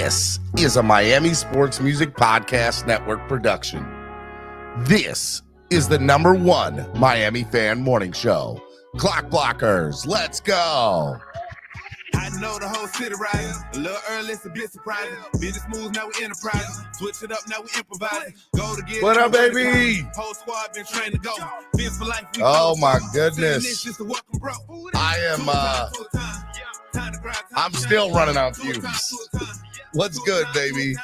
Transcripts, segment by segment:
This is a Miami Sports Music Podcast Network production. This is the #1 Miami fan morning show. Clock blockers, let's go. I know the whole city riding. A little early, it's a bit surprising. Business moves, now we enterprising. Switch it up, now we improvising. Go to get what up, baby? Whole squad been trained to go. Fence for life. Oh my goodness. I am I'm still running on fumes. What's good, baby?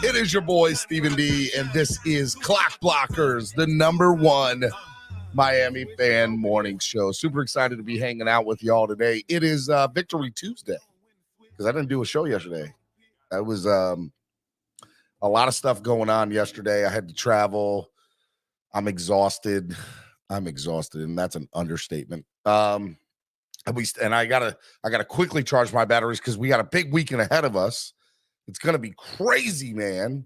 It is your boy Stephen D, and this is Clock Blockers, the #1 Miami fan morning show. Super excited to be hanging out with y'all today. It is Victory Tuesday because I didn't do a show yesterday. That was a lot of stuff going on yesterday. I had to travel. I'm exhausted, and that's an understatement. And I gotta quickly charge my batteries because we got a big weekend ahead of us. It's gonna be crazy, man.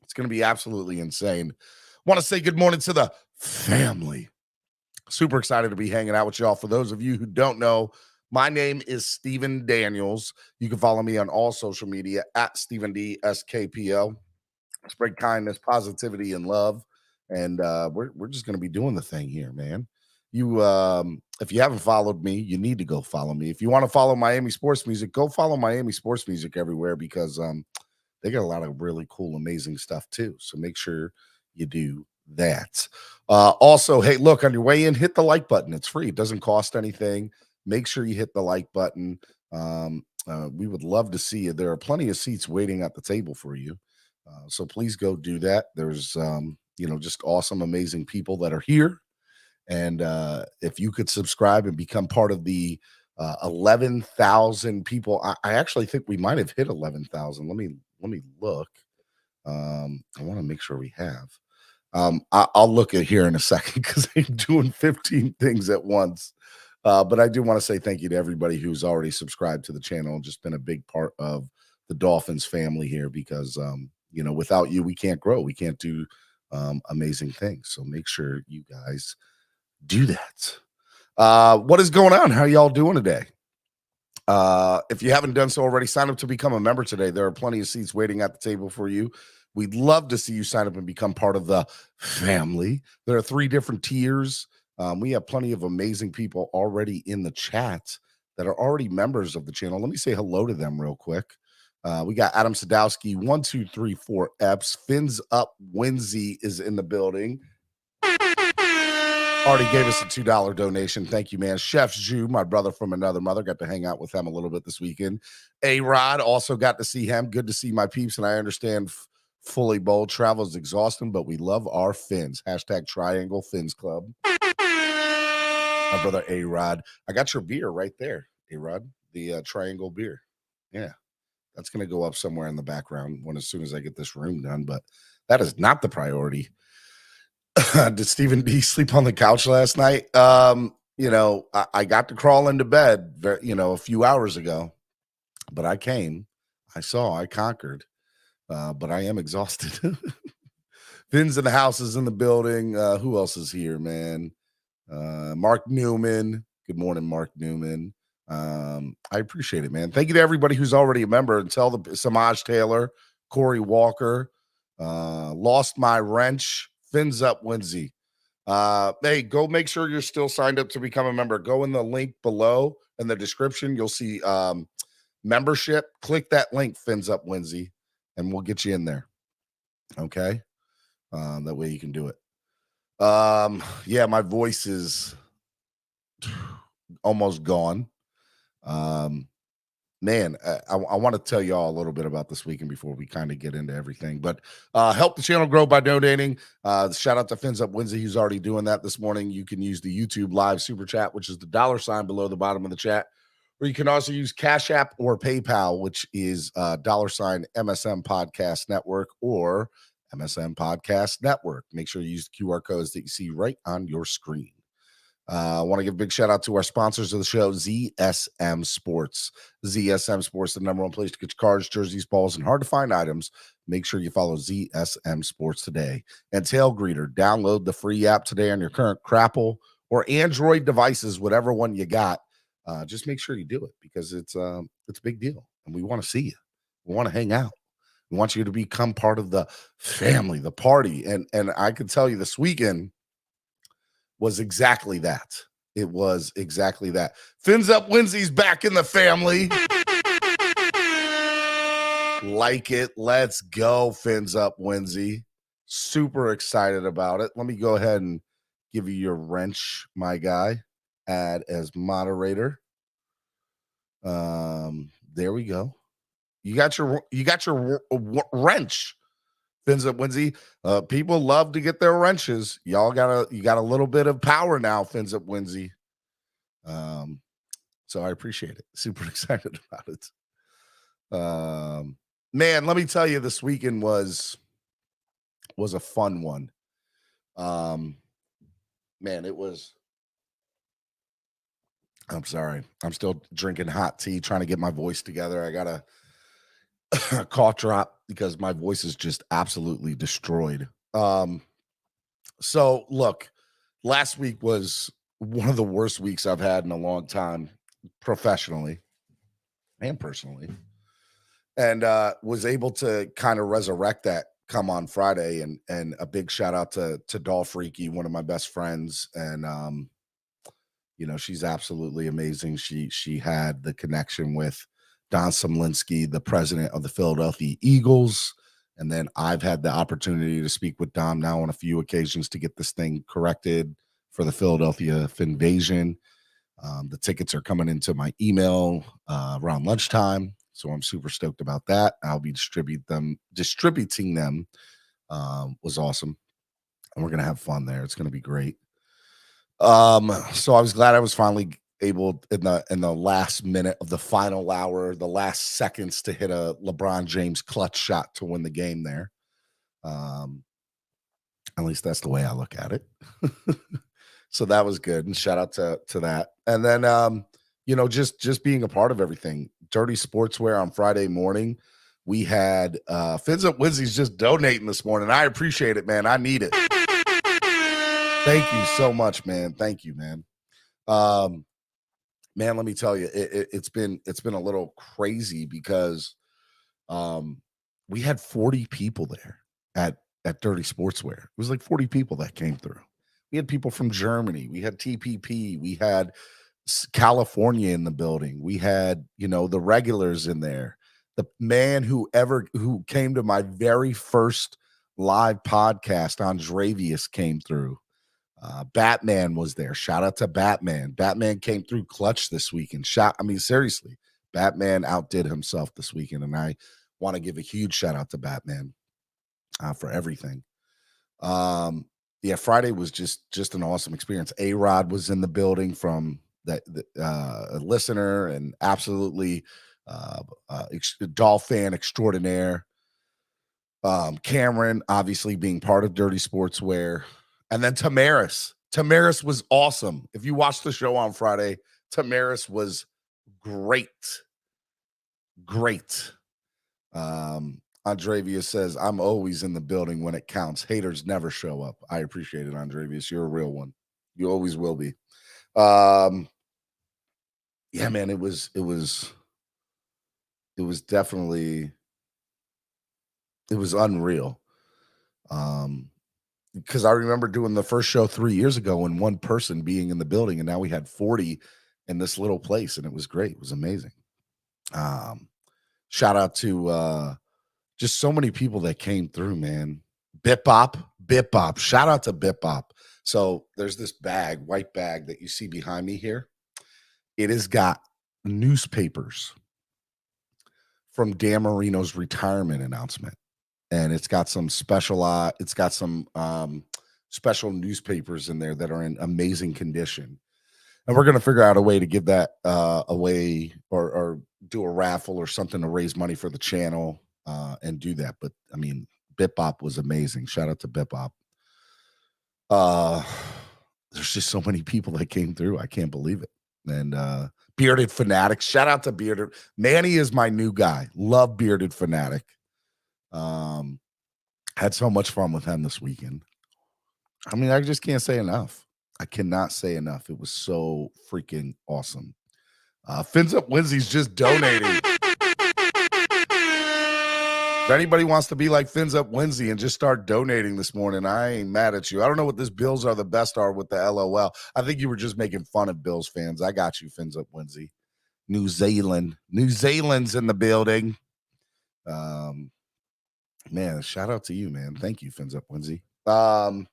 It's gonna be absolutely insane. Want to say good morning to the family. Super excited to be hanging out with y'all. For those of you who don't know, my name is Stephen Daniels. You can follow me on all social media at Stephen D SKPO. Spread kindness, positivity, and love. And we're just gonna be doing the thing here, man. You if you haven't followed me, you need to go follow me. If you want to follow Miami Sports Music, go follow Miami Sports Music everywhere because they got a lot of really cool, amazing stuff too. So make sure you do that. Also, hey, look, on your way in, hit the like button. It's free. It doesn't cost anything. Make sure you hit the like button. We would love to see you. There are plenty of seats waiting at the table for you. So please go do that. There's just awesome, amazing people that are here. And if you could subscribe and become part of the 11,000 people, I actually think we might have hit 11,000. Let me look. I want to make sure we have. I'll look at here in a second because I'm doing 15 things at once. But I do want to say thank you to everybody who's already subscribed to the channel and just been a big part of the Dolphins family here because, without you, we can't grow. We can't do amazing things. So make sure you guys do that. What is going on? How are y'all doing today? If you haven't done so already, sign up to become a member today. There are plenty of seats waiting at the table for you. We'd love to see you sign up and become part of the family. There are 3 different tiers. We have plenty of amazing people already in the chat that are already members of the channel. Let me say hello to them real quick. We got Adam Sadowski, 1, 2, 3, 4 Eps. Fins Up Winsey is in the building. Already gave us a $2 donation. Thank you, man. Chef Zhu, my brother from another mother, got to hang out with him a little bit this weekend. A-Rod, also got to see him. Good to see my peeps, and I understand fully bold travel is exhausting, but we love our fins. # Triangle Fins Club. My brother A-Rod. I got your beer right there, A-Rod, the Triangle beer. Yeah, that's going to go up somewhere in the background as soon as I get this room done, but that is not the priority. Did Stephen D sleep on the couch last night? I got to crawl into bed, a few hours ago, but I came, I saw, I conquered, but I am exhausted. Fins in the house is in the building. Who else is here, man? Mark Newman. Good morning, Mark Newman. I appreciate it, man. Thank you to everybody who's already a member. And tell the Samaj Taylor, Corey Walker, Lost My Wrench, Fins Up Winsey. Hey, go make sure you're still signed up to become a member. Go in the link below in the description. You'll see membership. Click that link, Fins Up Winsey, and we'll get you in there. Okay? That way you can do it. Yeah, my voice is almost gone. Man, I want to tell y'all a little bit about this weekend before we kind of get into everything. But help the channel grow by donating. Shout out to Fins Up Winsey, who's already doing that this morning. You can use the YouTube live super chat, which is the $ below the bottom of the chat. Or you can also use Cash App or PayPal, which is $MSM Podcast Network or MSM Podcast Network. Make sure you use the QR codes that you see right on your screen. I want to give a big shout out to our sponsors of the show, ZSM Sports. ZSM Sports, the #1 place to get your cards, jerseys, balls, and hard to find items. Make sure you follow ZSM Sports today. And Tailgreeter, download the free app today on your current Crapple or Android devices, whatever one you got. Just make sure you do it because it's a big deal. and we want to see you. We want to hang out. We want you to become part of the family, the party. And I can tell you this weekend was exactly that. It was exactly that. Fins Up Wednesday's back in the family. Like it. Let's go, Fins Up Wednesday. Super excited about it. Let me go ahead and give you your wrench, my guy. Add as moderator. There we go. You got your wrench. Fins Up Wednesday. People love to get their wrenches. You got a little bit of power now, Fins Up Wednesday. So I appreciate it. Super excited about it. Man, let me tell you, this weekend was a fun one. Man, it was. I'm sorry. I'm still drinking hot tea, trying to get my voice together. I got a cough drop because my voice is just absolutely destroyed. So look, last week was one of the worst weeks I've had in a long time, professionally and personally, and was able to kind of resurrect that come on Friday. And a big shout out to Doll Freaky, one of my best friends, and she's absolutely amazing. She had the connection with Don Sumlinsky, the president of the Philadelphia Eagles. And then I've had the opportunity to speak with Dom now on a few occasions to get this thing corrected for the Philadelphia Finvasion. The tickets are coming into my email around lunchtime, so I'm super stoked about that. I'll be distributing them. Was awesome, and we're gonna have fun there. It's gonna be great. So I was glad I was finally able in the last minute of the final hour, the last seconds, to hit a LeBron James clutch shot to win the game there. At least that's the way I look at it. So that was good, and shout out to that. And then just being a part of everything. Dirty Sportswear on Friday morning. We had Fins Up Wednesday's just donating this morning. I appreciate it, man. I need it. Thank you so much, man. Thank you, man. Man, let me tell you, it's been a little crazy because we had 40 people there at Dirty Sportswear. It was like 40 people that came through. We had people from Germany. We had TPP. We had California in the building. We had, the regulars in there. The man who came to my very first live podcast, Andrevius, came through. Batman was there. Shout out to Batman. Batman came through clutch this weekend. Seriously, Batman outdid himself this weekend, and I want to give a huge shout out to Batman for everything. Friday was just an awesome experience. A-Rod was in the building from a listener and absolutely Doll fan extraordinaire. Cameron, obviously being part of Dirty Sportswear. And then Tamaris. Tamaris was awesome. If you watched the show on Friday, Tamaris was great. Great. Andrevius says, I'm always in the building when it counts. Haters never show up. I appreciate it, Andrevius. You're a real one. You always will be. Yeah, man, it was definitely, it was unreal. Because I remember doing the first show 3 years ago and one person being in the building, and now we had 40 in this little place, and it was great. It was amazing. Shout out to just so many people that came through, man. Bip Bop. Shout out to Bip Bop. So there's this white bag that you see behind me here. It has got newspapers from Dan Marino's retirement announcement. And it's got some special newspapers in there that are in amazing condition. And we're going to figure out a way to give that away or do a raffle or something to raise money for the channel and do that. But I mean, Bip Bop was amazing. Shout out to Bip Bop. There's just so many people that came through. I can't believe it. And Bearded Fanatic. Shout out to Bearded. Manny is my new guy. Love Bearded Fanatic. Had so much fun with him this weekend. I mean, I just can't say enough. I cannot say enough. It was so freaking awesome. Fins Up Wednesday's just donating. If anybody wants to be like Fins Up Wednesday and just start donating this morning, I ain't mad at you. I don't know what this Bills are the best are with the LOL. I think you were just making fun of Bills fans. I got you, Fins Up Wednesday. New Zealand's in the building. Man, shout out to you, man. Thank you, Fins Up Wednesday. What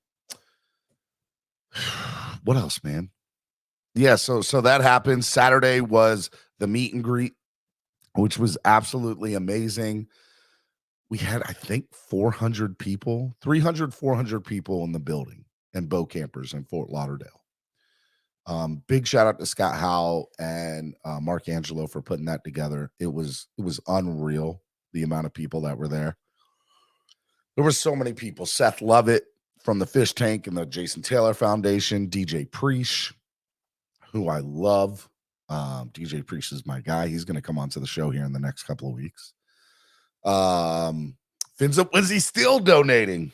else, man? Yeah, so that happened. Saturday was the meet and greet, which was absolutely amazing. We had, I think, 400 people, 300, 400 people in the building and bow campers in Fort Lauderdale. Big shout out to Scott Howell and Mark Angelo for putting that together. It was unreal, the amount of people that were there. There were so many people. Seth Lovett from the Fish Tank and the Jason Taylor Foundation, DJ Preach, who I love. DJ Preach is my guy. He's going to come onto the show here in the next couple of weeks. Fins Up Wednesday still donating.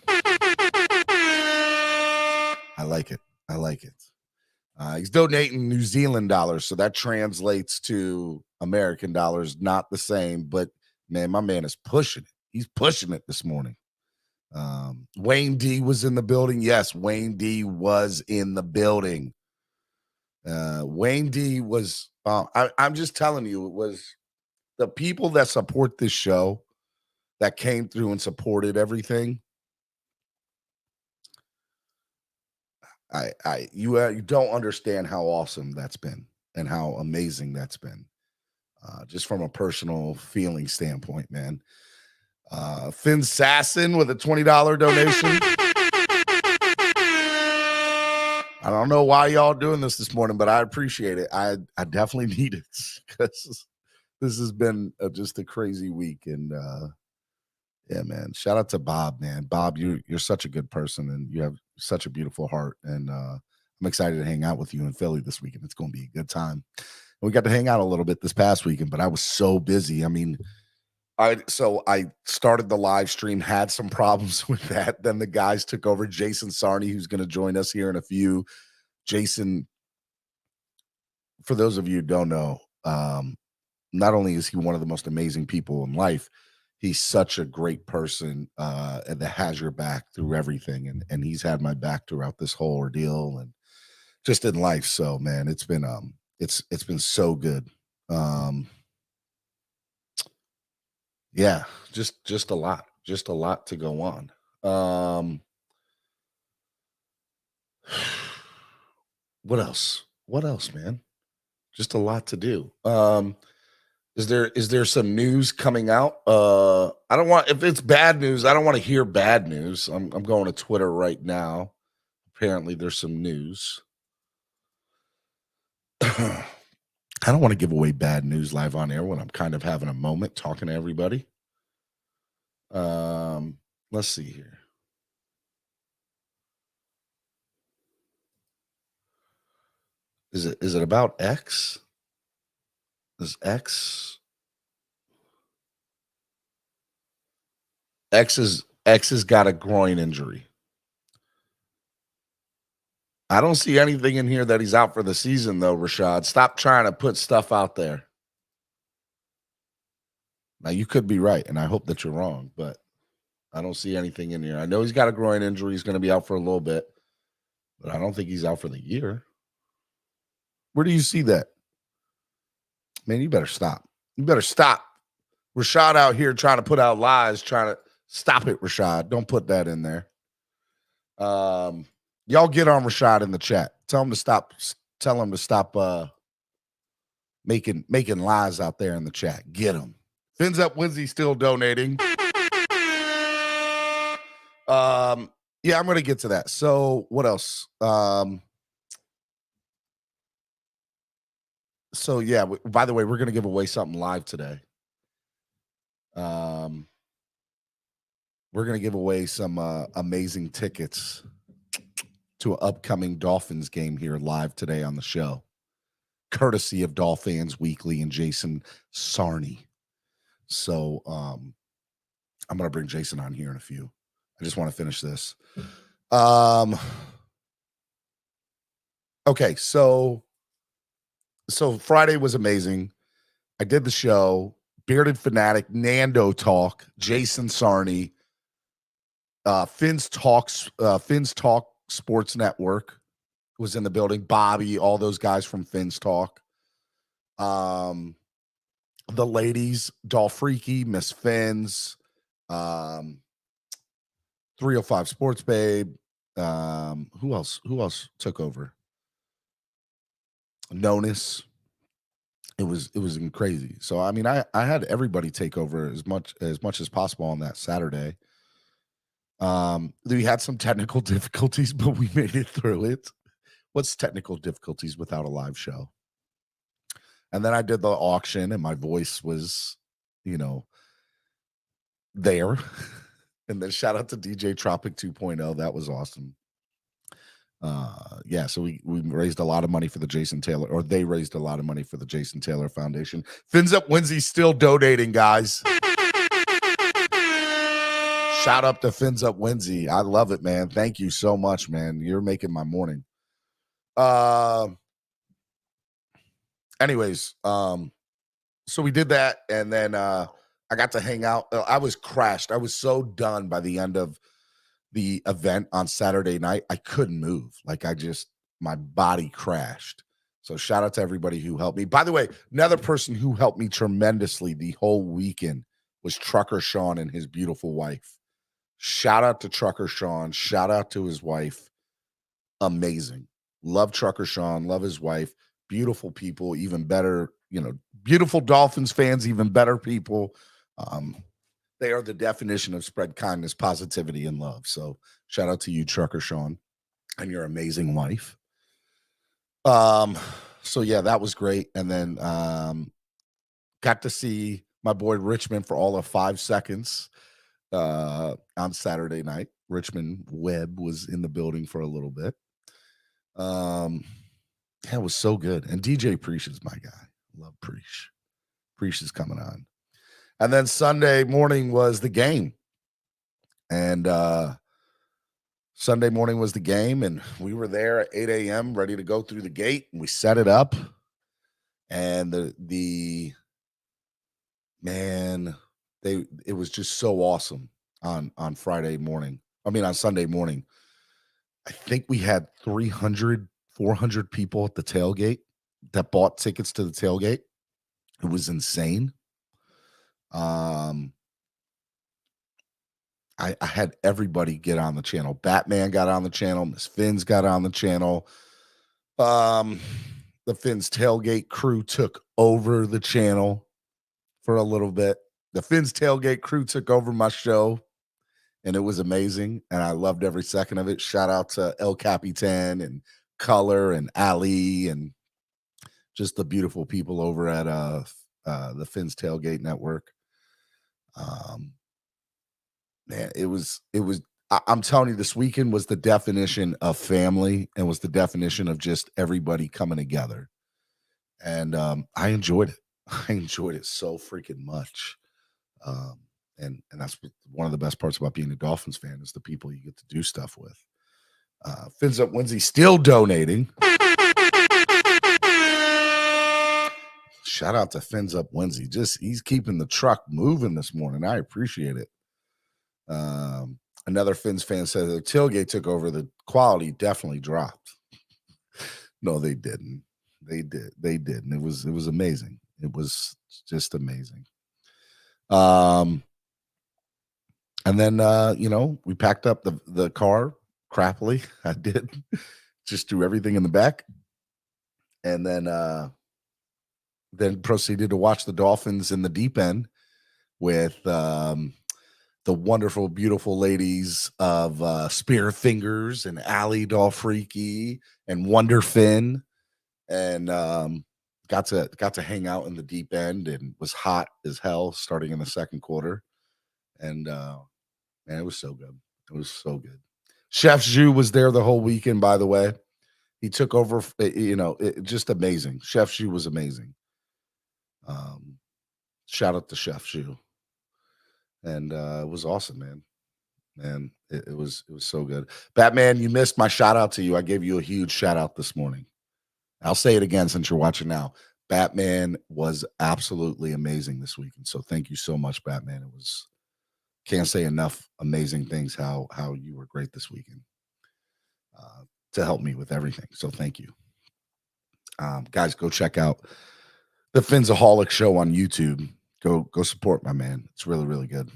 I like it. He's donating New Zealand dollars, so that translates to American dollars, not the same, but man, my man is pushing it. He's pushing it this morning. Wayne D was in the building. Yes, Wayne D was in the building. Wayne D was, I'm just telling you, it was the people that support this show that came through and supported everything. You don't understand how awesome that's been and how amazing that's been. Just from a personal feeling standpoint, man. Finn Sasson with a $20 donation. I don't know why y'all doing this morning, but I appreciate it. I definitely need it because this has been just a crazy week. And yeah, man, shout out to Bob, man. Bob, you're such a good person and you have such a beautiful heart. And I'm excited to hang out with you in Philly this weekend. It's going to be a good time. And we got to hang out a little bit this past weekend, but I was so busy. I mean, I started the live stream, had some problems with that. Then the guys took over. Jason Sarney, who's going to join us here in a few. Jason, for those of you who don't know, not only is he one of the most amazing people in life, he's such a great person that has your back through everything. And he's had my back throughout this whole ordeal and just in life. So, man, it's been so good. Yeah, just a lot to go on. What else, man? Just a lot to do. Is there some news coming out? I don't want, if it's bad news, I don't want to hear bad news. I'm going to Twitter right now. Apparently there's some news. I don't want to give away bad news live on air when I'm kind of having a moment talking to everybody. Let's see here. Is it about X? Is X has got a groin injury. I don't see anything in here that he's out for the season, though, Rashad. Stop trying to put stuff out there. Now, you could be right, and I hope that you're wrong, but I don't see anything in here. I know he's got a groin injury. He's going to be out for a little bit, but I don't think he's out for the year. Where do you see that? Man, you better stop. Rashad out here trying to put out lies, trying to stop it, Rashad. Don't put that in there. Y'all get on Rashad in the chat. Tell him to stop making lies out there in the chat. Get him. Fins Up Wednesday still donating. Yeah, I'm going to get to that. So what else? So yeah, by the way, we're going to give away something live today. We're going to give away some amazing tickets to an upcoming Dolphins game here live today on the show, courtesy of Dolphins Weekly and Jason Sarney. So I'm going to bring Jason on here in a few. I just want to finish this. Okay, so Friday was amazing. I did the show. Bearded Fanatic, Nando Talk, Jason Sarney, Finn's Talk Sports Network was in the building. Bobby, all those guys from Finn's Talk. The ladies, Dolph-Freaky, Miss Finn's, 305 Sports Babe. Who else took over? Nonus. It was crazy. So I mean, I had everybody take over as much as possible on that Saturday. We had some technical difficulties, but we made it through it. What's technical difficulties without a live show? And then I did the auction, and my voice was, there. And then shout out to DJ Tropic 2.0. That was awesome. So we raised a lot of money for the Jason Taylor, or they raised a lot of money for the Jason Taylor Foundation. Fins Up Wednesday still donating, guys. Shout out to Fins Up Wednesday. I love it, man. Thank you so much, man. You're making my morning. Anyways, so we did that, and then I got to hang out. I was crashed. I was so done by the end of the event on Saturday night. I couldn't move. Like my body crashed. So shout out to everybody who helped me. By the way, another person who helped me tremendously the whole weekend was Trucker Sean and his beautiful wife. Shout out to Trucker Sean. Shout out to his wife. Amazing. Love Trucker Sean. Love his wife. Beautiful people. Even better, beautiful Dolphins fans, even better people. They are the definition of spread kindness, positivity, and love. So shout out to you, Trucker Sean, and your amazing wife. So yeah, that was great. And then got to see my boy Richmond for all of 5 seconds on Saturday night. Richmond Webb was in the building for a little bit. It was so good. And DJ Preach is my guy. Love Preach. Preach is coming on. And then Sunday morning was the game. And Sunday morning was the game, and we were there at 8 a.m. ready to go through the gate, and we set it up. And it was just so awesome on Sunday morning. I think we had 300, 400 people at the tailgate that bought tickets to the tailgate. It was insane. I had everybody get on the channel. Batman got on the channel. Miss Finn's got on the channel. The Finn's Tailgate crew took over the channel for a little bit. The Finn's Tailgate crew took over my show, and it was amazing, and I loved every second of it. Shout out to El Capitan and Color and Ali and just the beautiful people over at the Finn's Tailgate Network. Man, it was. I'm telling you, this weekend was the definition of family and was the definition of just everybody coming together. And I enjoyed it. I enjoyed it so freaking much. And that's one of the best parts about being a Dolphins fan is the people you get to do stuff with. Fins Up Wednesday still donating. Shout out to Fins Up Wednesday. He's keeping the truck moving this morning. I appreciate it. Another Fins fan said the tailgate took over. The quality definitely dropped. No, they didn't. They didn't. It was amazing. It was just amazing. And then we packed up the car crappily. I did. Just threw everything in the back. And then proceeded to watch the Dolphins in the deep end with the wonderful, beautiful ladies of Spear Fingers and Allie Dolph-Freaky and Wonder Finn, and got to hang out in the deep end, and was hot as hell starting in the second quarter, and man, it was so good. It was so good. Chef Zhu was there the whole weekend, by the way. He took over, just amazing. Chef Zhu was amazing. Shout out to Chef Zhu. And it was awesome, man. Man, it was so good. Batman, you missed my shout out to you. I gave you a huge shout out this morning. I'll say it again since you're watching now. Batman was absolutely amazing this weekend. So thank you so much, Batman. It was can't say enough amazing things how you were great this weekend to help me with everything. So thank you. Guys, go check out the Finsaholic show on YouTube. Go support my man. It's really, really good.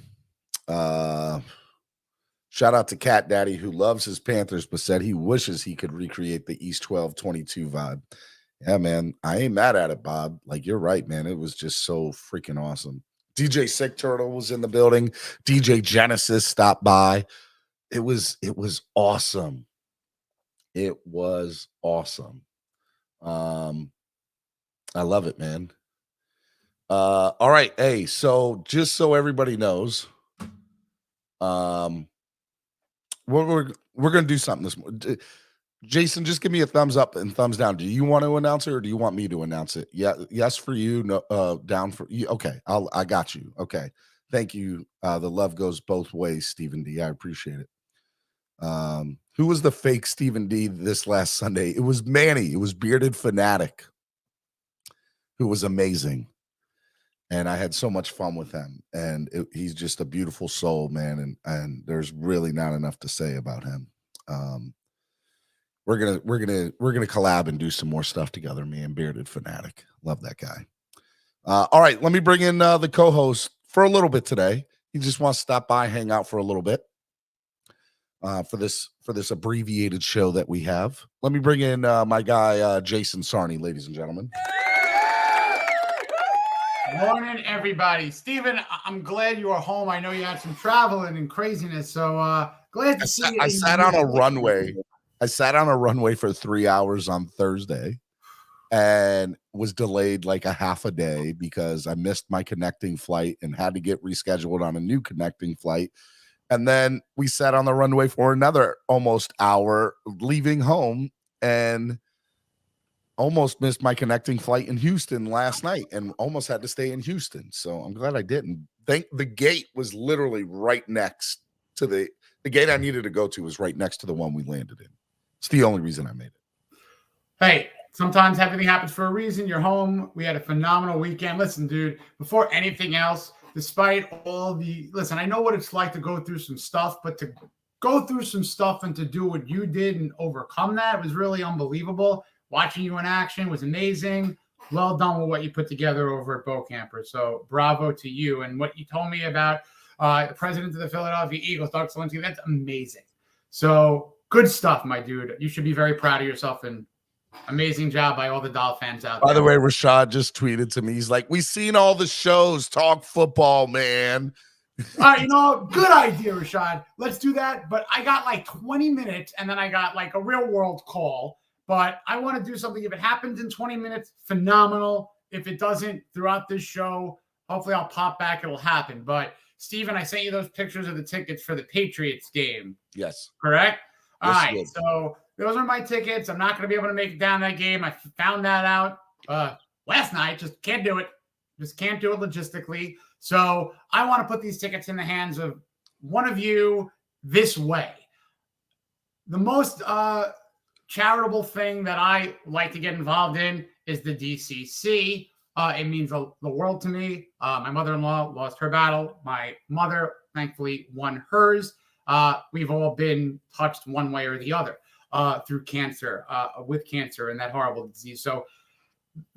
Shout out to Cat Daddy, who loves his Panthers, but said he wishes he could recreate the East 12-22 vibe. Yeah, man, I ain't mad at it, Bob. Like, you're right, man. It was just so freaking awesome. DJ Sick Turtle was in the building. DJ Genesis stopped by. It was awesome. It was awesome. I love it, man. All right. Hey, so just so everybody knows, we're gonna do something this morning. Jason, just give me a thumbs up and thumbs down. Do you want to announce it or do you want me to announce it? Yeah, yes for you, no, down for you. Okay, I got you. Okay, thank you. The love goes both ways, Stephen D. I appreciate it. Who was the fake Stephen D this last Sunday? It was Manny. It was Bearded Fanatic, who was amazing. And I had so much fun with him. And he's just a beautiful soul, man. And there's really not enough to say about him. We're gonna collab and do some more stuff together. Me and Bearded Fanatic. Love that guy. All right, let me bring in the co-host for a little bit today. He just wants to stop by, hang out for a little bit. For this abbreviated show that we have. Let me bring in my guy Jason Sarney, ladies and gentlemen. Morning, everybody. Steven, I'm glad you are home. I know you had some traveling and craziness, so glad to see you. I sat on a runway. I sat on a runway for 3 hours on Thursday and was delayed like a half a day because I missed my connecting flight and had to get rescheduled on a new connecting flight. And then we sat on the runway for another almost hour leaving home and almost missed my connecting flight in Houston last night and almost had to stay in Houston. So I'm glad I didn't. The gate was literally right next to the gate I needed to go to was right next to the one we landed in. It's the only reason I made it. Hey, sometimes everything happens for a reason. You're home. We had a phenomenal weekend. Listen, dude, before anything else, despite all the listen, I know what it's like to go through some stuff, but to go through some stuff and to do what you did and overcome that was really unbelievable. Watching you in action was amazing. Well done with what you put together over at Bo Camper. So bravo to you. And what you told me about the president of the Philadelphia Eagles, Doug Solinsky, that's amazing. So good stuff, my dude. You should be very proud of yourself and amazing job by all the Doll fans out there. By the way, Rashad just tweeted to me. He's like, "We've seen all the shows. Talk football, man." All right, good idea, Rashad. Let's do that. But I got like 20 minutes, and then I got like a real world call. But I want to do something. If it happens in 20 minutes, phenomenal. If it doesn't throughout this show, hopefully I'll pop back. It'll happen. But Steven, I sent you those pictures of the tickets for the Patriots game. Yes. Correct? All right. So those are my tickets. I'm not going to be able to make it down that game. I found that out last night. Just can't do it. Just can't do it logistically. So I want to put these tickets in the hands of one of you this way. The most charitable thing that I like to get involved in is the DCC. It means the world to me. My mother-in-law lost her battle. My mother, thankfully, won hers. We've all been touched one way or the other through cancer, with cancer and that horrible disease. So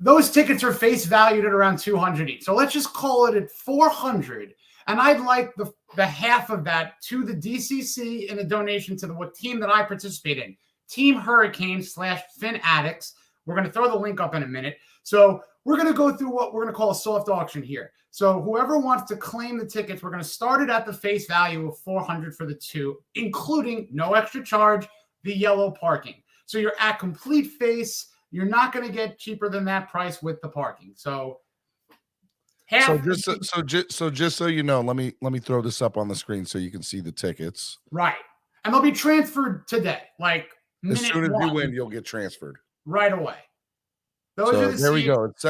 those tickets are face valued at around $200 each. So let's just call it at $400. And I'd like the half of that to the DCC in a donation to the team that I participate in, Team Hurricane/Fin Addicts. We're going to throw the link up in a minute. So we're going to go through what we're going to call a soft auction here. So whoever wants to claim the tickets, we're going to start it at the face value of $400 for the two, including no extra charge, the yellow parking. So you're at complete face. You're not going to get cheaper than that price with the parking. So just so you know, let me throw this up on the screen so you can see the tickets. Right. And they'll be transferred today. Like as soon as you win, you'll get transferred right away. Those are the there we go. It's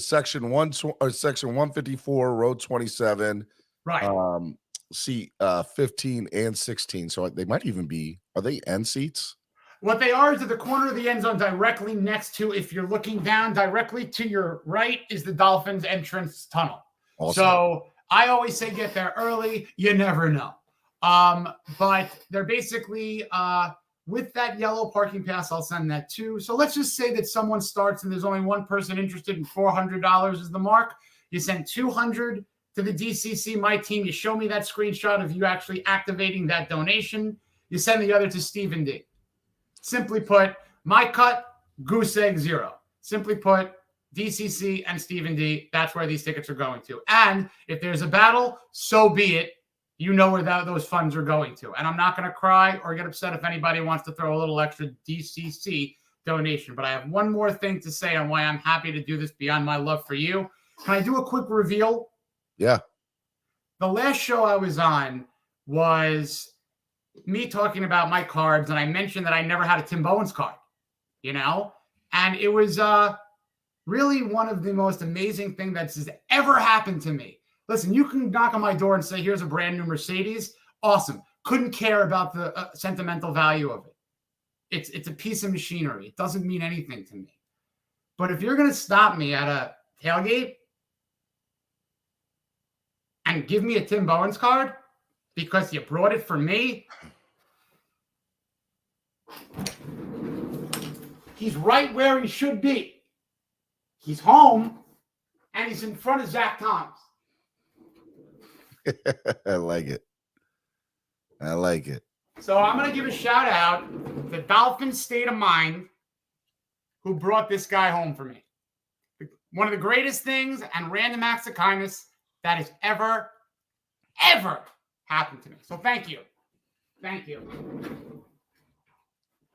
section 154, row 27. Right. Seat 15 and 16. So they might even be, are they end seats? What they are is at the corner of the end zone, directly next to, if you're looking down, directly to your right is the Dolphins entrance tunnel. Awesome. So I always say get there early. You never know. But they're basically with that yellow parking pass, I'll send that too. So let's just say that someone starts and there's only one person interested in $400 is the mark. You send $200 to the DCC, my team. You show me that screenshot of you actually activating that donation. You send the other to Stephen D. Simply put, my cut, goose egg 0. Simply put, DCC and Stephen D. That's where these tickets are going to. And if there's a battle, so be it. You know where those funds are going to. And I'm not going to cry or get upset if anybody wants to throw a little extra DCC donation. But I have one more thing to say on why I'm happy to do this beyond my love for you. Can I do a quick reveal? Yeah. The last show I was on was me talking about my cards, and I mentioned that I never had a Tim Bowens card, and it was really one of the most amazing things that's ever happened to me. Listen, you can knock on my door and say, here's a brand new Mercedes. Awesome. Couldn't care about the sentimental value of it. It's a piece of machinery. It doesn't mean anything to me. But if you're going to stop me at a tailgate and give me a Tim Bowens card because you brought it for me, he's right where he should be. He's home, and he's in front of Zach Thomas. I like it. I like it. So I'm going to give a shout out to Dolphins State of Mind, who brought this guy home for me. One of the greatest things and random acts of kindness that has ever happened to me. So thank you. Thank you.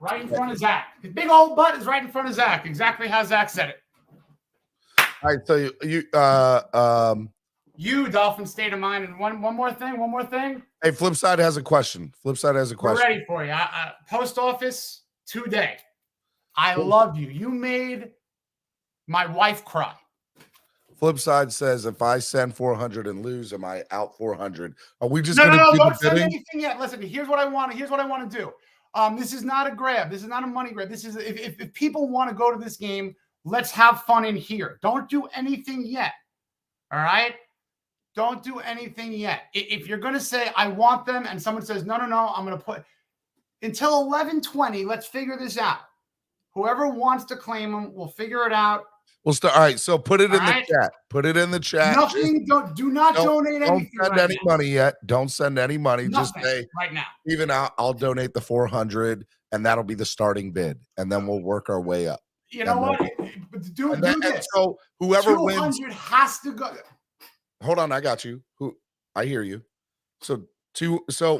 Right in front of Zach. His big old butt is right in front of Zach. Exactly how Zach said it. All right, so you, Dolphin State of Mind, and one more thing. Hey, Flipside has a question. We're ready for you. Post office today. I love you. You made my wife cry. Flipside says, if I send 400 and lose, am I out 400? Are we just going to don't send anything yet. Listen, here's what I want to do. This is not a grab. This is not a money grab. This is if people want to go to this game, let's have fun in here. Don't do anything yet. All right? Don't do anything yet. If you're going to say, I want them, and someone says, no, I'm going to put until 11:20, let's figure this out. Whoever wants to claim them, we'll figure it out. We'll start. All right. So put it in the chat. Put it in the chat. Nothing. Do not donate anything. Don't send any money yet. Don't send any money. Nothing just say right now. Even I'll donate the 400, and that'll be the starting bid, and then we'll work our way up. You know what? Do this. So whoever 200 wins has to go. Hold on, I got you. I hear you. So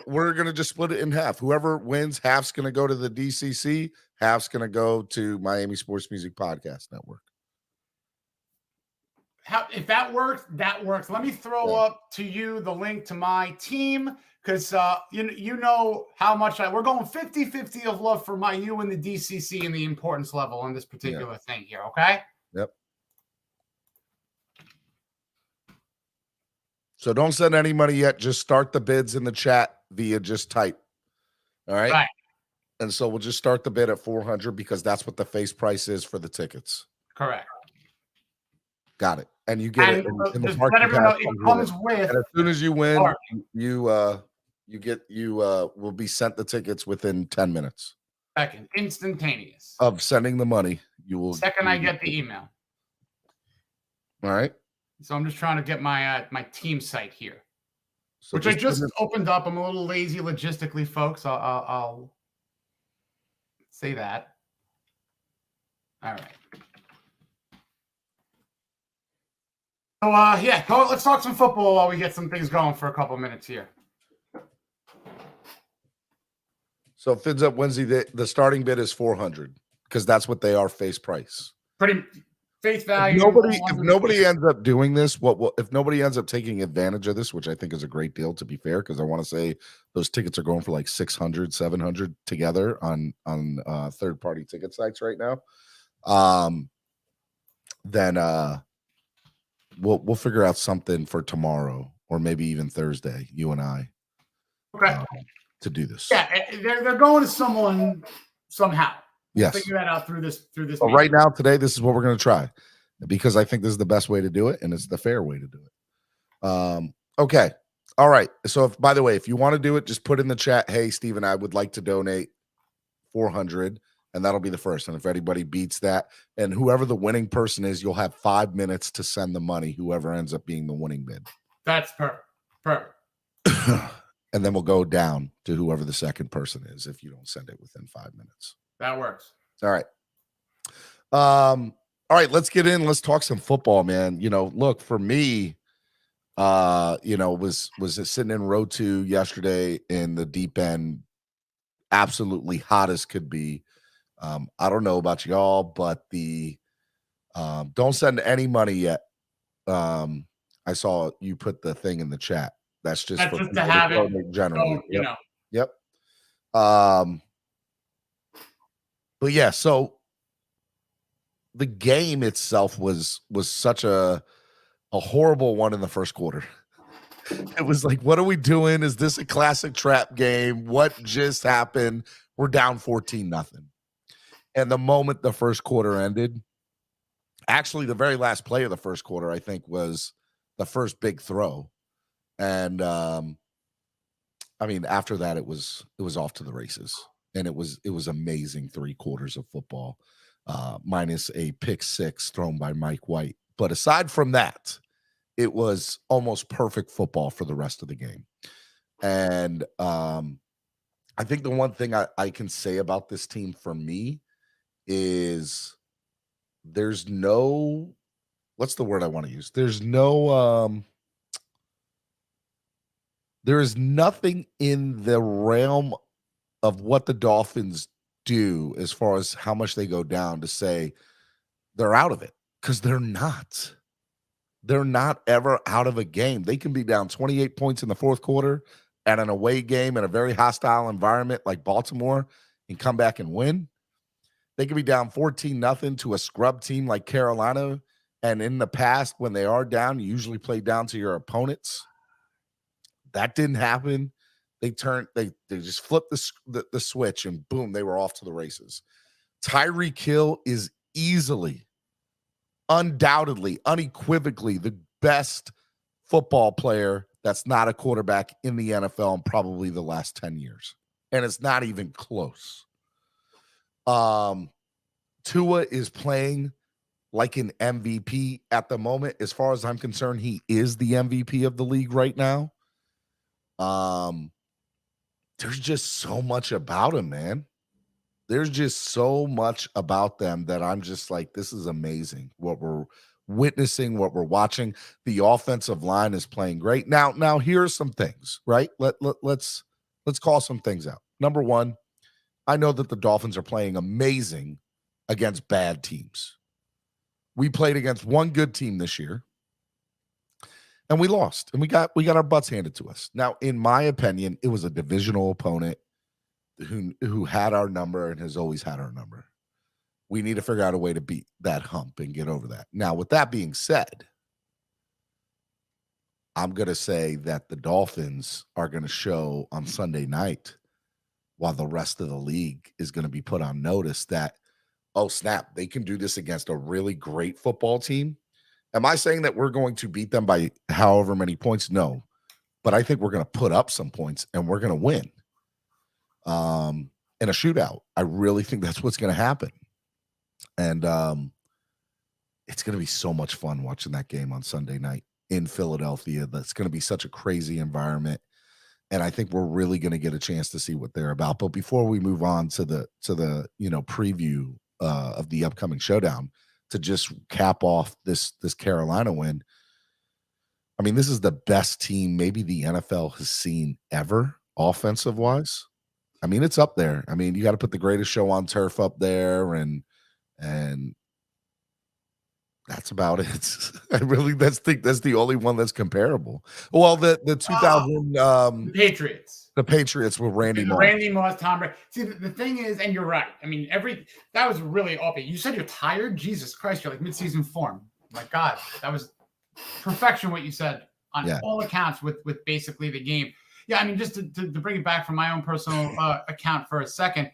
we're gonna just split it in half. Whoever wins, half's gonna go to the DCC, half's gonna go to Miami Sports Music Podcast Network. If that works, that works. Let me throw up to you the link to my team, because you know how much we're going 50-50 of love for you and the DCC and the importance level on this particular thing here. Okay. Yep. So don't send any money yet. Just start the bids in the chat via just type. All right. Right. And so we'll just start the bid at 400 because that's what the face price is for the tickets. Correct. Got it. And you get it in the parking pass. It comes with. And as soon as you win, you will be sent the tickets within 10 minutes. Second, instantaneous. Of sending the money, you will. Second, I get the email. All right. So I'm just trying to get my my team site here, so which I just opened up. I'm a little lazy logistically, folks. I'll say that. All right. So let's talk some football while we get some things going for a couple minutes here. So Fins Up Wednesday, the starting bid is 400 because that's what they are face price. Pretty face value. If nobody ends up doing this, if nobody ends up taking advantage of this, which I think is a great deal, to be fair, because I want to say those tickets are going for like 600, 700 together on third-party ticket sites right now. Then we'll figure out something for tomorrow or maybe even Thursday, you and I. Okay. To do this. Yeah, they're going to someone somehow. We'll Yes. figure that out through this. But right now, today, this is what we're going to try because I think this is the best way to do it and it's the fair way to do it. Okay. All right. So, by the way, if you want to do it, just put in the chat, hey, Steven, I would like to donate 400, and that'll be the first. And if anybody beats that, and whoever the winning person is, you'll have 5 minutes to send the money, whoever ends up being the winning bid. That's perfect. Perfect. And then we'll go down to whoever the second person is if you don't send it within 5 minutes. That works. All right. All right, let's get in. Let's talk some football, man. Look, for me, was sitting in row 2 yesterday in the deep end, absolutely hot as could be. I don't know about y'all, but don't send any money yet. I saw you put the thing in the chat. That's just to have it generally. So, Yep. But yeah, so the game itself was such a horrible one in the first quarter. It was like, what are we doing? Is this a classic trap game? What just happened? We're down 14-0. And the moment the first quarter ended, actually the very last play of the first quarter, I think, was the first big throw. And after that, it was off to the races. And it was amazing 3 quarters of football, minus a pick 6 thrown by Mike White. But aside from that, it was almost perfect football for the rest of the game. And I think the one thing I can say about this team for me is there's no, what's the word I want to use? There's no, there is nothing in the realm of what the Dolphins do as far as how much they go down to say they're out of it, because they're not. They're not ever out of a game. They can be down 28 points in the fourth quarter at an away game in a very hostile environment like Baltimore and come back and win. They can be down 14-0 to a scrub team like Carolina. And in the past, when they are down, you usually play down to your opponents. That didn't happen. They just flipped the switch and boom, they were off to the races. Tyreek Hill is easily, undoubtedly, unequivocally the best football player that's not a quarterback in the NFL in probably the last 10 years. And it's not even close. Tua is playing like an MVP at the moment. As far as I'm concerned, he is the MVP of the league right now. There's just so much about him, man. There's just so much about them that I'm just like, this is amazing what we're witnessing, what we're watching. The offensive line is playing great. Now here's some things, right? Let's call some things out. Number one, I know that the Dolphins are playing amazing against bad teams. We played against one good team this year, and we lost, and we got our butts handed to us. Now, in my opinion, it was a divisional opponent who had our number and has always had our number. We need to figure out a way to beat that hump and get over that. Now, with that being said, I'm going to say that the Dolphins are going to show on Sunday night, while the rest of the league is going to be put on notice that, oh, snap, they can do this against a really great football team. Am I saying that we're going to beat them by however many points? No. But I think we're going to put up some points and we're going to win. In a shootout. I really think that's what's going to happen. And it's going to be so much fun watching that game on Sunday night in Philadelphia. That's going to be such a crazy environment. And I think we're really going to get a chance to see what they're about. But before we move on to the preview of the upcoming showdown, to just cap off this Carolina win, I mean, this is the best team maybe the NFL has seen ever, offensive-wise. I mean, it's up there. I mean, you got to put the greatest show on turf up there, and that's about it. I really think that's the only one that's comparable. Well, the 2000 the Patriots. The Patriots with Randy Moss. Randy Moss, Tom Brady. See, the thing is, and you're right. I mean, that was really awful. You said you're tired? Jesus Christ, you're like midseason form. My God, that was perfection what you said on all accounts with basically the game. Yeah, I mean, just to bring it back from my own personal account for a second,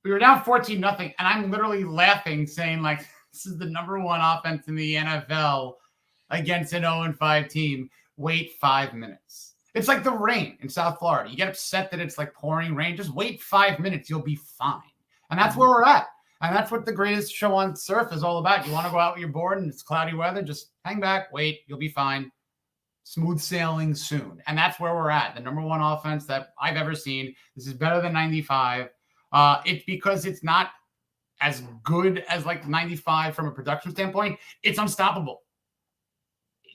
We were down 14-0, and I'm literally laughing, saying, like, this is the number one offense in the NFL against an 0-5 team. Wait 5 minutes. It's like the rain in South Florida. You get upset that it's like pouring rain. Just wait 5 minutes. You'll be fine. And that's where we're at. And that's what the greatest show on surf is all about. You want to go out with your board and it's cloudy weather, just hang back, wait, you'll be fine. Smooth sailing soon. And that's where we're at. The number one offense that I've ever seen. This is better than 95. It's because it's not as good as like 95 from a production standpoint. It's unstoppable.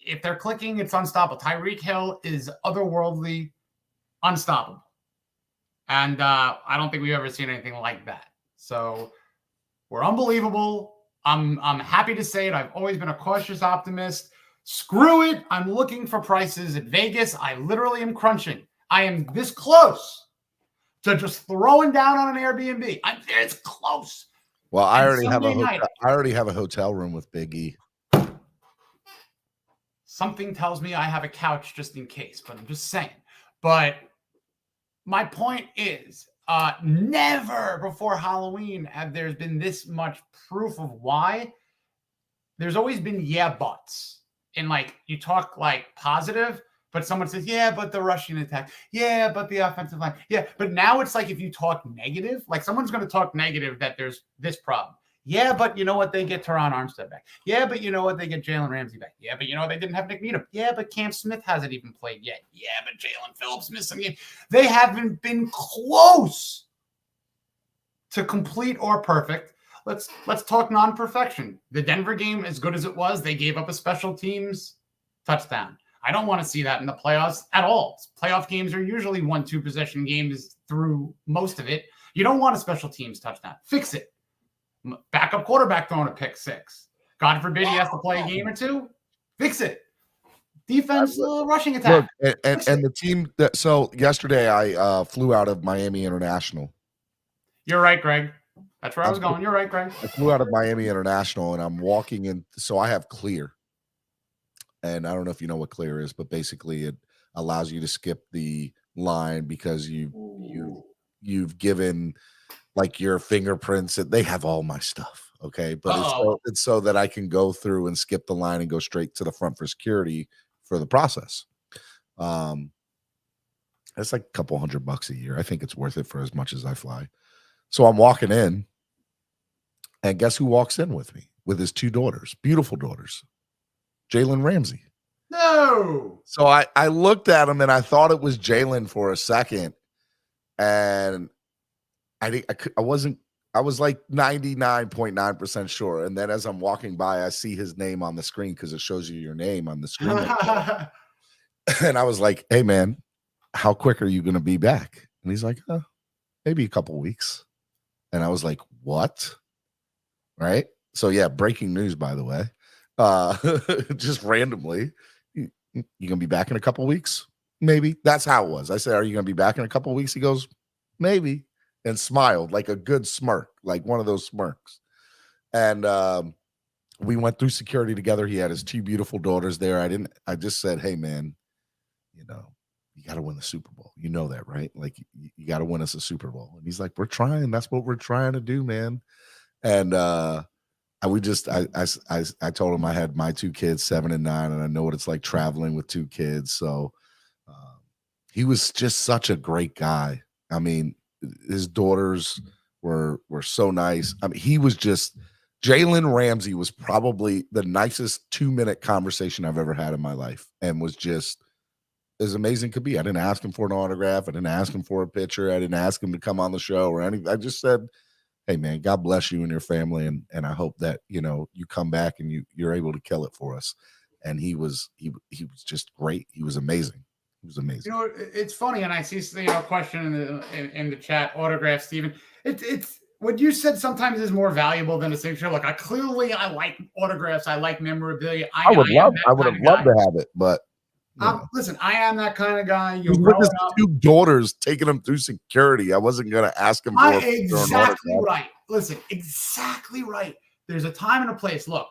If they're clicking, it's unstoppable. Tyreek Hill is otherworldly, unstoppable. And I don't think we've ever seen anything like that. So we're unbelievable. I'm happy to say it. I've always been a cautious optimist. Screw it. I'm looking for prices at Vegas. I literally am crunching. I am this close to just throwing down on an Airbnb. It's close. Well, I already have a hotel room with Big E. Something tells me I have a couch just in case, but I'm just saying. But my point is, never before Halloween have there been this much proof of why. There's always been buts. And like you talk like positive, but someone says, yeah, but the rushing attack. Yeah, but the offensive line. Yeah, but now it's like if you talk negative, like someone's going to talk negative that there's this problem. Yeah, but you know what? They get Teron Armstead back. Yeah, but you know what? They get Jalen Ramsey back. Yeah, but you know what? They didn't have Nick Needham. Yeah, but Cam Smith hasn't even played yet. Yeah, but Jalen Phillips missed some games. They haven't been close to complete or perfect. Let's talk non-perfection. The Denver game, as good as it was, they gave up a special teams touchdown. I don't want to see that in the playoffs at all. Playoff games are usually 1-2 possession games through most of it. You don't want a special teams touchdown. Fix it. Backup quarterback throwing a pick six. God forbid he has to play a game or two. Fix it. Defense, rushing attack. Look, and the team that yesterday I flew out of Miami International. You're right, Greg. That's where I was going. You're right, Greg. I flew out of Miami International and I'm walking in. So I have Clear. And I don't know if you know what Clear is, but basically it allows you to skip the line because you've given like your fingerprints. They have all my stuff. Okay. But it's so that I can go through and skip the line and go straight to the front for security for the process. It's like a couple $100 a year. I think it's worth it for as much as I fly. So I'm walking in and guess who walks in with me with his two daughters, beautiful daughters, Jalen Ramsey. No. So I looked at him and I thought it was Jalen for a second. And I was like 99.9% sure. And then as I'm walking by, I see his name on the screen because it shows you your name on the screen. And I was like, hey, man, how quick are you going to be back? And he's like, maybe a couple weeks. And I was like, what? Right? So, yeah, breaking news, by the way. Just randomly. You going to be back in a couple weeks? Maybe. That's how it was. I said, are you going to be back in a couple weeks? He goes, maybe. And smiled like a good smirk, like one of those smirks. And we went through security together. He had his two beautiful daughters there. I just said, hey, man, you got to win the Super Bowl. You know that, right? Like you got to win us a Super Bowl. And he's like, we're trying. That's what we're trying to do, man. And I told him I had my two kids, 7 and 9, and I know what it's like traveling with two kids. So he was just such a great guy. I mean, his daughters were so nice. I mean, Jalen Ramsey was probably the nicest 2-minute conversation I've ever had in my life and was just as amazing could be. I didn't ask him for an autograph. I didn't ask him for a picture. I didn't ask him to come on the show or anything. I just said, hey, man, God bless you and your family. And I hope that, you come back and you're able to kill it for us. And he was just great. He was amazing. It was amazing. It's funny, and I see a question in the chat. Autograph, Steven. It's what you said sometimes is more valuable than a signature. Like I like autographs. I like memorabilia. I would have loved to have it, but listen, I am that kind of guy. You're with his two daughters, taking them through security. I wasn't going to ask him for exactly right. Listen, exactly right. There's a time and a place. Look,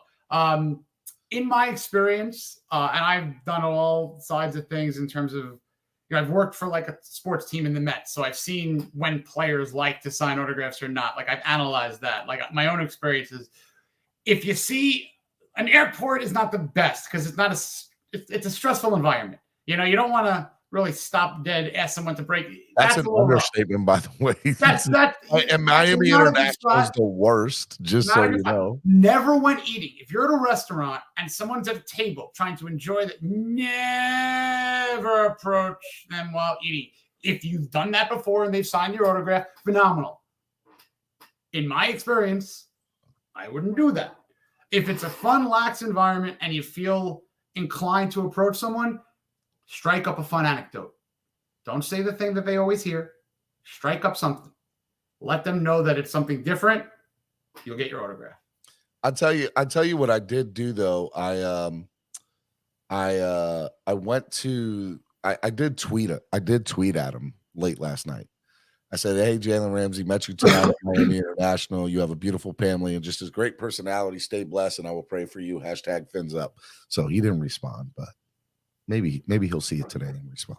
in my experience, and I've done all sides of things in terms of, I've worked for like a sports team in the Mets, so I've seen when players like to sign autographs or not. Like I've analyzed that. Like my own experiences. If you see an airport is not the best because it's a stressful environment. You don't want to really stop dead, ask someone to break. That's an understatement, by the way. And Miami International is the worst, just so you know. Never when eating. If you're at a restaurant and someone's at a table trying to enjoy that, never approach them while eating. If you've done that before and they've signed your autograph, phenomenal. In my experience, I wouldn't do that. If it's a fun, lax environment and you feel inclined to approach someone, strike up a fun anecdote. Don't say the thing that they always hear. Strike up something. Let them know that it's something different. You'll get your autograph. I'll tell you what I did do though. I did tweet at him late last night. I said, "Hey, Jalen Ramsey, met you tonight at Miami International. You have a beautiful family and just as great personality. Stay blessed, and I will pray for you. # fins up." So he didn't respond, but maybe he'll see it today and respond.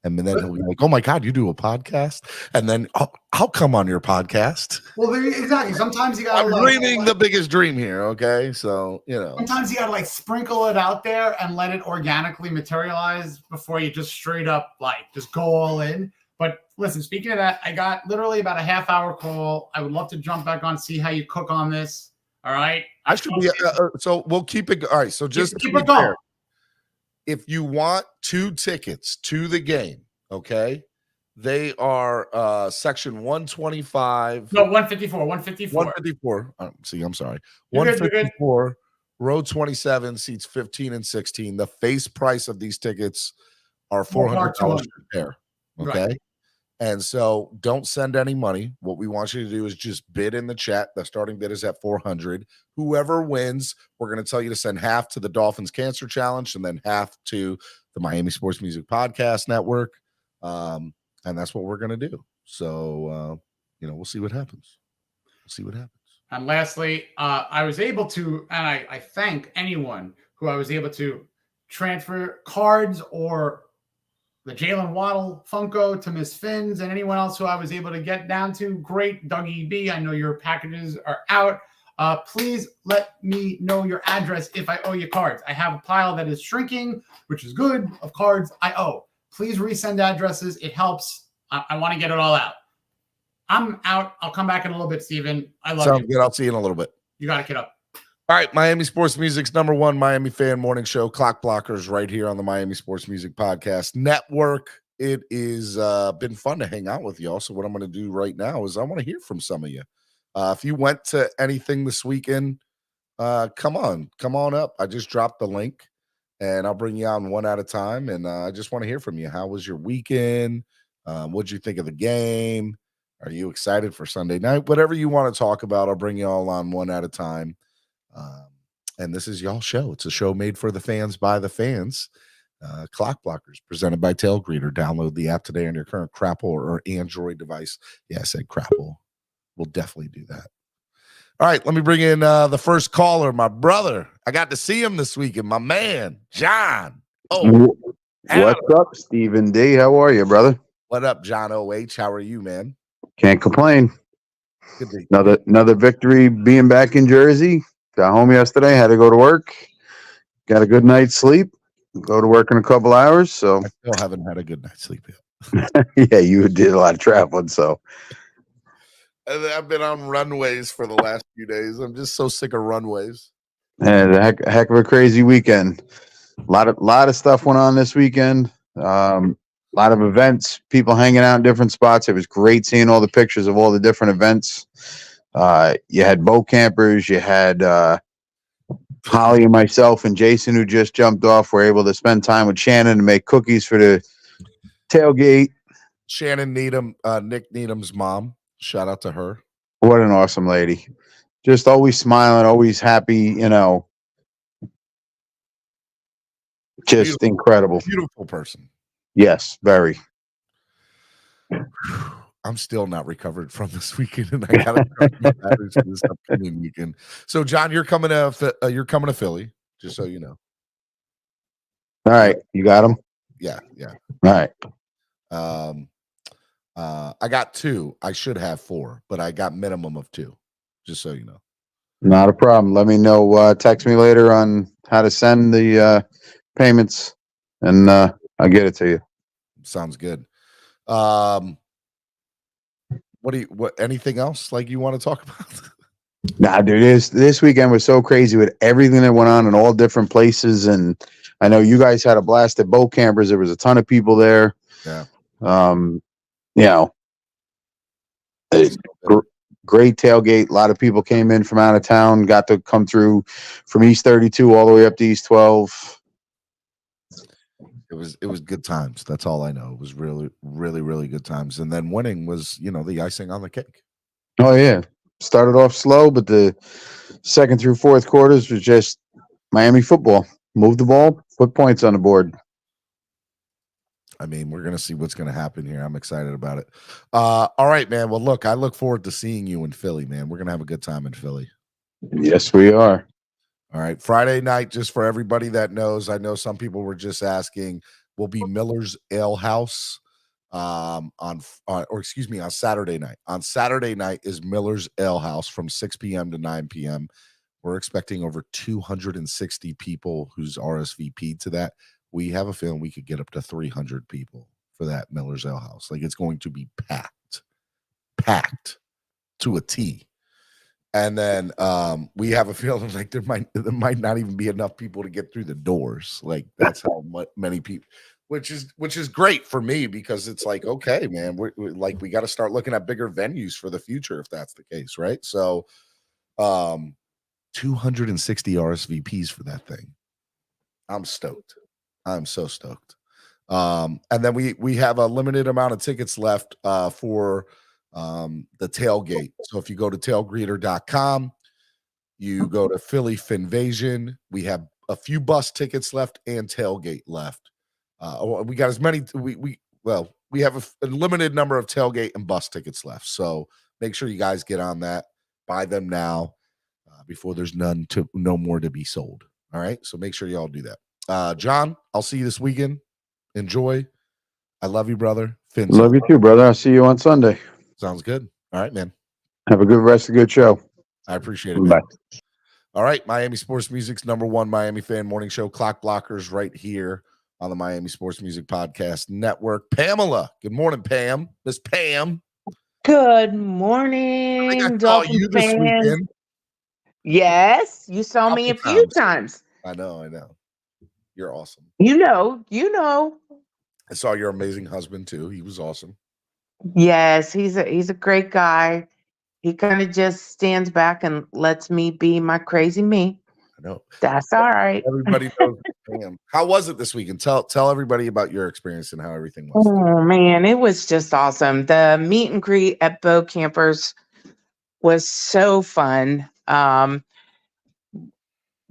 And then he'll be like, "Oh my God, you do a podcast?" And then I'll come on your podcast. Well, exactly. Sometimes you gotta. I'm dreaming the biggest dream here. Okay, so sometimes you gotta sprinkle it out there and let it organically materialize before you just straight up just go all in. But listen, speaking of that, I got literally about a half-hour call. I would love to jump back on, see how you cook on this. All right. I should be. So we'll keep it. All right. So just keep it going. If you want 2 tickets to the game, okay, they are section 125. No, 154. 154. 154. I'm sorry. 154, row 27, seats 15 and 16. The face price of these tickets are $400 per pair. Okay. Right. And so don't send any money. What we want you to do is just bid in the chat. The starting bid is at 400. Whoever wins, we're going to tell you to send half to the Dolphins Cancer Challenge and then half to the Miami Sports Music Podcast Network. And that's what we're going to do. So, we'll see what happens. And lastly, I was able to, and I thank anyone who I was able to transfer cards or the Jalen Waddle Funko to Miss Finn's and anyone else who I was able to get down to. Great, Dougie B. I know your packages are out. Please let me know your address if I owe you cards. I have a pile that is shrinking, which is good, of cards I owe. Please resend addresses. It helps. I want to get it all out. I'm out. I'll come back in a little bit, Steven. I love you. Sounds good. I'll see you in a little bit. You got to get up. All right, Miami Sports Music's #1 Miami fan morning show, Clock Blockers, right here on the Miami Sports Music Podcast Network. It is been fun to hang out with y'all. So what I'm going to do right now is I want to hear from some of you. If you went to anything this weekend, come on up. I just dropped the link, and I'll bring you on one at a time. And I just want to hear from you. How was your weekend? What'd you think of the game? Are you excited for Sunday night? Whatever you want to talk about, I'll bring you all on one at a time. And this is y'all's show. It's a show made for the fans by the fans. Clock Blockers, presented by Tailgreeter. Download the app today on your current Crapple or Android device. Yeah, I said Crapple. We'll definitely do that. All right, let me bring in the first caller, my brother. I got to see him this weekend, my man, John. Oh, what's up, Stephen D? How are you, brother? What up, John O.H.? How are you, man? Can't complain. Another victory being back in Jersey. Got home yesterday, had to go to work. Got a good night's sleep. Go to work in a couple hours. So I still haven't had a good night's sleep yet. Yeah, you did a lot of traveling, so I've been on runways for the last few days. I'm just so sick of runways. And a heck of a crazy weekend. A lot of stuff went on this weekend. A lot of events, people hanging out in different spots. It was great seeing all the pictures of all the different events. You had boat campers, you had Holly and myself and Jason, who just jumped off, were able to spend time with Shannon and make cookies for the tailgate. Shannon Needham, Nick Needham's mom. Shout out to her. What an awesome lady. Just always smiling, always happy, just beautiful, incredible. Beautiful person. Yes, very. I'm still not recovered from this weekend, and I got to for this upcoming weekend. So, John, you're coming to Philly, just so you know. All right, you got him. Yeah. All right. I got 2. I should have 4, but I got minimum of 2, just so you know. Not a problem. Let me know. Text me later on how to send the payments, and I'll get it to you. Sounds good. What anything else like you want to talk about? Nah, dude, this weekend was so crazy with everything that went on in all different places, and I know you guys had a blast at boat campers. There was a ton of people there. Yeah. You know, great tailgate. A lot of people came in from out of town, got to come through from East 32 all the way up to East 12. It was good times. That's all I know. It was really, really, really good times. And then winning was, the icing on the cake. Oh yeah. Started off slow, but the second through fourth quarters was just Miami football. Move the ball, put points on the board. I mean, we're going to see what's going to happen here. I'm excited about it. All right, man. Well, look, I look forward to seeing you in Philly, man. We're going to have a good time in Philly. Yes, we are. All right. Friday night, just for everybody that knows, I know some people were just asking, will be Miller's Ale House on Saturday night. On Saturday night is Miller's Ale House from 6 p.m. to 9 p.m. We're expecting over 260 people who's RSVP'd to that. We have a feeling we could get up to 300 people for that Miller's Ale House. Like, it's going to be packed to a T. And then we have a feeling like there might not even be enough people to get through the doors. Like, that's how many people, which is great for me, because it's like, okay, man, we got to start looking at bigger venues for the future if that's the case, right? So, 260 RSVPs for that thing. I'm stoked. I'm so stoked. And then we have a limited amount of tickets left for the tailgate. So if you go to tailgreeter.com, you go to Philly Finvasion. We have a few bus tickets left and tailgate left. We got as many. We have a limited number of tailgate and bus tickets left. So make sure you guys get on that. Buy them now before there's no more to be sold. All right. So make sure y'all do that. John, I'll see you this weekend. Enjoy. I love you, brother. Fins Love you too, brother. I'll see you on Sunday. Sounds good. All right, man. Have a good rest of the good show. I appreciate it, man. Bye. All right, Miami Sports Music's #1 Miami fan morning show, Clock Blockers, right here on the Miami Sports Music Podcast Network. Pamela, good morning, Pam. Miss Pam. Good morning, I saw Dolphins you this fans. weekend. Yes, you saw me a few times. I know. You're awesome. You know. I saw your amazing husband too. He was awesome. Yes, he's a great guy. He kind of just stands back and lets me be my crazy me. I know. That's all right. Everybody knows. Pam. How was it this weekend? Tell everybody about your experience and how everything was. Oh man, it was just awesome. The meet and greet at Bow Campers was so fun.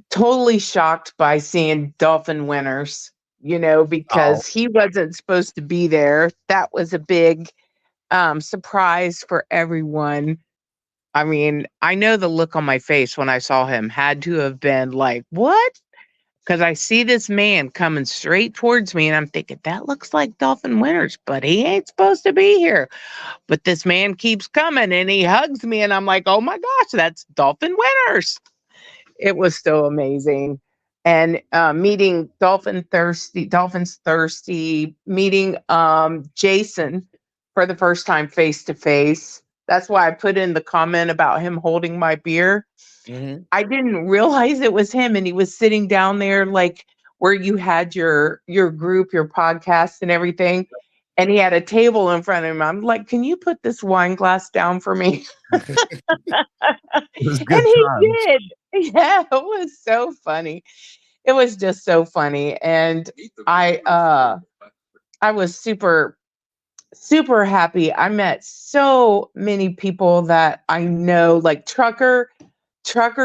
Totally shocked by seeing Dolphin Winners, because he wasn't supposed to be there. That was a big surprise for everyone. I mean, I know the look on my face when I saw him had to have been like, what? Because I see this man coming straight towards me and I'm thinking, that looks like Dolphin Winners, but he ain't supposed to be here. But this man keeps coming and he hugs me and I'm like, oh my gosh, that's Dolphin Winners. It was so amazing. And meeting Dolphins Thirsty, meeting Jason for the first time face to face. That's why I put in the comment about him holding my beer. Mm-hmm. I didn't realize it was him, and he was sitting down there like where you had your group, your podcast and everything. And he had a table in front of him. I'm like, can you put this wine glass down for me? And he did. Yeah, it was so funny. It was just so funny. And I was super, super happy. I met so many people that I know, like Trucker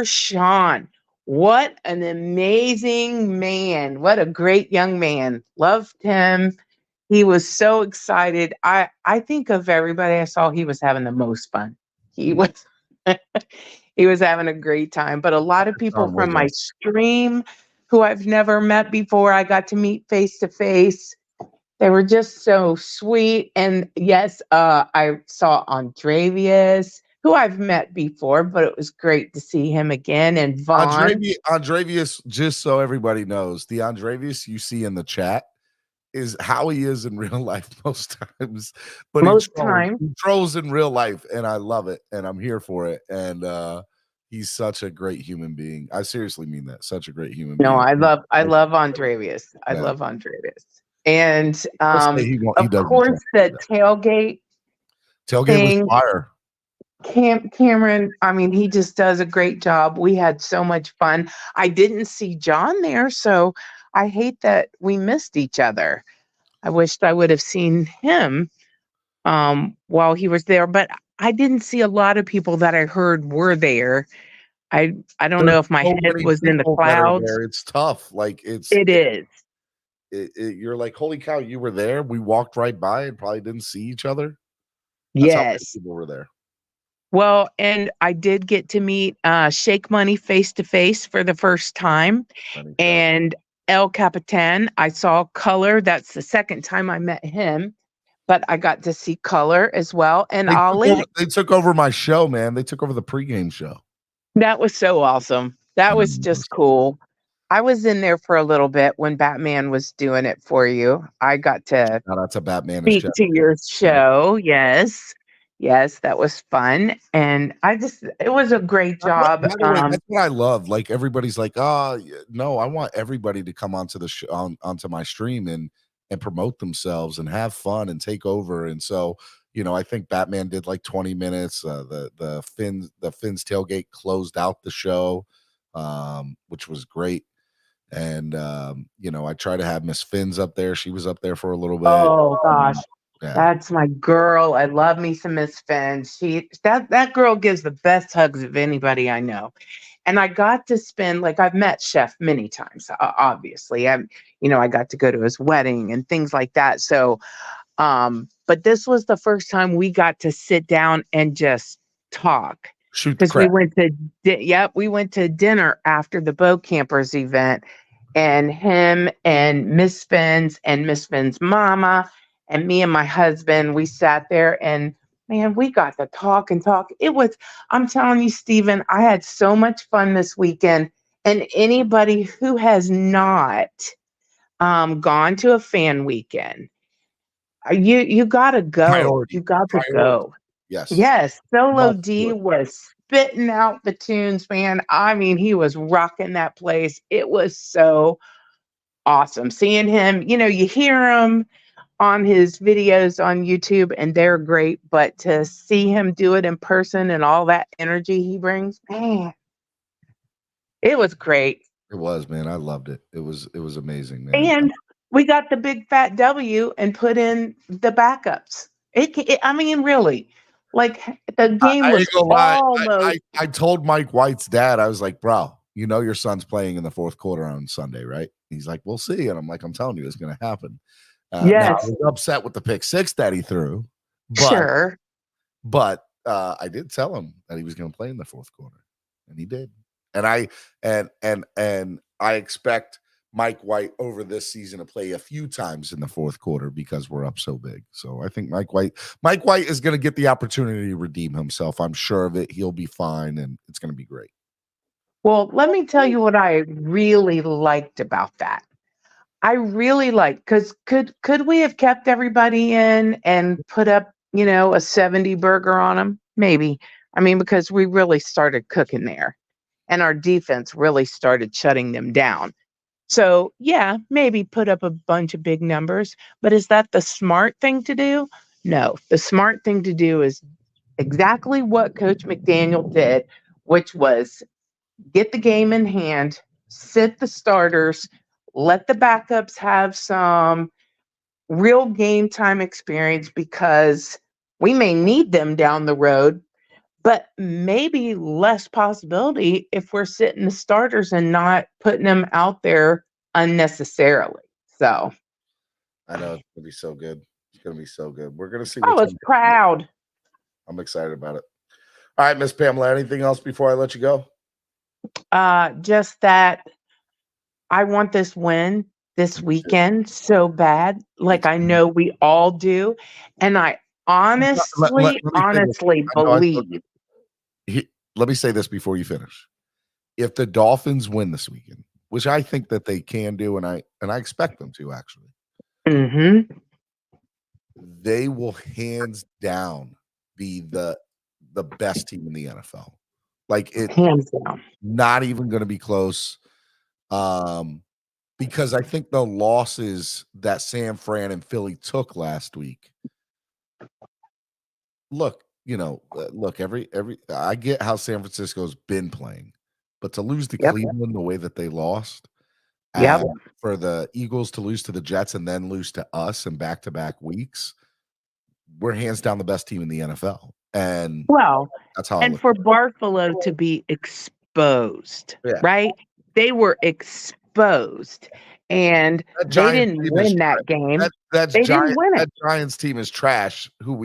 Sean. What an amazing man. What a great young man. Loved him. He was so excited. I think of everybody I saw, he was having the most fun. He was he was having a great time. But a lot of people from my stream who I've never met before, I got to meet face to face. They were just so sweet. And yes, I saw Andrevius, who I've met before, but it was great to see him again. And Vaughn. Andrevius, just so everybody knows, the Andrevius you see in the chat is how he is in real life most times. But he trolls in real life, and I love it, and I'm here for it. And he's such a great human being. I seriously mean that. Such a great human being. No, I love Andrevius. I love Andrevius. And of course, the tailgate was fire. Cameron, I mean, he just does a great job. We had so much fun. I didn't see John there, so I hate that we missed each other. I wished I would have seen him while he was there, but I didn't see a lot of people that I heard were there. I don't know if my head was in the clouds. It's tough. Like it is. You're like, holy cow, you were there. We walked right by and probably didn't see each other. That's how many people were there. Well, and I did get to meet Shake Money face to face for the first time, and El Capitan. I saw Color. That's the second time I met him, but I got to see Color as well. And they took over my show, man. They took over the pregame show. That was so awesome. That was just cool. I was in there for a little bit when Batman was doing it for you. I got to speak to your show. Yes. Yes, that was fun. And it was a great job. By the way, that's what I love. Like everybody's like, oh no, I want everybody to come onto the onto my stream and promote themselves and have fun and take over. And so, I think Batman did like 20 minutes. The Finns tailgate closed out the show, which was great. And I try to have Miss Finns up there. She was up there for a little bit. Oh gosh. Yeah. That's my girl. I love me some Miss Finns. That girl gives the best hugs of anybody I know. And I got to spend, like, I've met Chef many times, obviously. I got to go to his wedding and things like that. So, but this was the first time we got to sit down and just talk. Because we went to dinner after the Bow Campers event, and him and Miss Finns and Miss Finns' mama and me and my husband, we sat there and man, we got to talk and talk. I'm telling you, Stephen, I had so much fun this weekend. And anybody who has not gone to a fan weekend, you gotta go. Priority. You got to go. Yes. Solo D was spitting out the tunes, man. I mean, he was rocking that place. It was so awesome seeing him. You hear him on his videos on YouTube and they're great, but to see him do it in person and all that energy he brings, man, it was great. It was, man. I loved it. It was amazing, man. And we got the big fat W and put in the backups. I mean, really, like the game was almost. I told Mike White's dad, I was like, bro, your son's playing in the fourth quarter on Sunday, right? He's like, we'll see. And I'm like, I'm telling you, it's going to happen. Yes. I was upset with the pick six that he threw. But I did tell him that he was going to play in the fourth quarter, and he did. And I expect Mike White over this season to play a few times in the fourth quarter because we're up so big. So I think Mike White is going to get the opportunity to redeem himself. I'm sure of it. He'll be fine, and it's going to be great. Well, let me tell you what I really liked about that. I really liked, because could we have kept everybody in and put up, a 70 burger on them? Maybe. I mean, because we really started cooking there and our defense really started shutting them down. So yeah, maybe put up a bunch of big numbers, but is that the smart thing to do? No, the smart thing to do is exactly what Coach McDaniel did, which was get the game in hand, sit the starters, let the backups have some real game time experience, because we may need them down the road, but maybe less possibility if we're sitting the starters and not putting them out there unnecessarily. So I know it's gonna be so good. It's gonna be so good. We're gonna see. I was proud. I'm excited about it. All right, Miss Pamela, anything else before I let you go? Just that I want this win this weekend so bad, like I know we all do. And I honestly believe. Let me say this before you finish. If the Dolphins win this weekend, which I think that they can do, and I expect them to actually, they will hands down be the best team in the NFL. Like it, hands down, not even going to be close. Because I think the losses that San Fran and Philly took last week. Look, every I get how San Francisco's been playing, but to lose to Cleveland the way that they lost, for the Eagles to lose to the Jets and then lose to us in back-to-back weeks, we're hands down the best team in the NFL. And that's how. And for Buffalo to be exposed, right? They were exposed, and they didn't win that game. They didn't win it. That Giants team is trash. When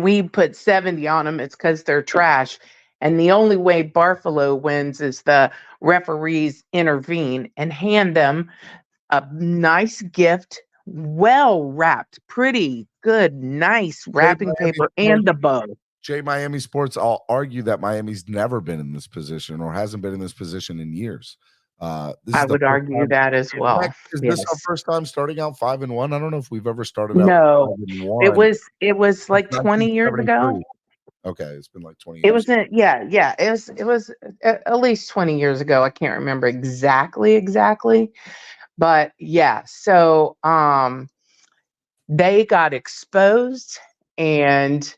we put 70 on them, it's because they're trash. And the only way Buffalo wins is the referees intervene and hand them a nice gift, well wrapped, pretty good, nice wrapping paper and the bow. Miami Sports, I'll argue that Miami's never been in this position or hasn't been in this position in years. I would argue that as well. Is this our first time starting out 5-1? I don't know if we've ever started out. No, 5-1. It was like 20 years ago. Okay, it's been like 20 years. It wasn't. Yeah. It was at least 20 years ago. I can't remember exactly, but yeah. So they got exposed, and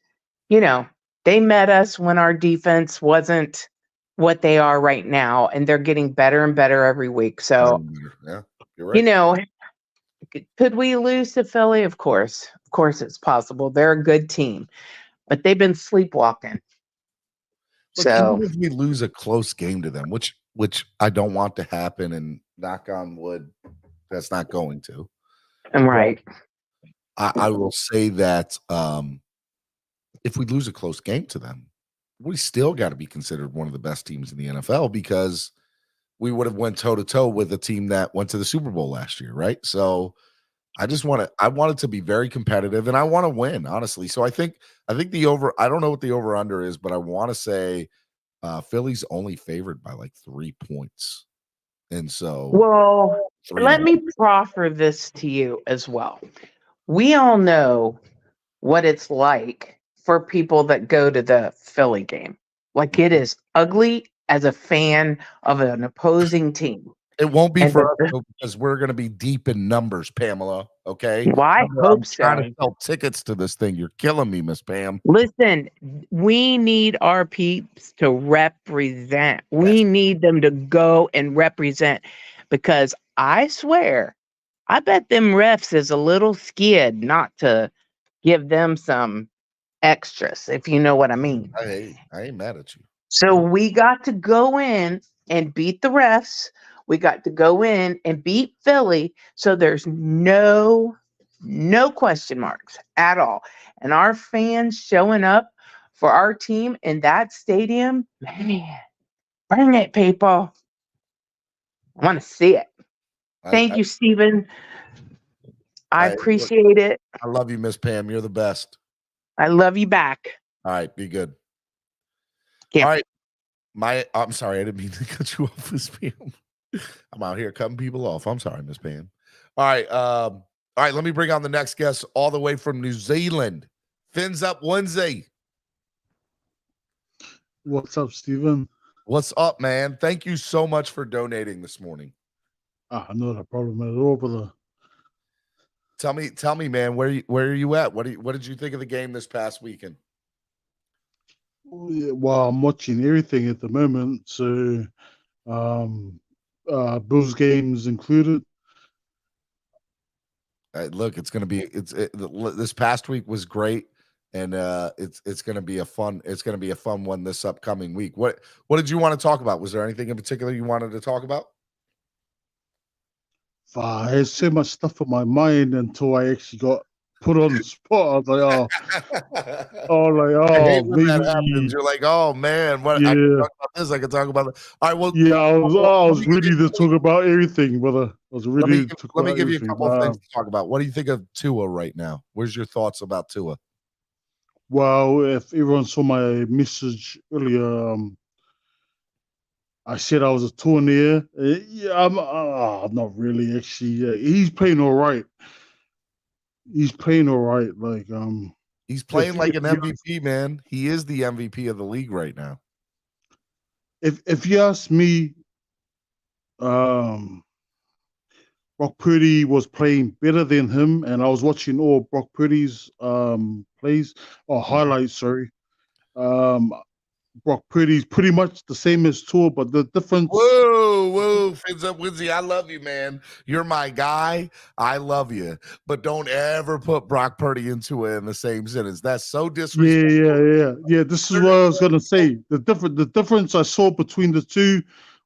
they met us when our defense wasn't what they are right now, and they're getting better and better every week. So, yeah, you're right. Could we lose to Philly? Of course it's possible. They're a good team, but they've been sleepwalking. Look, even if we lose a close game to them, which I don't want to happen, and knock on wood, that's not going to. Right. I will say that if we lose a close game to them, we still got to be considered one of the best teams in the NFL, because we would have went toe-to-toe with a team that went to the Super Bowl last year, right? So I want it to be very competitive, and I want to win, honestly. So I think the over, I don't know what the over-under is, but I want to say Philly's only favored by like 3 points. And so let me proffer this to you as well. We all know what it's like for people that go to the Philly game. Like, it is ugly as a fan of an opposing team. It won't be for us, because we're going to be deep in numbers, Pamela. Okay. Well, I hope so. I'm trying to sell tickets to this thing. You're killing me, Miss Pam. Listen, we need our peeps to represent. We need them to go and represent, because I swear, I bet them refs is a little scared not to give them some extras, if you know what I mean. I ain't mad at you. So we got to go in and beat the refs. We got to go in and beat Philly. So there's no question marks at all. And our fans showing up for our team in that stadium, man, bring it, people. I want to see it. Thank you, Stephen. I appreciate it. I love you, Miss Pam. You're the best. I love you back. All right, be good. Yeah. All right. I'm sorry, I didn't mean to cut you off, Miss Pam. I'm out here cutting people off. I'm sorry, Miss Pam. All right, let me bring on the next guest all the way from New Zealand. Fins up Wednesday. What's up, Stephen? What's up, man? Thank you so much for donating this morning. Not a problem at all, brother. Tell me, man, where are you at? What did you think of the game this past weekend? Well, I'm watching everything at the moment, so Bills games included. Look, it's gonna be this past week was great, and it's gonna be a fun one this upcoming week. What did you want to talk about? Was there anything in particular you wanted to talk about? I had so much stuff on my mind until I actually got put on the spot. I was like, I hate when that maybe, happens. You're like, oh man, what I can yeah, talk about this, I can talk about that. All right, well, yeah. I let was me give ready to talk about everything, brother. I was ready to talk let me about give you a everything. couple of things to talk about. What do you think of Tua right now? Where's your thoughts about Tua? Well, if everyone saw my message earlier, I said I was a tournier. Yeah, I'm not really actually. He's playing all right. He's playing all right. Like He's playing like an you MVP, man. He is the MVP of the league right now. if you ask me, Brock Purdy was playing better than him, and I was watching all Brock Purdy's plays or highlights. Sorry, um, Brock Purdy's pretty much the same as Tua, but the difference. Whoa, Fins Up Wizzy, I love you, man. You're my guy. I love you, but don't ever put Brock Purdy into it in the same sentence. That's so disrespectful. Yeah. This is what I was gonna say. The difference I saw between the two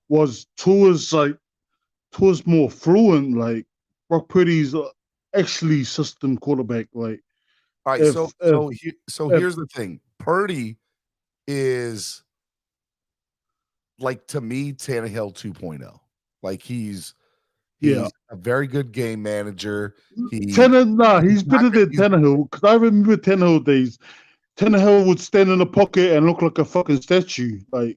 was Tua's more fluent. Like Brock Purdy's actually system quarterback. Like All right, if here's the thing. Purdy is like, to me, Tannehill 2.0. Like he's a very good game manager. He's better than Tannehill, because I remember Tannehill days. Tannehill would stand in the pocket and look like a fucking statue. Like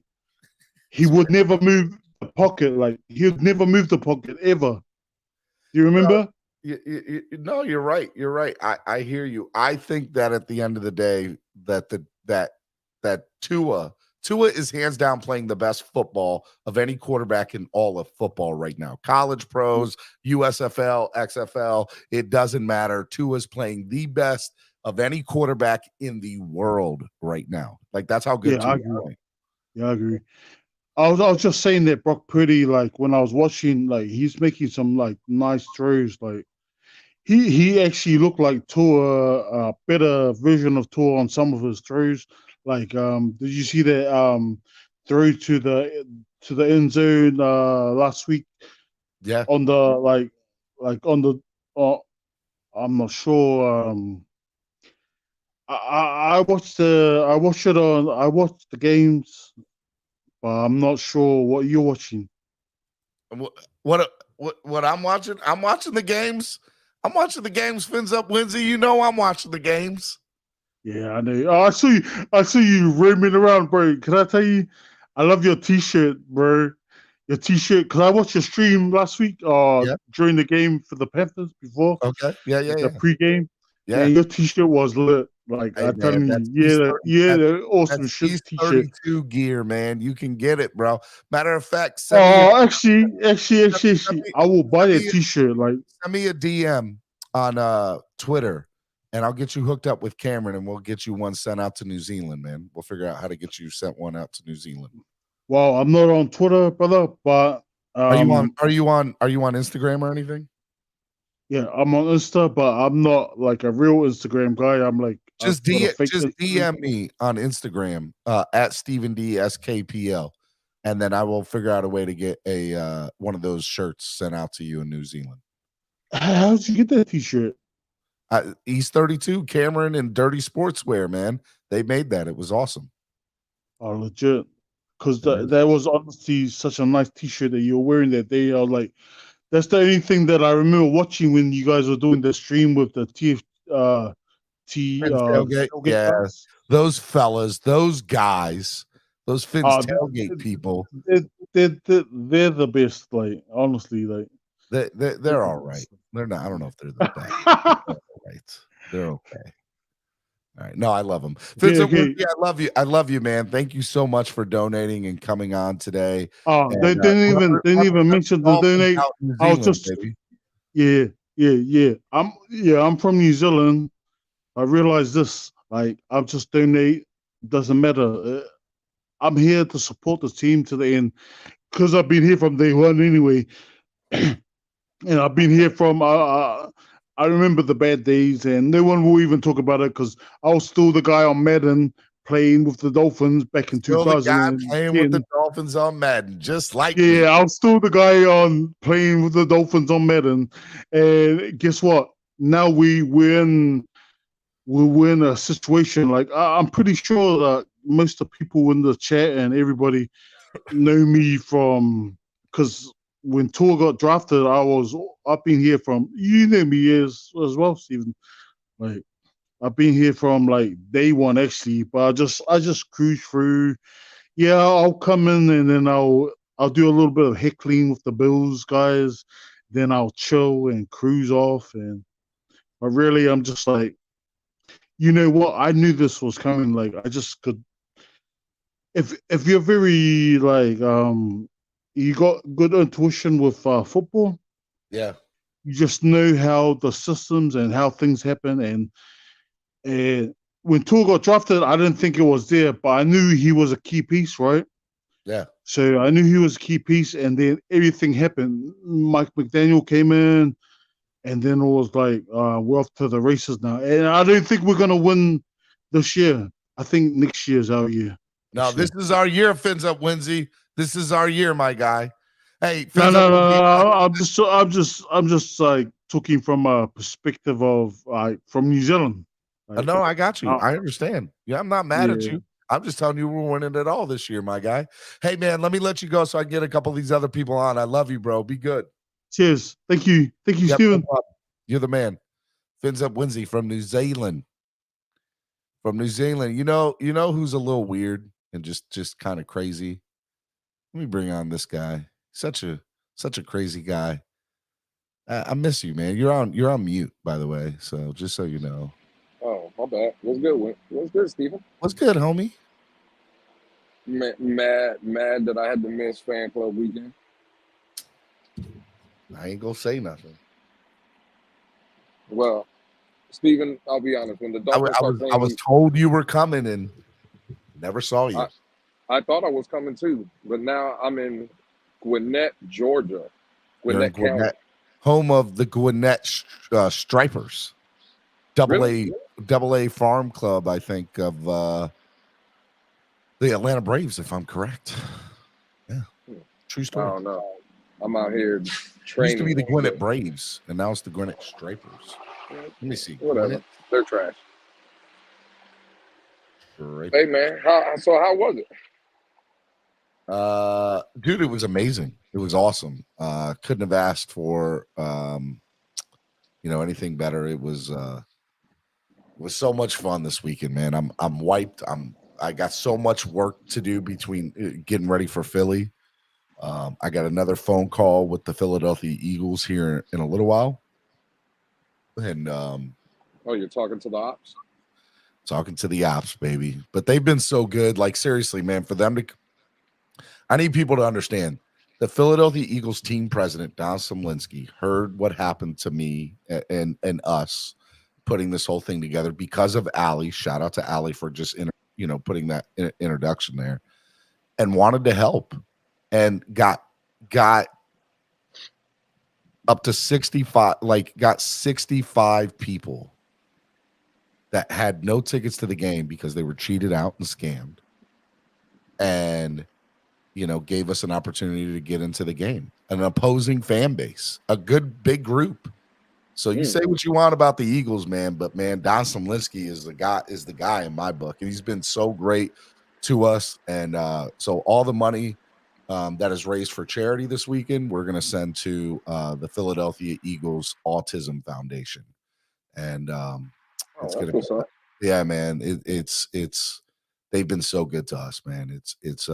he would never move the pocket. Like he would never move the pocket ever. Do you remember? No, you're right. You're right. I hear you. I think that at the end of the day, that Tua is hands down playing the best football of any quarterback in all of football right now. College, pros, USFL, XFL, it doesn't matter. Tua's playing the best of any quarterback in the world right now. Like that's how good Tua is playing. Yeah, I agree. I was just saying that Brock Purdy, like when I was watching, like he's making some like nice throws. Like he actually looked like Tua, a better version of Tua on some of his throws. Like, did you see that throw to the end zone last week? Yeah. On the on the I'm not sure. I watched the games, but I'm not sure what you're watching. What I'm watching? I'm watching the games. I'm watching the games. Fins Up Lindsay. You know I'm watching the games. Yeah, I know. Oh, I saw you roaming around, bro. Can I tell you? I love your T-shirt, bro. Your T-shirt, because I watched your stream last week. During the game for the Panthers before. Okay. Yeah. The pregame. Yeah. Man, your T-shirt was lit. Like I'm telling you, awesome shit T-shirt. 32 gear, man. You can get it, bro. Matter of fact, actually, I will buy that T-shirt. Like, send me a DM on Twitter, and I'll get you hooked up with Cameron, and we'll get you one sent out to New Zealand, man. We'll figure out how to get you sent one out to New Zealand. Well, I'm not on Twitter, brother, but are you on Instagram or anything? Yeah, I'm on Insta, but I'm not like a real Instagram guy. I'm like just DM me on Instagram at Stephen D SKPL, and then I will figure out a way to get a one of those shirts sent out to you in New Zealand. How did you get that T-shirt? East 32, Cameron and Dirty Sportswear, man. They made that. It was awesome. Oh, legit. Because that was honestly such a nice T-shirt that you're wearing that day. I was like, that's the only thing that I remember watching when you guys were doing the stream with the Tailgate. Yeah, guys. Those fellas, those guys, those Finn's Tailgate people. They're the best. Like honestly, like they're all right. They're not. I don't know if they're the best. They're all right. They're okay. All right. No, I love them. Fitz, I love you. I love you, man. Thank you so much for donating and coming on today. Oh, they didn't even mention the donate. I was just, yeah. I'm from New Zealand. I realize this. Like, I'll just donate. Doesn't matter. I'm here to support the team to the end because I've been here from day one anyway. And I've been here from. I remember the bad days, and no one will even talk about it because I was still the guy on Madden playing with the Dolphins back in 2000. The guy playing with the Dolphins on Madden, just like I was still the guy on playing with the Dolphins on Madden. And guess what? now we're in a situation like I'm pretty sure that most of the people in the chat and everybody know me from because when Tua got drafted, I've been here from you know me as well, Stephen. Like I've been here from like day one actually, but I just cruise through. Yeah, I'll come in and then I'll do a little bit of heckling with the Bills guys. Then I'll chill and cruise off. But really, I'm just like, you know what? I knew this was coming. Like I just could. If you're very like you got good intuition with football. Yeah. You just know how the systems and how things happen. And when Tua got drafted, I didn't think it was there, but I knew he was a key piece, right? Yeah. So I knew he was a key piece, and then everything happened. Mike McDaniel came in, and then it was like, we're off to the races now. And I don't think we're gonna win this year. I think next year's our year. Now this is our year, Fins Up Winsy. This is our year, my guy. Hey, No. I'm just like talking from a perspective of from New Zealand. Like, no, I got you. I understand. Yeah, I'm not mad at Yeah. you. I'm just telling you we're winning it all this year, my guy. Hey, man, let me let you go so I can get a couple of these other people on. I love you, bro. Be good. Cheers. Thank you. Thank you, Yep, Steven. no problem. You're the man. Fins Up Winsy from New Zealand. From New Zealand. You know who's a little weird and just kind of crazy? Let me bring on this guy. Such a crazy guy. I miss you, man. You're on mute, by the way. So just so you know. Oh, my bad. What's good? What's good, Stephen? What's good, homie? Mad that I had to miss fan club weekend. I ain't gonna say nothing. Well, Stephen, I'll be honest. When the Dolphins I was told you were coming and never saw you. I thought I was coming too, but now I'm in Gwinnett, Georgia. Gwinnett County. Home of the Gwinnett Stripers. Double A farm club, I think, of the Atlanta Braves, if I'm correct. Yeah. True story. I don't know. I'm out here training. Used to be the Gwinnett Braves, and now it's the Gwinnett Stripers. Let me see. Whatever. Gwinnett. They're trash. Stripers. Hey, man. How was it? Dude, it was amazing. It was awesome. Couldn't have asked for anything better. It was so much fun this weekend, man. I'm wiped. I got so much work to do between getting ready for Philly. I got another phone call with the Philadelphia Eagles here in a little while. And you're talking to the ops? Talking to the ops, baby. But they've been so good. Like, seriously, man, for them to I need people to understand the Philadelphia Eagles team president, Don Sumlinsky, heard what happened to me and us putting this whole thing together because of Allie. Shout out to Allie for just putting that introduction there, and wanted to help, and got up to 65, got 65 people that had no tickets to the game because they were cheated out and scammed, and gave us an opportunity to get into the game. An opposing fan base, a good big group. So you say what you want about the Eagles, man, but man, Don Sumlinsky is the guy in my book, and he's been so great to us. And so all the money that is raised for charity this weekend, we're going to send to the Philadelphia Eagles Autism Foundation, and it's going to, yeah, man, it's they've been so good to us, man. It's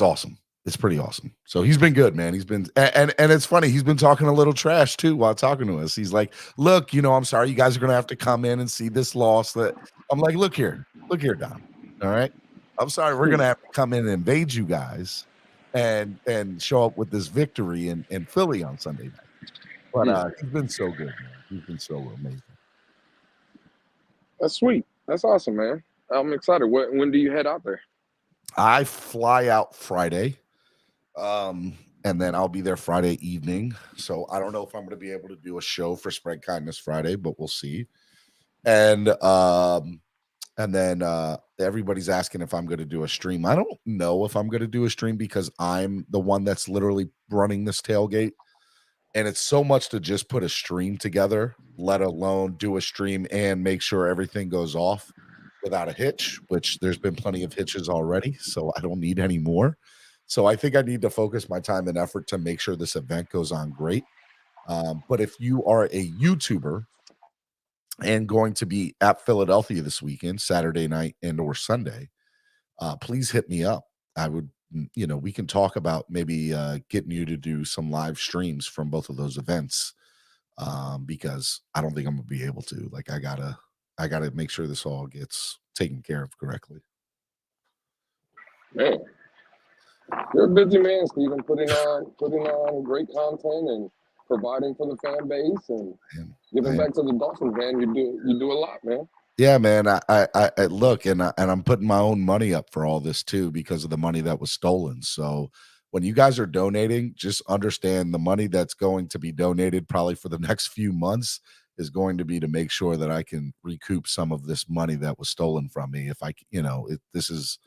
awesome. It's pretty awesome. So he's been good, man. He's been, and it's funny. He's been talking a little trash too while talking to us. He's like, look, I'm sorry. You guys are going to have to come in and see this loss. That I'm like, look here, Don. All right. I'm sorry. We're going to have to come in and invade you guys and show up with this victory in Philly on Sunday night. But he's been so good, man. He's been so amazing. That's sweet. That's awesome, man. I'm excited. When do you head out there? I fly out Friday, and then I'll be there Friday evening. So I don't know if I'm going to be able to do a show for Spread Kindness Friday, but we'll see. And then everybody's asking if I'm going to do a stream. I don't know if I'm going to do a stream because I'm the one that's literally running this tailgate. And it's so much to just put a stream together, let alone do a stream and make sure everything goes off without a hitch, which there's been plenty of hitches already. So I don't need any more. So I think I need to focus my time and effort to make sure this event goes on great. But if you are a YouTuber and going to be at Philadelphia this weekend, Saturday night and or Sunday, please hit me up. I would, we can talk about maybe getting you to do some live streams from both of those events, because I don't think I'm gonna be able to. Like, I gotta make sure this all gets taken care of correctly. Man, you're a busy man, Steven, putting on great content and providing for the fan base and giving back to the Dolphins, man. You do a lot, man. Yeah, man. I look, and I'm putting my own money up for all this too because of the money that was stolen. So when you guys are donating, just understand the money that's going to be donated probably for the next few months is going to be to make sure that I can recoup some of this money that was stolen from me. If I, this has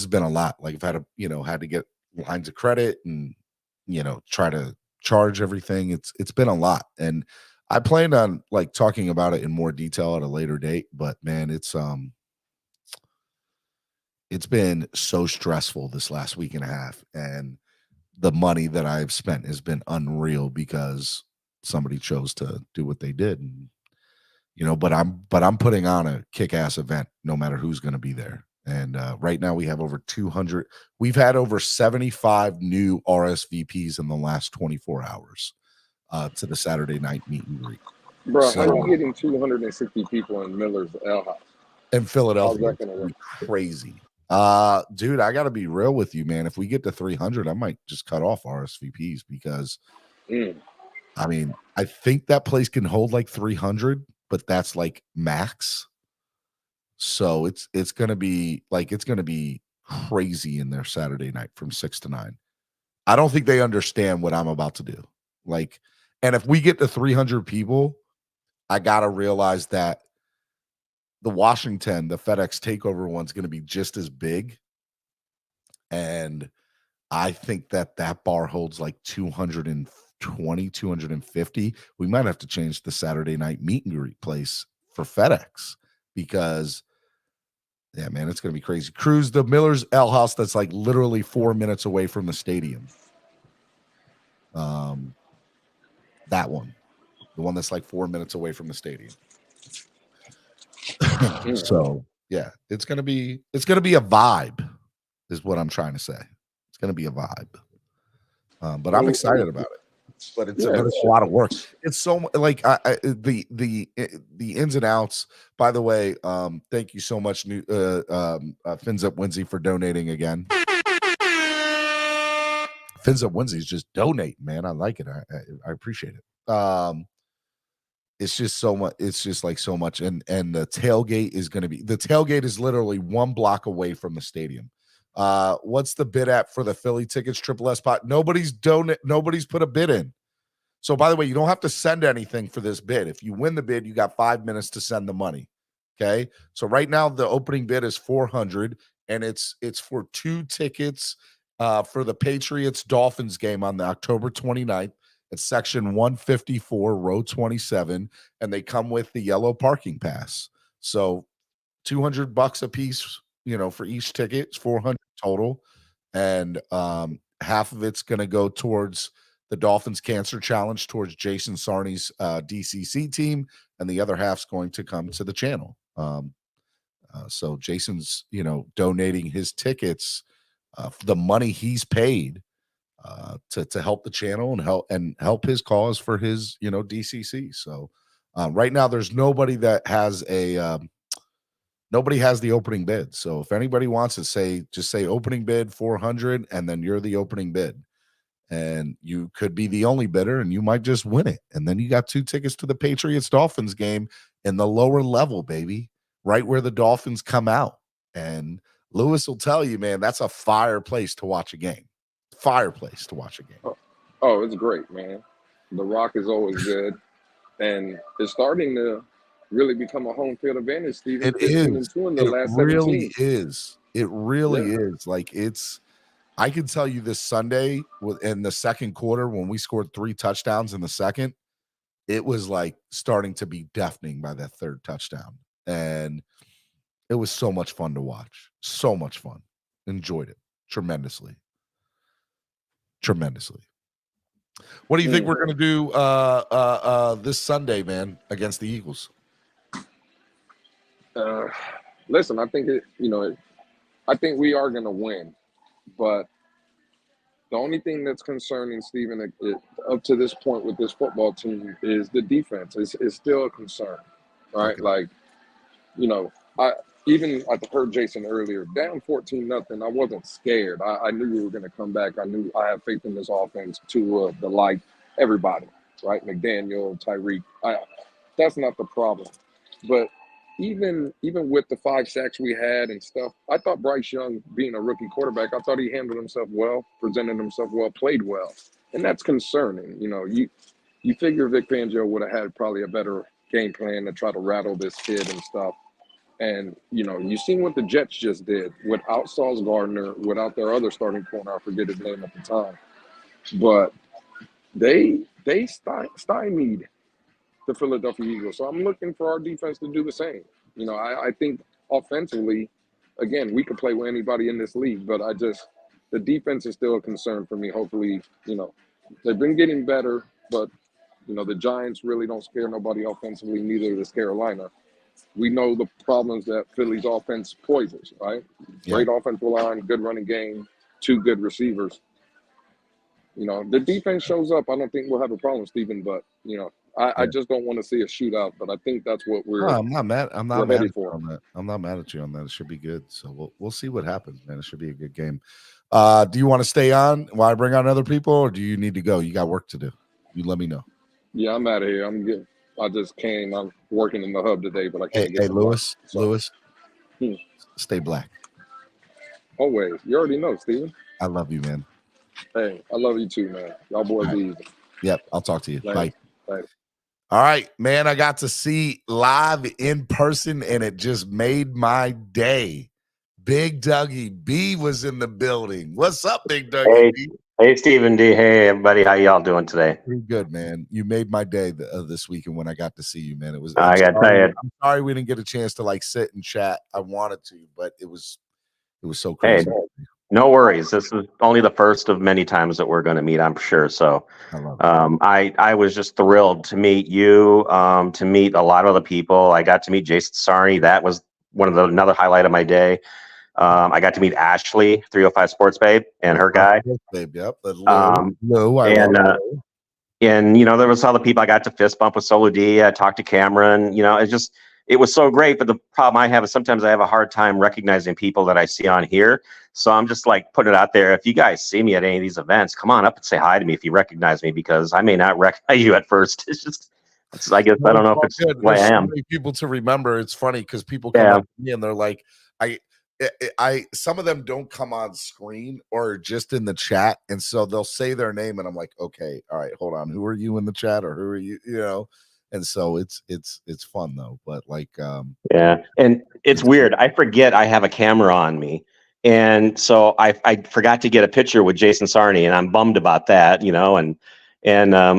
been a lot. Like, I've had to, had to get lines of credit and, try to charge everything. It's been a lot. And I planned on like talking about it in more detail at a later date, but man, it's been so stressful this last week and a half, and the money that I've spent has been unreal because somebody chose to do what they did. And, but I'm putting on a kick-ass event no matter who's going to be there. And right now we have over 200. We've had over 75 new RSVPs in the last 24 hours. To the Saturday night meet and greet. Bro, how are you getting 260 people in Miller's Ale House? In Philadelphia. Crazy. Dude, I got to be real with you, man. If we get to 300, I might just cut off RSVPs because, I mean, I think that place can hold like 300, but that's like max. So it's going to be crazy in there Saturday night from 6 to 9. I don't think they understand what I'm about to do. Like, and if we get to 300 people, I got to realize that the FedEx takeover one's going to be just as big. And I think that bar holds like 220, 250. We might have to change the Saturday night meet and greet place for FedEx because, yeah, man, it's going to be crazy. Cruise the Miller's Ale House that's like literally 4 minutes away from the stadium. That one, the one that's like 4 minutes away from the stadium. So yeah, it's gonna be a vibe, is what I'm trying to say. It's gonna be a vibe, but I'm excited about it. But it's a lot of work. It's so like the ins and outs. By the way, thank you so much, Fins Up Wednesday, for donating again. Fins Up Wednesdays just donate, man. I like it. I appreciate it. It's just so much. It's just like so much. And the tailgate is literally 1 block away from the stadium. What's the bid at for the Philly tickets? Triple S pot. Nobody's put a bid in. So by the way, you don't have to send anything for this bid. If you win the bid, you got 5 minutes to send the money. Okay. So right now the opening bid is 400, and it's for 2 tickets for the Patriots Dolphins game on the October 29th. It's section 154, row 27, and they come with the yellow parking pass. So $200 a piece, for each ticket. It's 400 total, and half of it's going to go towards the Dolphins Cancer Challenge, towards Jason Sarney's DCC team, and the other half's going to come to the channel. So Jason's, donating his tickets, the money he's paid, to help the channel and help his cause for his DCC. So right now there's nobody that has nobody has the opening bid. So if anybody wants to just say opening bid 400, and then you're the opening bid, and you could be the only bidder, and you might just win it. And then you got 2 tickets to the Patriots Dolphins game in the lower level, baby, right where the Dolphins come out. And Lewis will tell you, man, that's a fire place to watch a game. Fireplace to watch a game. Oh, it's great, man. The Rock is always good, and it's starting to really become a home field advantage, Steven. It is. It really is. It really is. Like, I can tell you this Sunday in the second quarter when we scored 3 touchdowns in the second, it was like starting to be deafening by that third touchdown. And it was so much fun to watch. So much fun. Enjoyed it tremendously. Tremendously. What do you think we're going to do this Sunday, man, against the Eagles? Listen, I think I think we are going to win, but the only thing that's concerning, Stephen, up to this point with this football team is the defense. It's still a concern, right? Okay. Like, I heard Jason earlier, down 14-0. I wasn't scared. I knew we were going to come back. I have faith in this offense to like everybody, right? McDaniel, Tyreek. That's not the problem. But even with the 5 sacks we had and stuff, I thought Bryce Young, being a rookie quarterback, I thought he handled himself well, presented himself well, played well. And that's concerning. You figure Vic Fangio would have had probably a better game plan to try to rattle this kid and stuff. And, you've seen what the Jets just did without Sauce Gardner, without their other starting corner, I forget his name at the time. But they stymied the Philadelphia Eagles. So I'm looking for our defense to do the same. I think offensively, again, we could play with anybody in this league, but the defense is still a concern for me. Hopefully, they've been getting better, but, the Giants really don't scare nobody offensively, neither does Carolina. We know the problems that Philly's offense poses, right? Yeah. Great offensive line, good running game, 2 good receivers. The defense shows up. I don't think we'll have a problem, Stephen, but, I just don't want to see a shootout, but I think that's what I'm not mad at you on that. I'm not mad at you on that. It should be good. So we'll see what happens, man. It should be a good game. Do you want to stay on while I bring on other people, or do you need to go? You got work to do. You let me know. Yeah, I'm out of here. I just came. I'm working in the hub today, but I can't get. Hey, Lewis. Stay black. Always. You already know, Steven. I love you, man. Hey, I love you too, man. Y'all boys be easy. Yep, I'll talk to you. Later. Bye. All right, man, I got to see live in person, and it just made my day. Big Dougie B was in the building. What's up, Big Dougie B? Hey, Stephen D. Hey, everybody. How y'all doing today? Pretty good, man. You made my day this weekend when I got to see you, man. I got to tell you. I'm sorry we didn't get a chance to, sit and chat. I wanted to, but it was so crazy. Hey, no worries. This is only the first of many times that we're going to meet, I'm sure. So I was just thrilled to meet you, to meet a lot of the people. I got to meet Jason Sarney. That was another highlight of my day. I got to meet Ashley, 305 Sports Babe, and her guy. Babe, yep. And there was other people I got to fist bump with Solo D. I talked to Cameron. It was so great. But the problem I have is sometimes I have a hard time recognizing people that I see on here. So I'm just putting it out there. If you guys see me at any of these events, come on up and say hi to me if you recognize me, because I may not recognize you at first. I guess I don't know if it's the way I am. So many people to remember. It's funny because people come up to me and they're like, some of them don't come on screen or just in the chat, and so they'll say their name, and I'm like, okay, all right, hold on, who are you in the chat, or who are you, And so it's fun though, but and it's weird. I forget I have a camera on me, and so I forgot to get a picture with Jason Sarney, and I'm bummed about that, and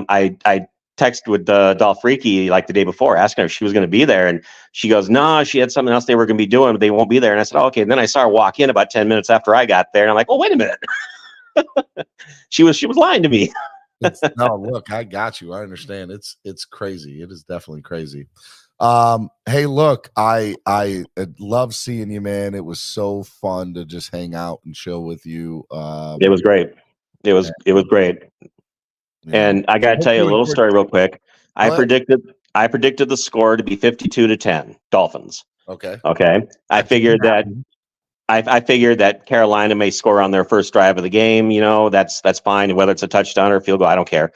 I texted with Dolph Freaky the day before, asking her if she was going to be there, and she goes, no, she had something else they were going to be doing, but they won't be there. And I said, oh, okay. And then I saw her walk in about 10 minutes after I got there, and I'm like, oh, wait a minute. she was lying to me. No, look, I got you. I understand. It's crazy. It is definitely crazy. Hey, look, I love seeing you, man. It was so fun to just hang out and chill with you. It was great. It was great. And I got to tell you a little story real quick. I predicted the score to be 52-10 Dolphins. Okay. I figured that Carolina may score on their first drive of the game. That's fine. Whether it's a touchdown or a field goal, I don't care.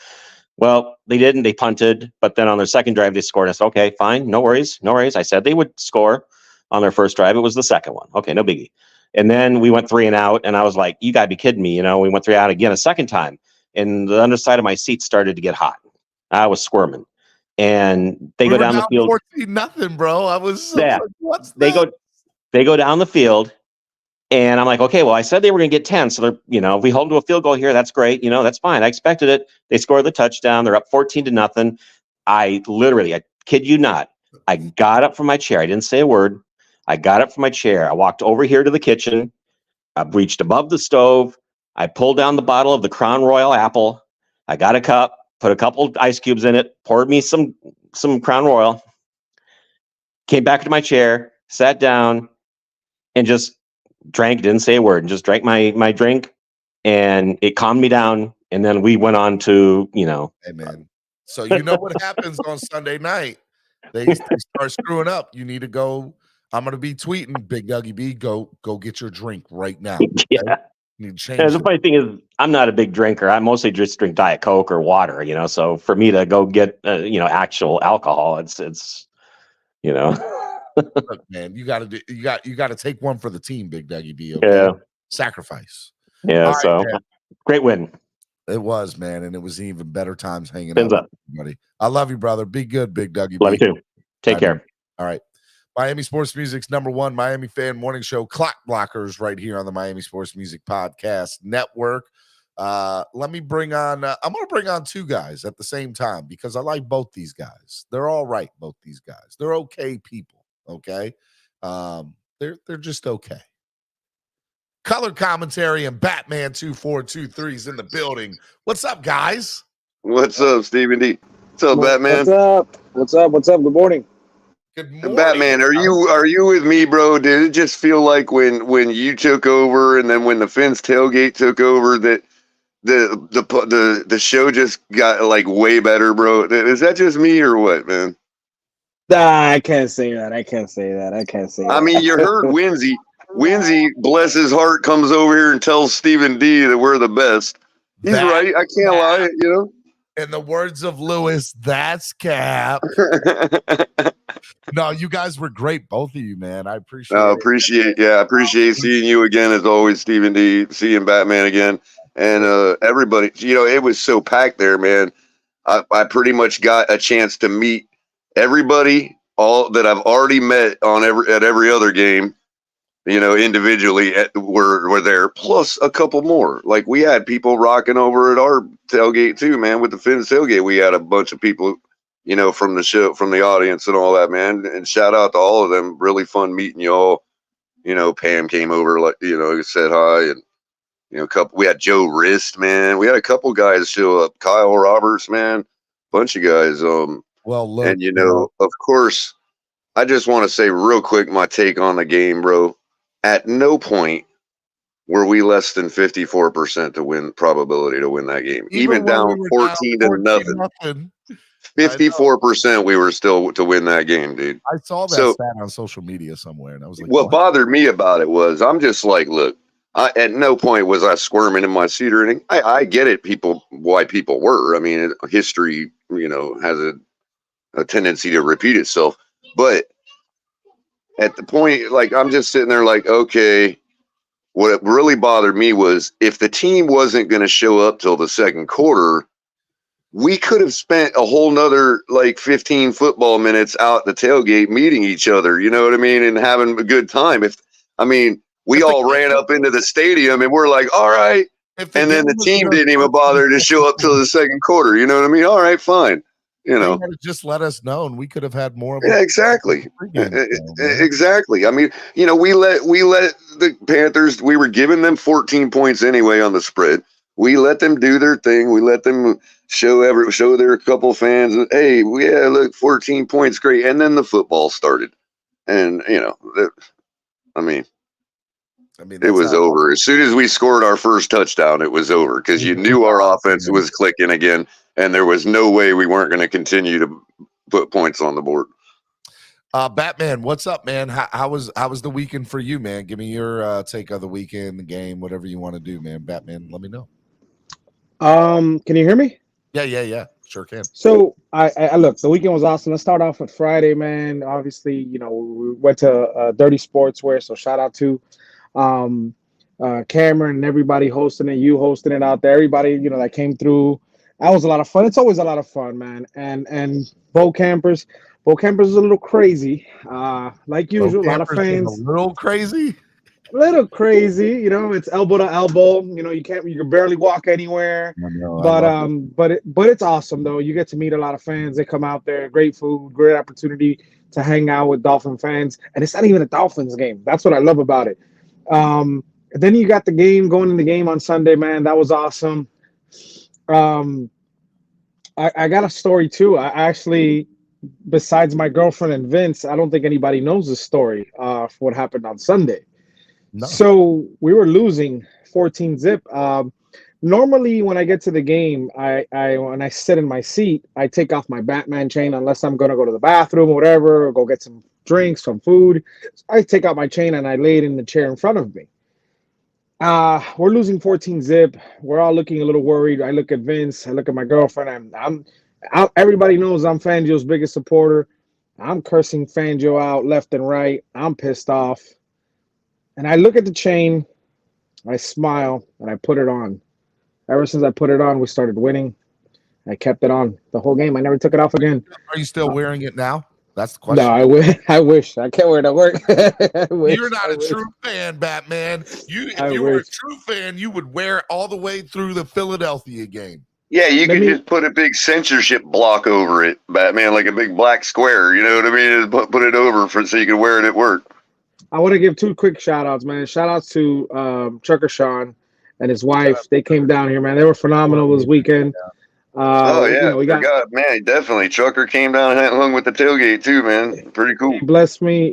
Well, they didn't. They punted, but then on their second drive, they scored. I said, okay, fine. No worries. I said they would score on their first drive. It was the second one. Okay, no biggie. And then we went 3 and out, and I was like, you gotta be kidding me. We went 3 out again a second time. And the underside of my seat started to get hot. I was squirming, and they go down the field. 14-0, bro. I was what's that? They go down the field, And I'm like, okay, well, I said they were going to get 10. So they're, if we hold them to a field goal here, that's great. That's fine. I expected it. They scored the touchdown. They're up 14-0. I kid you not, I got up from my chair. I didn't say a word. I got up from my chair. I walked over here to the kitchen. I reached above the stove. I pulled down the bottle of the Crown Royal apple. I got a cup, put a couple ice cubes in it, poured me some Crown Royal, came back to my chair, sat down, and just drank, didn't say a word, and just drank my drink, and it calmed me down. And then we went on to, Hey, man. So you know what happens on Sunday night? They start screwing up. You need to go. I'm going to be tweeting, Big Dougie B, go get your drink right now. Okay? Yeah. You need to change the funny thing is, I'm not a big drinker. I mostly just drink Diet Coke or water, So for me to go get, actual alcohol, it's. Look, man, you got to take one for the team, Big Dougie B. Okay? Yeah. Sacrifice. Yeah. All So right, great win. It was, man, and it was even better times hanging Fins out up. with everybody. I love you, brother. Be good, Big Dougie. Love you too. Take care. All right. Miami Sports Music's #1 Miami fan morning show, Clock Blockers, right here on the Miami Sports Music Podcast Network. Let me bring on. I'm going to bring on two guys at the same time because I like both these guys. They're all right, both these guys. They're okay people. Okay, they're just okay. Color commentary and Batman 2423 is in the building. What's up, guys? What's up, Stephen D? What's up, Batman? What's up? Good morning. Good morning, Batman. Are you with me, bro? Did it just feel like when you took over, and then when the Fins Tailgate took over, that the show just got like way better, bro? Is that just me or what, man? I can't say that. I mean, you heard Winsy. Winsy, bless his heart, comes over here and tells Stephen D that we're the best. He's right. I can't lie, In the words of Lewis, that's cap. No, you guys were great, both of you, man. I appreciate it. I appreciate seeing you again, as always, Stephen D, seeing Batman again. And everybody, it was so packed there, man. I pretty much got a chance to meet everybody, all that I've already met at every other game. Individually were there, plus a couple more. Like, we had people rocking over at our tailgate too, man. With the Fins Tailgate, we had a bunch of people, from the show, from the audience and all that, man. And shout out to all of them. Really fun meeting you all. Pam came over, said hi, and we had Joe Rist, man. We had a couple guys show up. Kyle Roberts, man, bunch of guys. Well, look, and of course, I just want to say real quick my take on the game, bro. At no point were we less than 54% probability to win that game. Even down 14-0. 54% we were still to win that game, dude. I saw that stat on social media somewhere, and I was like, what bothered me about it was, I'm just like, look, at no point was I squirming in my seat or anything. I get it, why people were. I mean, history, has a tendency to repeat itself. But at the point, like, I'm just sitting there like, okay, what really bothered me was if the team wasn't going to show up till the second quarter, we could have spent a whole nother like 15 football minutes out at the tailgate meeting each other, you know what I mean, and having a good time. We all ran up into the stadium and we're like, all right. And then the team didn't even bother to show up till the second quarter. You know what I mean? All right, fine. Just let us know, and we could have had more. Yeah, exactly. Exactly. I mean, we let the Panthers. We were giving them 14 points anyway on the spread. We let them do their thing. We let them show their couple fans. Hey, look, 14 points, great. And then the football started, and it was over. As soon as we scored our first touchdown, it was over because you knew our offense was clicking again, and there was no way we weren't going to continue to put points on the board. Batman, what's up, man? How was the weekend for you, man? Give me your take of the weekend, the game, whatever you want to do, man. Batman, let me know. Can you hear me? Yeah. Sure can. So I look, the weekend was awesome. Let's start off with Friday, man. Obviously, we went to Dirty Sportswear, so shout out to Cameron and everybody hosting it, you hosting it out there, everybody that came through. That was a lot of fun. It's always a lot of fun, man. And Bo Campers is a little crazy, like usual. A lot of fans. A little crazy. little crazy. You know, it's elbow to elbow. You know, you can barely walk anywhere. I know. But it's awesome though. You get to meet a lot of fans. They come out there, great food, great opportunity to hang out with Dolphin fans. And it's not even a Dolphins game. That's what I love about it. Then you got the game going in the game on Sunday, man. That was awesome. I got a story too. I actually, besides my girlfriend and Vince, I don't think anybody knows the story for what happened on Sunday. No. So we were losing 14 zip. Normally, when I get to the game, I when I sit in my seat, I take off my Batman chain unless I'm gonna go to the bathroom or whatever, or go get some drinks, some food. I take out my chain and I lay it in the chair in front of me. We're losing 14 zip. We're all looking a little worried. I look at Vince. I look at my girlfriend. Everybody knows I'm Fangio's biggest supporter. I'm cursing Fangio out left and right. I'm pissed off. And I look at the chain. I smile and I put it on. Ever since I put it on, we started winning. I kept it on the whole game. I never took it off again. Are you still wearing it now? That's the No, question. I wish. I can't wear it to work. You're not a true fan, Batman. If you were a true fan, you would wear it all the way through the Philadelphia game. Yeah, you could just put a big censorship block over it, Batman, like a big black square. You know what I mean? Just put it over so you can wear it at work. I want to give two quick shout outs, man. Shout outs to Trucker Sean and his wife. They came down here, man. They were phenomenal this weekend. Oh yeah, you know, we got man, definitely. Trucker came down and hung with the tailgate too, man. Pretty cool. He blessed me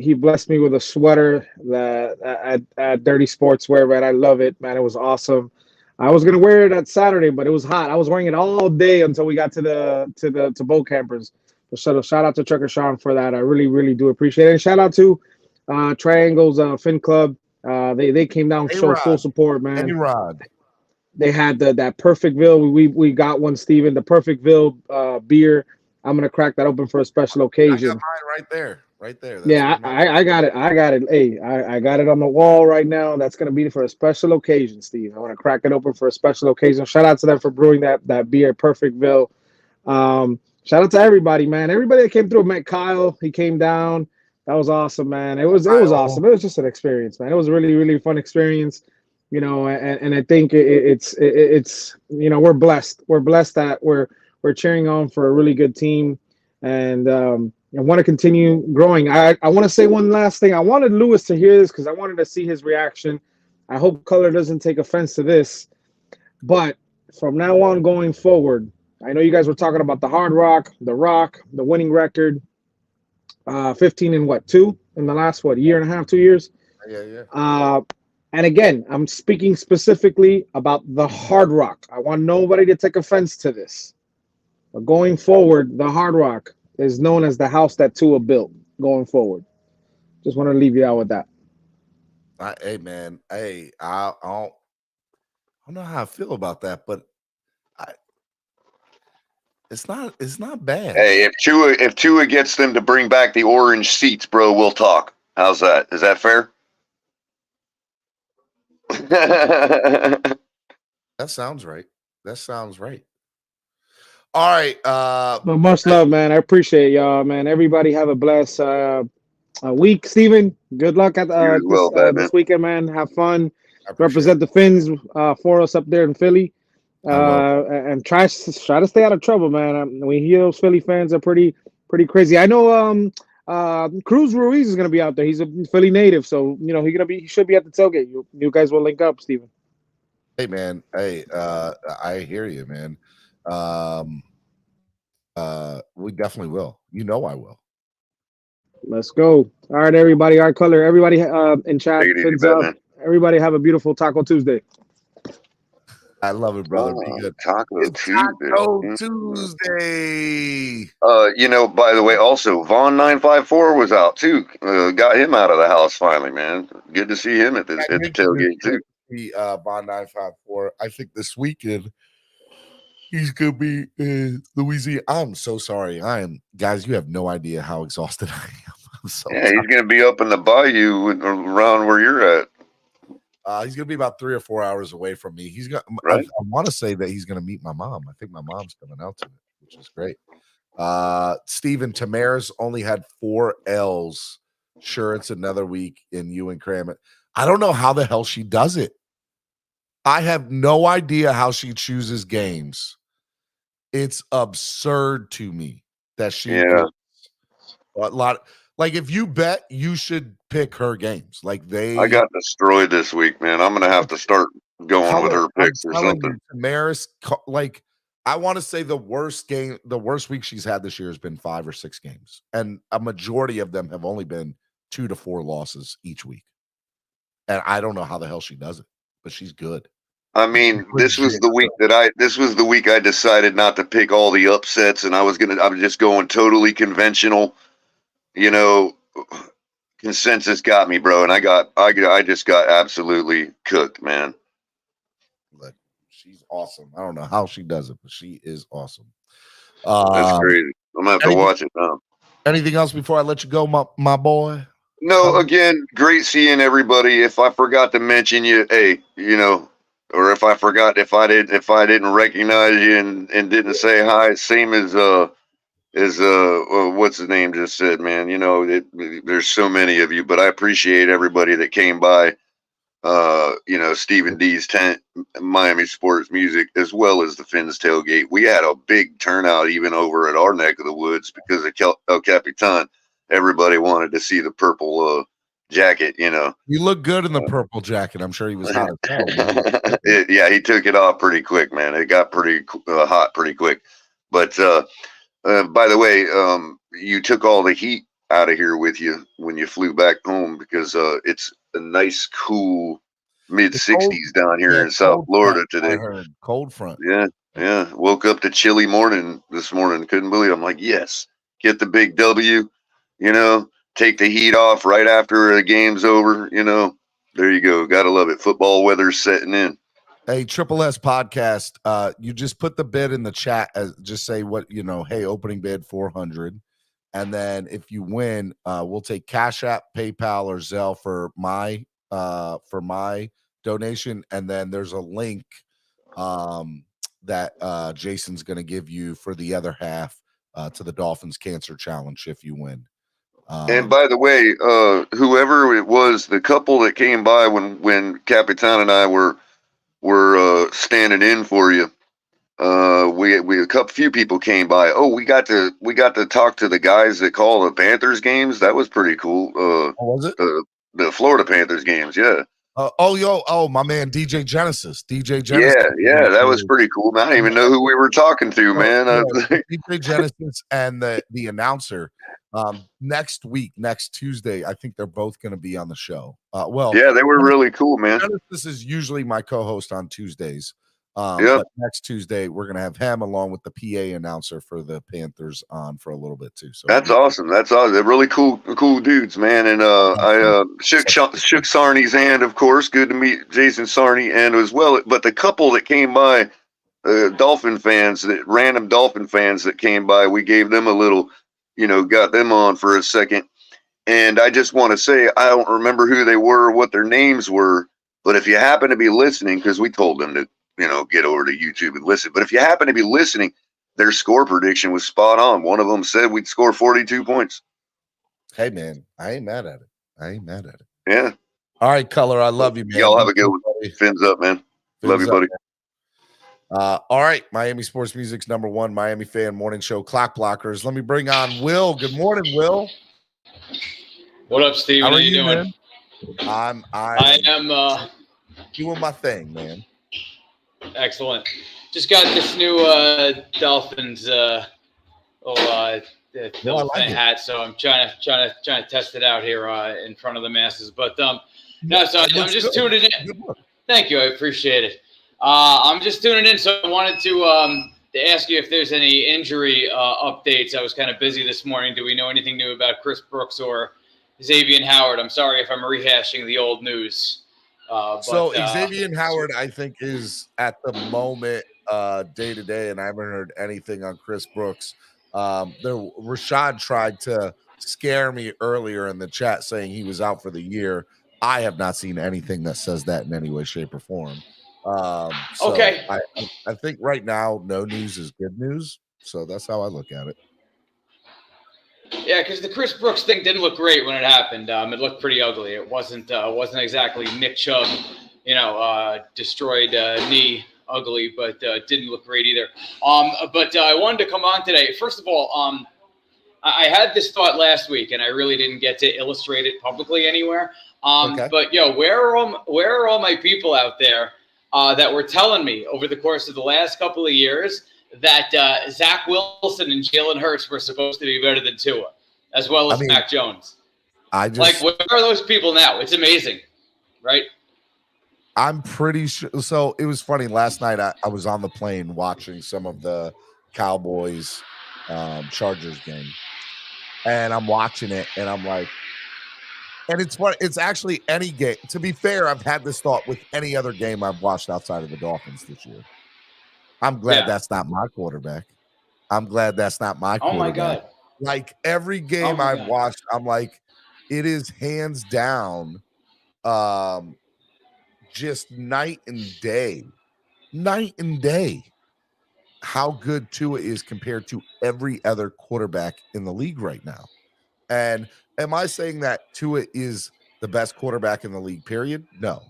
with a sweater that at Dirty Sportswear, man. I love it, man. It was awesome. I was gonna wear it at Saturday, but it was hot. I was wearing it all day until we got to boat campers. So shout out to Trucker Sean for that. I really, really do appreciate it. And shout out to Triangles Fin Club. They came down, showed full support, man. A-Rod. They had that Perfectville. We got one, Steven, the Perfectville beer. I'm gonna crack that open for a special occasion. I got mine right there. That's yeah, I got it. Hey, I got it on the wall right now. That's gonna be for a special occasion, Steve. I want to crack it open for a special occasion. Shout out to them for brewing that beer, Perfectville. Shout out to everybody, man. Everybody that came through. Met Kyle. He came down. That was awesome, man. It was awesome. It was just an experience, man. It was a really, really fun experience. You know, and I think it's you know, we're blessed. We're blessed that we're cheering on for a really good team, and I want to continue growing. I want to say one last thing. I wanted Lewis to hear this because I wanted to see his reaction. I hope Color doesn't take offense to this, but from now on going forward, I know you guys were talking about the Hard Rock, the winning record, 15 and 2 in the last year and a half, 2 years. Yeah. And again, I'm speaking specifically about the Hard Rock. I want nobody to take offense to this. But going forward, the Hard Rock is known as the house that Tua built going forward. Just want to leave you out with that. Hey, man. Hey, I don't know how I feel about that, but it's not bad. Hey, if Tua gets them to bring back the orange seats, bro, we'll talk. How's that? Is that fair? That sounds right. All right. But much love, man. I appreciate y'all, man. Everybody have a blessed week. Steven, good luck at this weekend, man. Have fun. Represent the Finns for us up there in Philly. And try to stay out of trouble, man. We hear those Philly fans are pretty crazy. I know Cruz Ruiz is going to be out there. He's a Philly native, so you know he should be at the tailgate. You guys will link up, Steven. Hey, man. Hey, I hear you, man. We definitely will. You know I will. Let's go. All right, everybody. Our Color. Everybody in chat. Fins up. Everybody have a beautiful Taco Tuesday. I love it, brother. Be good. Taco Tuesday. You know, by the way, also Vaughn 954 was out too. Got him out of the house finally, man. Good to see him at the tailgate too. The Vaughn 954. I think this weekend he's gonna be in Louisiana. I'm so sorry. Guys. You have no idea how exhausted I am. I'm so tired. He's gonna be up in the bayou around where you're at. He's gonna be about 3 or 4 hours away from me. He's got. Right. I want to say that he's gonna meet my mom. I think my mom's coming out to it, which is great. Steven, Tamara's only had 4 L's. Sure, it's another week in you and Cram it. I don't know how the hell she does it. I have no idea how she chooses games. It's absurd to me that she Yeah. a lot. Like if you bet, you should pick her games. Like I got destroyed this week, man. I'm gonna have to start going with Color, her I'm picks or telling something. you, Tamaris, like I want to say the worst week she's had this year has been 5 or 6 games, and a majority of them have only been 2 to 4 losses each week. And I don't know how the hell she does it, but she's good. I mean, this was the week I decided not to pick all the upsets, and I was just going totally conventional. You know, consensus got me, bro, and I just got absolutely cooked, man. But she's awesome. I don't know how she does it, but she is awesome. That's crazy. I'm gonna have to watch it now. Anything else before I let you go, my boy? No, again, great seeing everybody. If I forgot to mention you, hey, or if I didn't recognize you and didn't say hi, same as what's his name just said, man. There's so many of you, but I appreciate everybody that came by. Stephen D's tent, Miami Sports Music, as well as the Finn's Tailgate. We had a big turnout even over at our neck of the woods because of El Capitan. Everybody wanted to see the purple jacket, You look good in the purple jacket. I'm sure he was hot as hell. Yeah, he took it off pretty quick, man. It got pretty hot pretty quick. But by the way, you took all the heat out of here with you when you flew back home because it's a nice, cool mid-60s down here in South Florida today. I heard cold front. Yeah. Woke up to chilly morning this morning. Couldn't believe it. I'm like, yes, get the big W, take the heat off right after the game's over. There you go. Gotta love it. Football weather's setting in. Hey, Triple S podcast. You just put the bid in the chat as just say what hey, opening bid 400. And then if you win, we'll take Cash App, PayPal, or Zelle for my donation. And then there's a link that Jason's gonna give you for the other half to the Dolphins Cancer Challenge if you win. And by the way, whoever it was, the couple that came by when Capitan and I were standing in for you. We few people came by. Oh, we got to talk to the guys that call the Panthers games. That was pretty cool. Was it the Florida Panthers games? Yeah. My man DJ Genesis. Yeah, that was pretty cool, man. I didn't even know who we were talking to, man. DJ Genesis and the announcer. Next Tuesday, I think they're both going to be on the show. Yeah, they were really cool, man. This is usually my co-host on Tuesdays. But next Tuesday we're going to have him along with the PA announcer for the Panthers on for a little bit too. So that's awesome. They're really cool dudes, man. And I shook Sarney's hand, of course. Good to meet Jason Sarney, and as well. But the couple that came by, random Dolphin fans that came by, we gave them a little, got them on for a second. And I just want to say, I don't remember who they were, or what their names were, but if you happen to be listening, because we told them to, get over to YouTube and listen. But if you happen to be listening, their score prediction was spot on. One of them said we'd score 42 points. Hey, man, I ain't mad at it. Yeah. All right, Color, I love you, man. Y'all have a good one. Fins up, man. Love you, buddy. All right, Miami Sports Music's #1 Miami fan morning show, Clock Blockers. Let me bring on Will. Good morning, Will. What up, Steve? How you doing? Man? I am doing my thing, man. Excellent. Just got this new Dolphins hat, so I'm trying to test it out here in front of the masses. But I'm just tuning in. Thank you, I appreciate it. I'm just tuning in, so I wanted to ask you if there's any injury updates. I was kind of busy this morning. Do we know anything new about Chris Brooks or Xavier Howard? I'm sorry if I'm rehashing the old news. Xavier Howard, I think, is at the moment day to day, and I haven't heard anything on Chris Brooks. Rashad tried to scare me earlier in the chat saying he was out for the year. I have not seen anything that says that in any way, shape, or form. Okay. I think right now no news is good news, so that's how I look at it. Yeah, because the Chris Brooks thing didn't look great when it happened. It looked pretty ugly. It wasn't exactly Nick Chubb, destroyed knee ugly, but didn't look great either. But I wanted to come on today. First of all, I had this thought last week, and I really didn't get to illustrate it publicly anywhere. Okay. But where are all my people out there that were telling me over the course of the last couple of years that Zach Wilson and Jalen Hurts were supposed to be better than Tua, as well as Mac Jones? Where are those people now? It's amazing, right? I'm pretty sure. So it was funny. Last night I was on the plane watching some of the Cowboys Chargers game, and I'm watching it, and I'm like, and it's what it's actually any game. To be fair, I've had this thought with any other game I've watched outside of the Dolphins this year. I'm glad that's not my quarterback. I'm glad that's not my quarterback. Oh my God. Like every game I've watched, I'm like, it is hands down just night and day how good Tua is compared to every other quarterback in the league right now. And am I saying that Tua is the best quarterback in the league, period? No.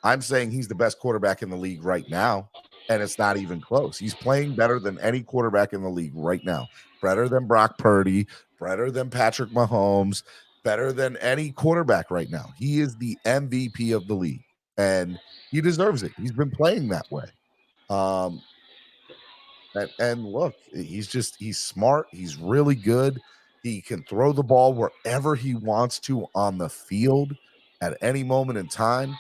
I'm saying he's the best quarterback in the league right now, and it's not even close. He's playing better than any quarterback in the league right now. Better than Brock Purdy, better than Patrick Mahomes, better than any quarterback right now. He is the MVP of the league, and he deserves it. He's been playing that way. And look, he's smart. He's really good. He can throw the ball wherever he wants to on the field at any moment in time.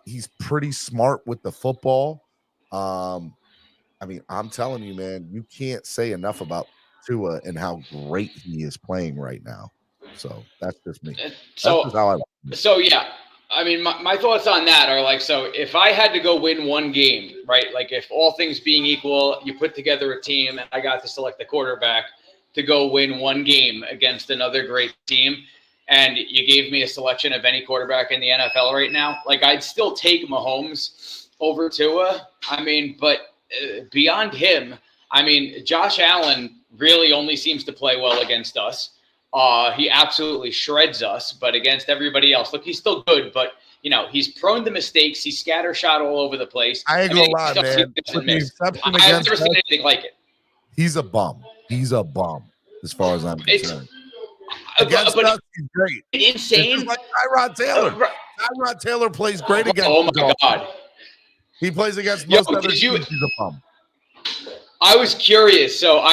He's pretty smart with the football. I mean, I'm telling you, man, you can't say enough about Tua and how great he is playing right now. So that's just me. That's just how I like it. So yeah, I mean, my thoughts on that are like, so if I had to go win one game, right? Like if all things being equal, you put together a team and I got to select the quarterback to go win one game against another great team, and you gave me a selection of any quarterback in the NFL right now, like I'd still take Mahomes over Tua. I mean, but beyond him, I mean, Josh Allen really only seems to play well against us. He absolutely shreds us, but against everybody else, look, he's still good, but he's prone to mistakes. He's scattershot all over the place. I ain't gonna lie, man. With the exception I've never seen anything like it. He's a bum. He's a bum, as far as I'm concerned. Against us, he's great. Insane. It's like Tyrod Taylor. Tyrod Taylor plays great against. Oh my God. He plays against most other teams. He's a bum. I was curious. So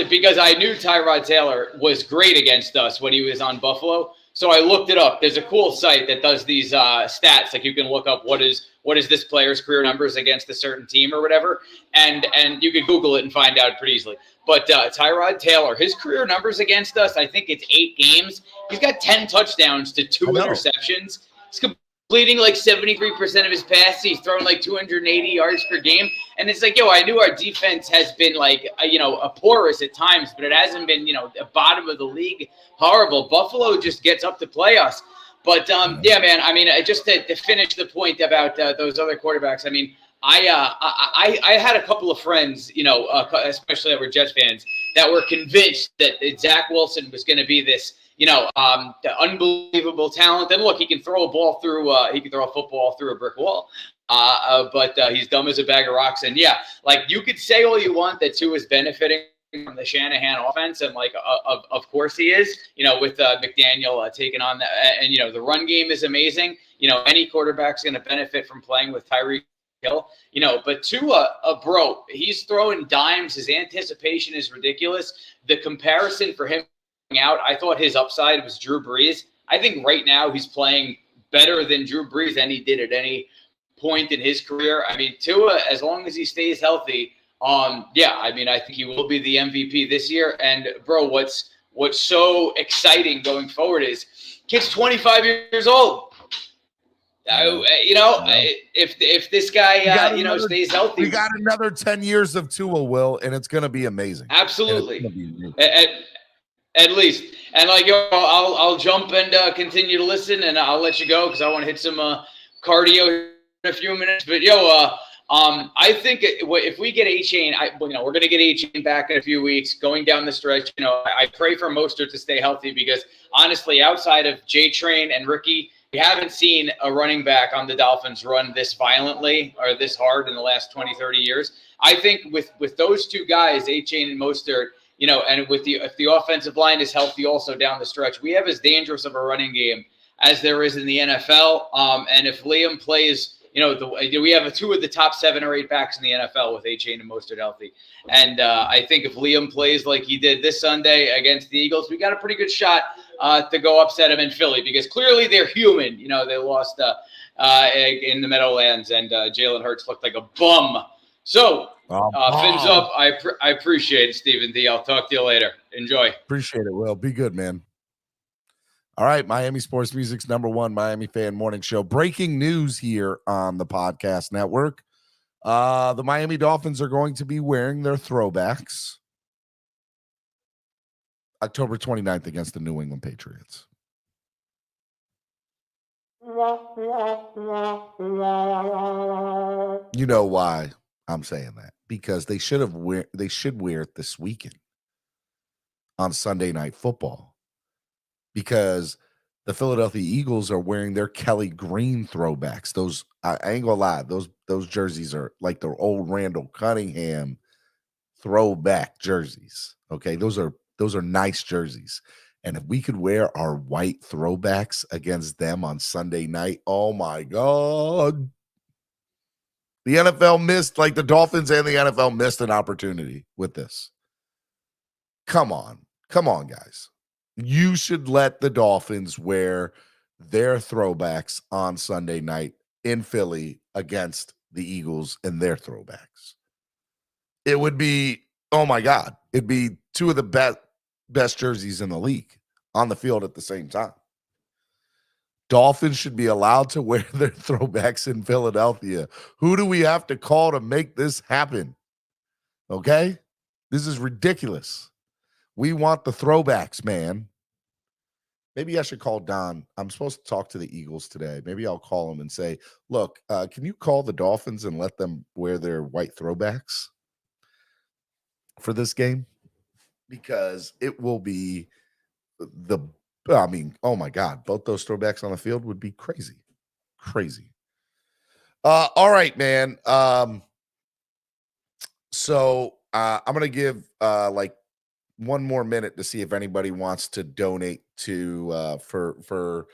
because I knew Tyrod Taylor was great against us when he was on Buffalo. So I looked it up. There's a cool site that does these stats. Like you can look up what is this player's career numbers against a certain team or whatever. And you can Google it and find out pretty easily. But Tyrod Taylor, his career numbers against us, I think it's 8 games. He's got 10 touchdowns to 2 interceptions. He's completing like 73% of his passes. He's throwing like 280 yards per game. And it's like, I knew our defense has been like, a porous at times, but it hasn't been, the bottom of the league horrible. Buffalo just gets up to play us. But, yeah, man, I mean, just to finish the point about those other quarterbacks, I mean, I had a couple of friends, especially that were Jets fans, that were convinced that Zach Wilson was going to be this, the unbelievable talent. And look, he can throw a ball through, he can throw a football through a brick wall. But he's dumb as a bag of rocks. And yeah, like you could say all you want that Tua is benefiting from the Shanahan offense, and like of course he is. With McDaniel taking on that, and the run game is amazing. Any quarterback's going to benefit from playing with Tyreek Hill. But Tua, bro, he's throwing dimes. His anticipation is ridiculous. The comparison for him out, I thought his upside was Drew Brees. I think right now he's playing better than Drew Brees than he did at any point in his career. I mean, Tua, as long as he stays healthy, yeah, I mean, I think he will be the MVP this year. And bro, what's so exciting going forward is kid's 25 years old. If this guy, stays healthy, we got another 10 years of Tua, Will, and it's going to be amazing. Absolutely. At least. And like, I'll jump and continue to listen, and I'll let you go because I want to hit some cardio in a few minutes. But I think if we get A-Chain, we're going to get A-Chain back in a few weeks. Going down the stretch, I pray for Mostert to stay healthy because honestly, outside of J-Train and Ricky, we haven't seen a running back on the Dolphins run this violently or this hard in the last 20, 30 years. I think with those two guys, A-Chain and Mostert, and if the offensive line is healthy also down the stretch, we have as dangerous of a running game as there is in the NFL. And if Liam plays, we have two of the top 7 or 8 backs in the NFL with A-Chain and Mostert healthy. And I think if Liam plays like he did this Sunday against the Eagles, we got a pretty good shot to go upset him in Philly because clearly they're human. They lost in the Meadowlands and Jalen Hurts looked like a bum. So fins up. I appreciate it, Stephen D. I'll talk to you later. Enjoy. Appreciate it, Will. Be good, man. All right, Miami Sports Music's #1 Miami Fan Morning Show. Breaking news here on the podcast network. The Miami Dolphins are going to be wearing their throwbacks October 29th against the New England Patriots. You know why I'm saying that? Because they should wear it this weekend on Sunday Night Football. Because the Philadelphia Eagles are wearing their Kelly Green throwbacks. Those I ain't gonna lie, those jerseys are like their old Randall Cunningham throwback jerseys. Okay, those are nice jerseys. And if we could wear our white throwbacks against them on Sunday night, oh my God. The NFL missed, like the Dolphins and the NFL missed an opportunity with this. Come on, guys. You should let the Dolphins wear their throwbacks on Sunday night in Philly against the Eagles and their throwbacks. It would be, oh my God, it'd be two of the best jerseys in the league on the field at the same time. Dolphins should be allowed to wear their throwbacks in Philadelphia. Who do we have to call to make this happen? Okay? This is ridiculous. We want the throwbacks, man. Maybe I should call Don. I'm supposed to talk to the Eagles today. Maybe I'll call him and say, look, can you call the Dolphins and let them wear their white throwbacks for this game? Because it will be oh my God, both those throwbacks on the field would be crazy. Crazy. All right, man. So I'm going to give like one more minute to see if anybody wants to donate to for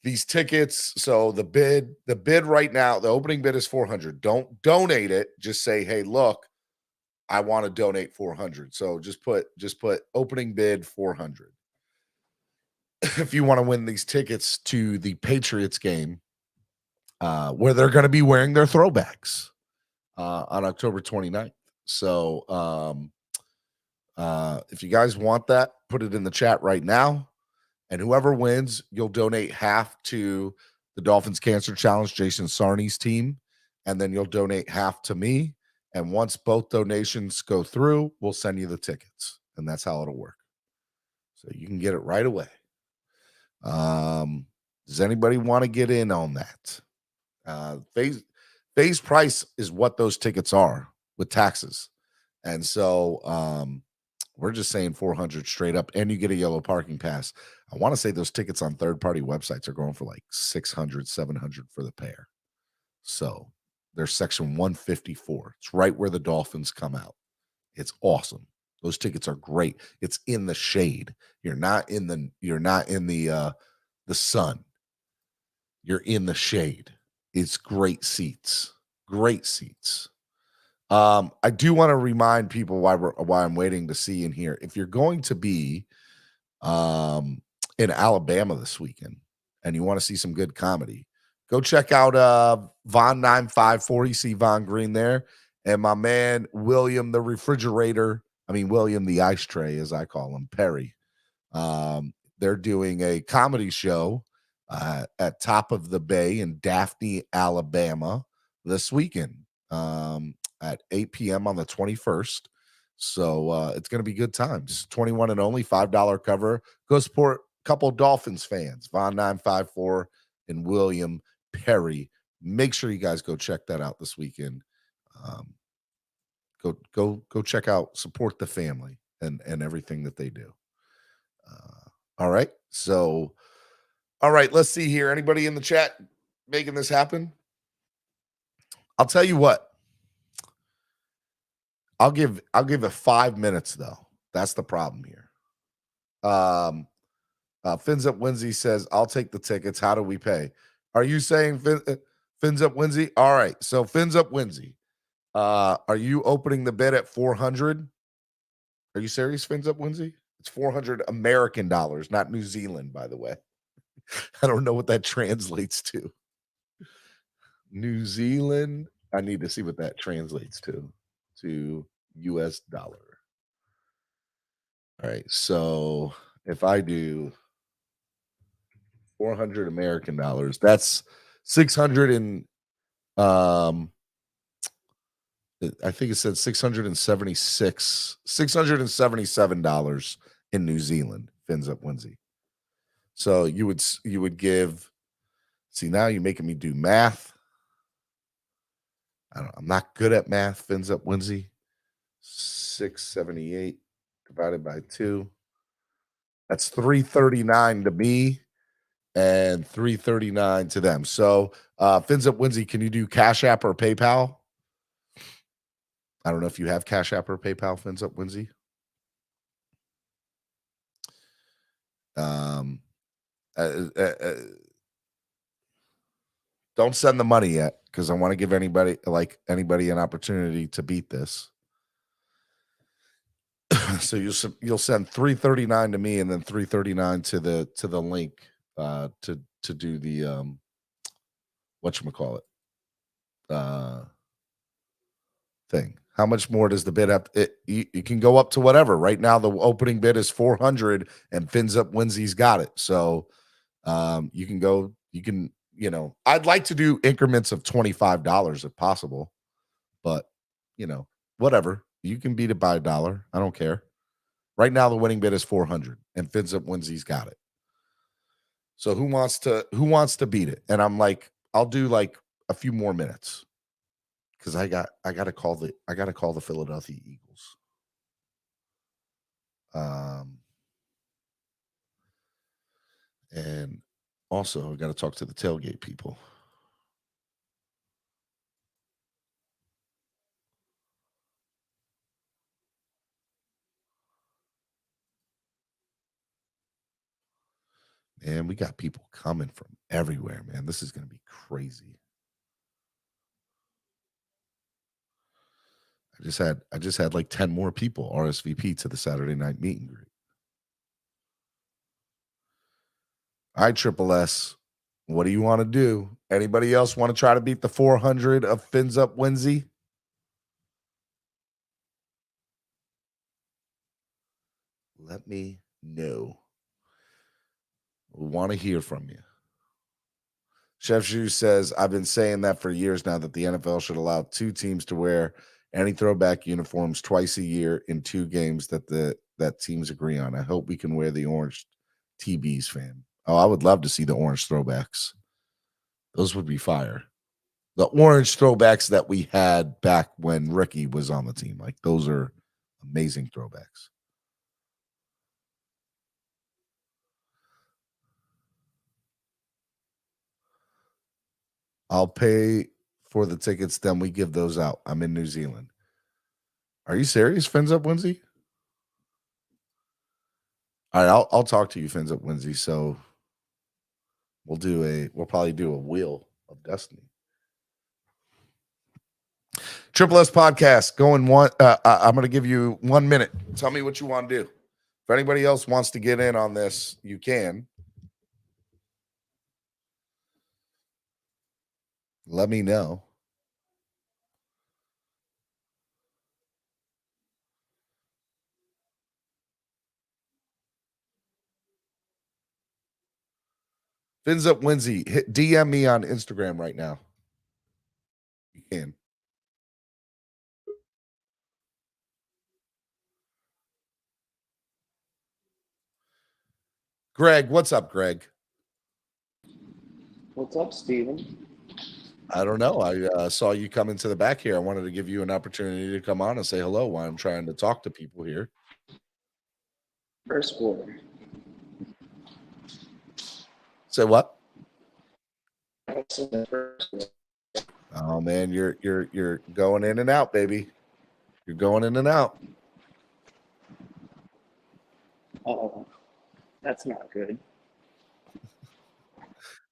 these tickets. So the bid right now, the opening bid is $400. Don't donate it. Just say, hey, look, I want to donate $400. So just put opening bid $400. If you want to win these tickets to the Patriots game, where they're going to be wearing their throwbacks on October 29th. So if you guys want that, put it in the chat right now. And whoever wins, you'll donate half to the Dolphins Cancer Challenge, Jason Sarney's team. And then you'll donate half to me. And once both donations go through, we'll send you the tickets. And that's how it'll work. So you can get it right away. Does anybody want to get in on that? Phase price is what those tickets are with taxes. And so we're just saying $400 straight up, and you get a yellow parking pass. I want to say those tickets on third-party websites are going for like $600, $700 for the pair. So they're section 154. It's right where the Dolphins come out. It's awesome. Those tickets are great. It's in the shade. You're not in the sun. You're in the shade. It's great seats. Great seats. I do want to remind people why I'm waiting to see in here. If you're going to be in Alabama this weekend and you want to see some good comedy, go check out Von 954. You see Von Green there, and my man William the William the Ice Tray, as I call him, Perry. They're doing a comedy show at Top of the Bay in Daphne, Alabama this weekend. At 8 p.m. on the 21st. So it's going to be good times. 21 and only, $5 cover. Go support a couple Dolphins fans, Von 954 and William Perry. Make sure you guys go check that out this weekend. Go check out, support the family and everything that they do. All right. So, all right, let's see here. Anybody in the chat making this happen? I'll tell you what. I'll give it 5 minutes though. That's the problem here. Fins Up Winsy says, I'll take the tickets. How do we pay? Are you saying Fins Up Winsy? All right. So Fins Up Winsy. Are you opening the bid at 400? Are you serious, Fins Up Winsy? It's 400 American dollars, not New Zealand, by the way. I don't know what that translates to. New Zealand. I need to see what that translates to US dollar. All right. So if I do 400 American dollars, that's 600 and I think it said $677 in New Zealand. Fins Up Winsy. So you would give. See, now you're making me do math. I'm not good at math. Fins Up Winsy. 678 divided by 2. That's 339 to me and 339 to them. So Fins Up Winsy, can you do Cash App or PayPal? I don't know if you have Cash App or PayPal, Fins Up Winsy. Don't send the money yet because I want to give anybody an opportunity to beat this. So you'll send 339 to me and then 339 to the link to do the whatchamacallit thing. How much more does the bid have? You can go up to whatever. Right now, the opening bid is 400, and Fins Up Winsy's got it. So you can go. You can. I'd like to do increments of $25 if possible, but whatever. You can beat it by $1. I don't care. Right now, the winning bid is 400, and Fins Up Winsy's got it. So who wants to beat it? And I'm like, I'll do like a few more minutes. Because I got to call the Philadelphia Eagles. And also I got to talk to the Tailgate people. Man, we got people coming from everywhere, man. This is going to be crazy. I just had like 10 more people RSVP to the Saturday night meet and greet. All right, Triple S, what do you want to do? Anybody else want to try to beat the 400 of Fins Up Winsy? Let me know. We want to hear from you. Chef Zhu says, I've been saying that for years now that the NFL should allow 2 teams to wear any throwback uniforms twice a year in 2 games that teams agree on. I hope we can wear the orange TBs, fam. Oh, I would love to see the orange throwbacks. Those would be fire. The orange throwbacks that we had back when Ricky was on the team. Like, those are amazing throwbacks. I'll pay for the tickets, then we give those out. I'm in New Zealand. Are you serious, Fins Up Winsy? All right, I'll talk to you, Fins Up Winsy. So we'll probably do a Wheel of Destiny. Triple S podcast going one. I'm going to give you 1 minute. Tell me what you want to do. If anybody else wants to get in on this, you can. Let me know. Fins Up Winsy, DM me on Instagram right now. You can. Greg, what's up, Greg? What's up, Steven? I don't know. I saw you come into the back here. I wanted to give you an opportunity to come on and say hello while I'm trying to talk to people here. First quarter. Say what? Oh man, you're going in and out, baby. You're going in and out. Oh, that's not good.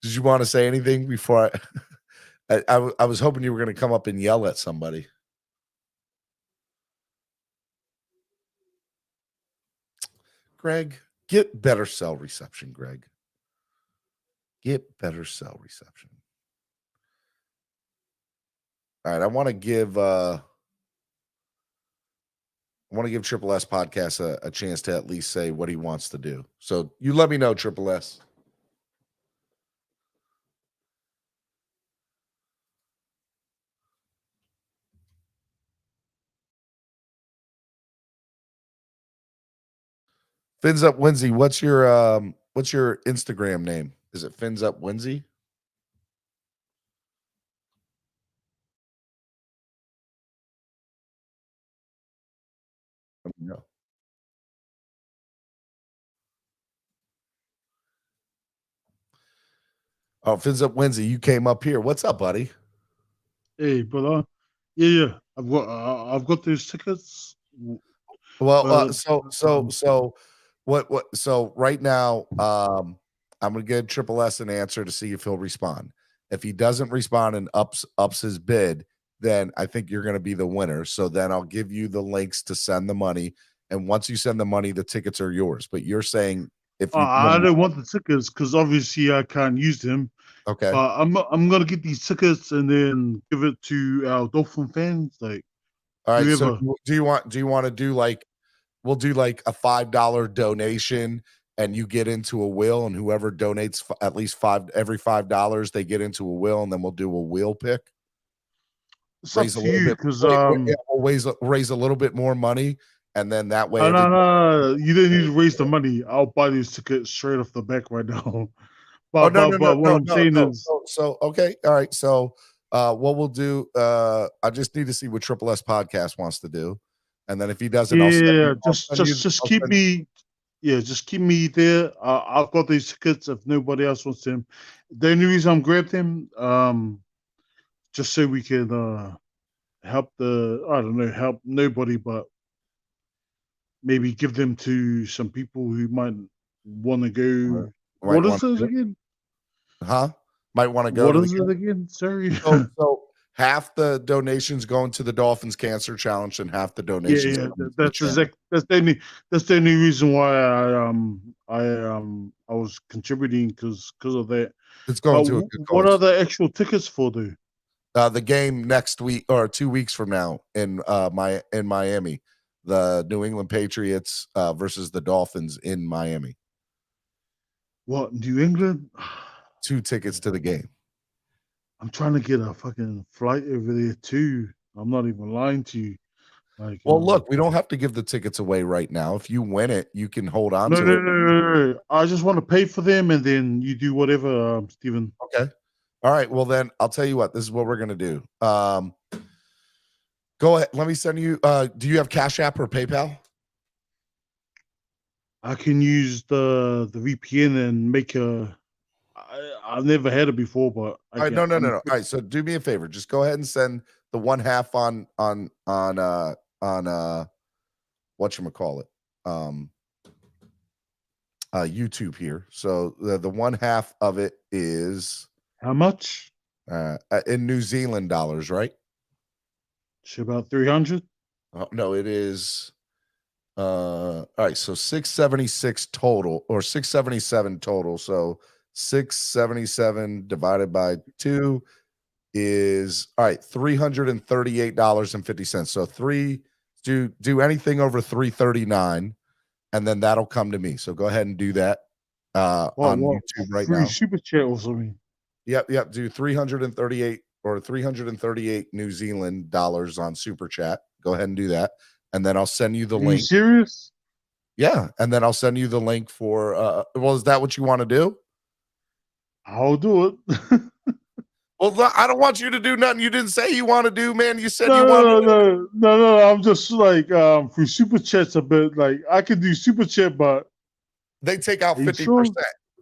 Did you want to say anything before I was hoping you were going to come up and yell at somebody. Greg, get better cell reception, Greg. Get better cell reception. All right, I want to give Triple S Podcast a chance to at least say what he wants to do. So you let me know, Triple S. Fins Up Winsy, what's your Instagram name? Is it Fins Up Winsy? Let me know. Oh, Fins Up Winsy, you came up here. What's up, buddy? Hey, brother. Yeah. I've got those tickets. Well, so right now, I'm gonna give Triple S an answer to see if he'll respond. If he doesn't respond and ups his bid, then I think you're gonna be the winner. So then I'll give you the links to send the money, and once you send the money, the tickets are yours. But you're saying if you I don't want the tickets because obviously I can't use them. okay, but I'm gonna get these tickets and then give it to our Dolphin fans. Like, all right. whoever. So do you want to do like we'll do like a $5 donation and you get into a will, and whoever donates at least every $5, they get into a will, and then we'll do a wheel pick. It's up to you because we'll raise a little bit more money, and then that way. No, you didn't need to raise the money. I'll buy these tickets straight off the back right now. But what I'm saying is, okay, all right. So what we'll do, I just need to see what Triple S Podcast wants to do, and then if he doesn't, just keep me. Yeah, just keep me there. I've got these tickets. If nobody else wants them, the only reason I'm grabbing them, just so we can help help nobody, but maybe give them to some people who might want to go. What is this again? Huh? Might want to go. What is it again? Sorry. So half the donations going to the Dolphins Cancer Challenge, and half the donations. Yeah, that's the only reason why I was contributing because of that. It's going to a good cause. What are the actual tickets for, though? The game next week or 2 weeks from now in Miami, the New England Patriots versus the Dolphins in Miami. What, New England? 2 tickets to the game. I'm trying to get a fucking flight over there too. I'm not even lying to you. Like, well, look, we don't have to give the tickets away right now. If you win it, you can hold on to it. No. I just want to pay for them, and then you do whatever, Steven. Okay. All right. Well, then I'll tell you what. This is what we're gonna do. Go ahead. Let me send you. Do you have Cash App or PayPal? I can use the VPN and make a. I've never had it before, but all right, no. All right, so do me a favor. Just go ahead and send the one half on whatchamacallit, YouTube here. So the one half of it is how much? In New Zealand dollars, right? It's about 300. No, it is. All right, so 676 total, or 677 total. So 677 divided by 2 is all right, $338.50. So do anything over 339, and then that'll come to me. So go ahead and do that on YouTube right now. Super chat or something. Yep. Do 338 or 338 New Zealand dollars on Super Chat. Go ahead and do that, and then I'll send you the link. Are you serious? Yeah, and then I'll send you the link for. Well, is that what you want to do? I'll do it. Well, I don't want you to do nothing you didn't say you want to do, man. You said you No, wanted no, no. I'm just like for super chats a bit. Like I could do super chat, but they take out 50%. Sure?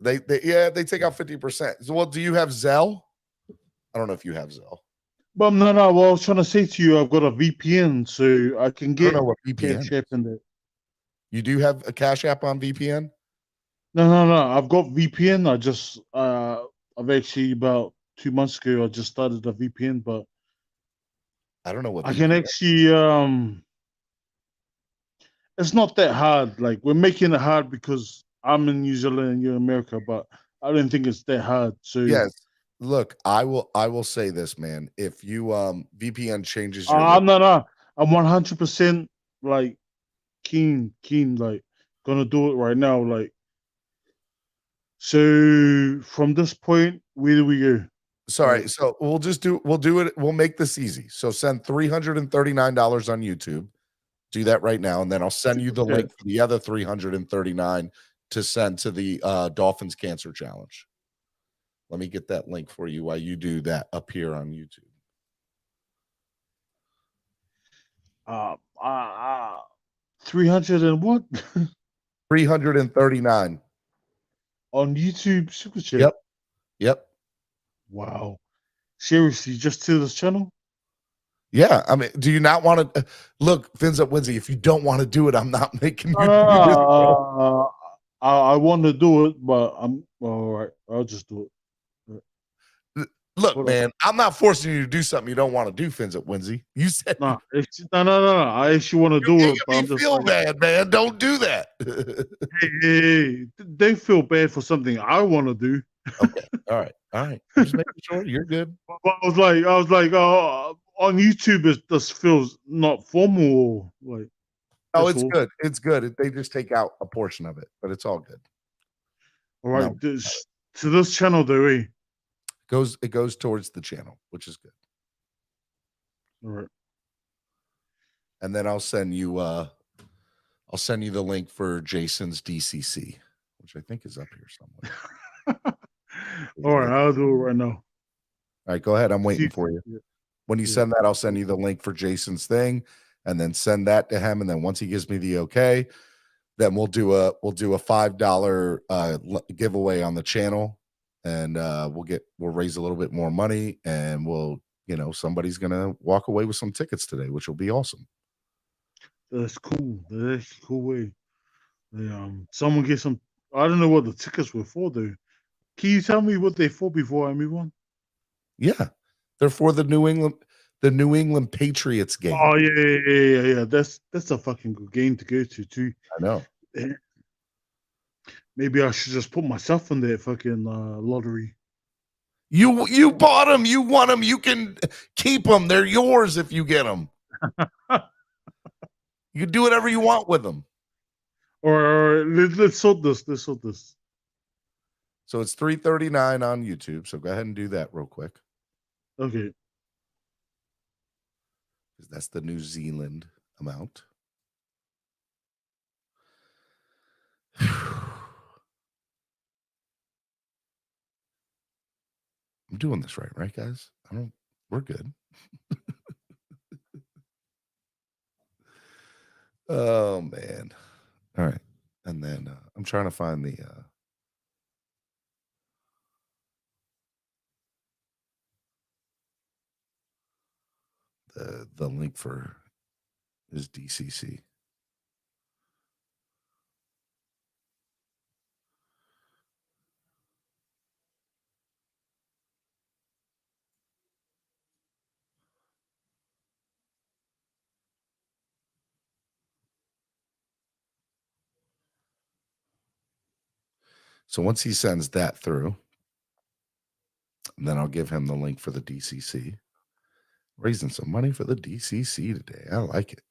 They take out 50%. So, well, do you have Zelle? I don't know if you have Zelle. But no. What I was trying to say to you, I've got a VPN, so I can I get don't know what VPN Cash App in there. You do have a Cash App on VPN? No. I've got VPN. I just I've actually about 2 months ago I just started a VPN, but I don't know what I VPN can actually it's not that hard. Like we're making it hard because I'm in New Zealand and you're in America, but I don't think it's that hard. So Yes. Look, I will say this, man. If you VPN changes your no. I'm 100% like keen, like gonna do it right now. Like so from this point, where do we go? Sorry, so we'll do it. We'll make this easy. So send $339 on YouTube. Do that right now, and then I'll send you the link for the other $339 to send to the Dolphins Cancer Challenge. Let me get that link for you while you do that up here on YouTube. 300 and what? 339 on YouTube Super Chat. Yep. Wow. Seriously, just to this channel? Yeah, I mean, do you not want to look, Fins Up Wednesday? If you don't want to do it, I'm not making you do this. I want to do it, but I'm all right. I'll just do it. Look, man, I'm not forcing you to do something you don't want to do, Fins Up Wednesday. You said no. I actually want to do it, but I'm just feel bad, man. Don't do that. hey, they feel bad for something I want to do. Okay, all right. I'm just making sure you're good. I was like, on YouTube, it just feels not formal. Like, oh, it's good. It's good. They just take out a portion of it, but it's all good. All right, to this channel, though, it goes towards the channel, which is good. All right, and then I'll send you the link for Jason's DCC, which I think is up here somewhere. All right, I'll do it right now. All right, go ahead. I'm waiting for you. When you send that, I'll send you the link for Jason's thing, and then send that to him. And then once he gives me the okay, then we'll do a $5 giveaway on the channel, and we'll raise a little bit more money, and somebody's gonna walk away with some tickets today, which will be awesome. That's cool. That's a cool way. Someone get some. I don't know what the tickets were for, though. Can you tell me what they're for before I move on? Yeah, they're for the New England Patriots game. Oh yeah. That's a fucking good game to go to too. I know. Maybe I should just put myself in that fucking lottery. You bought them. You won them. You can keep them. They're yours if you get them. You can do whatever you want with them. Or let's sort this. So it's $339 on YouTube. So go ahead and do that real quick. Okay. Because that's the New Zealand amount. I'm doing this right, guys? We're good. Oh man. All right. And then I'm trying to find the link for his DCC. So once he sends that through, then I'll give him the link for the DCC. Raising some money for the DCC today. I like it.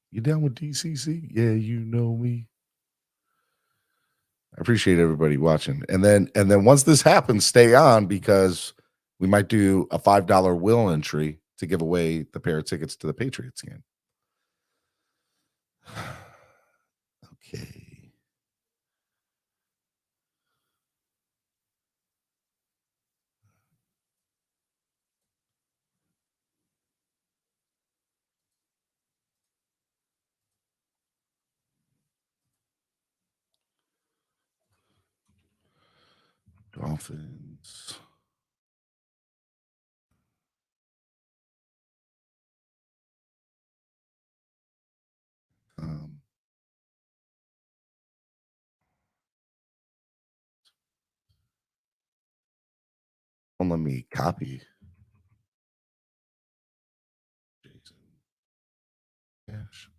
You down with DCC? Yeah, you know me. I appreciate everybody watching. And then once this happens, stay on, because we might do a $5 will entry to give away the pair of tickets to the Patriots game. Okay. Dolphins. Well, let me copy. Jason. Cash.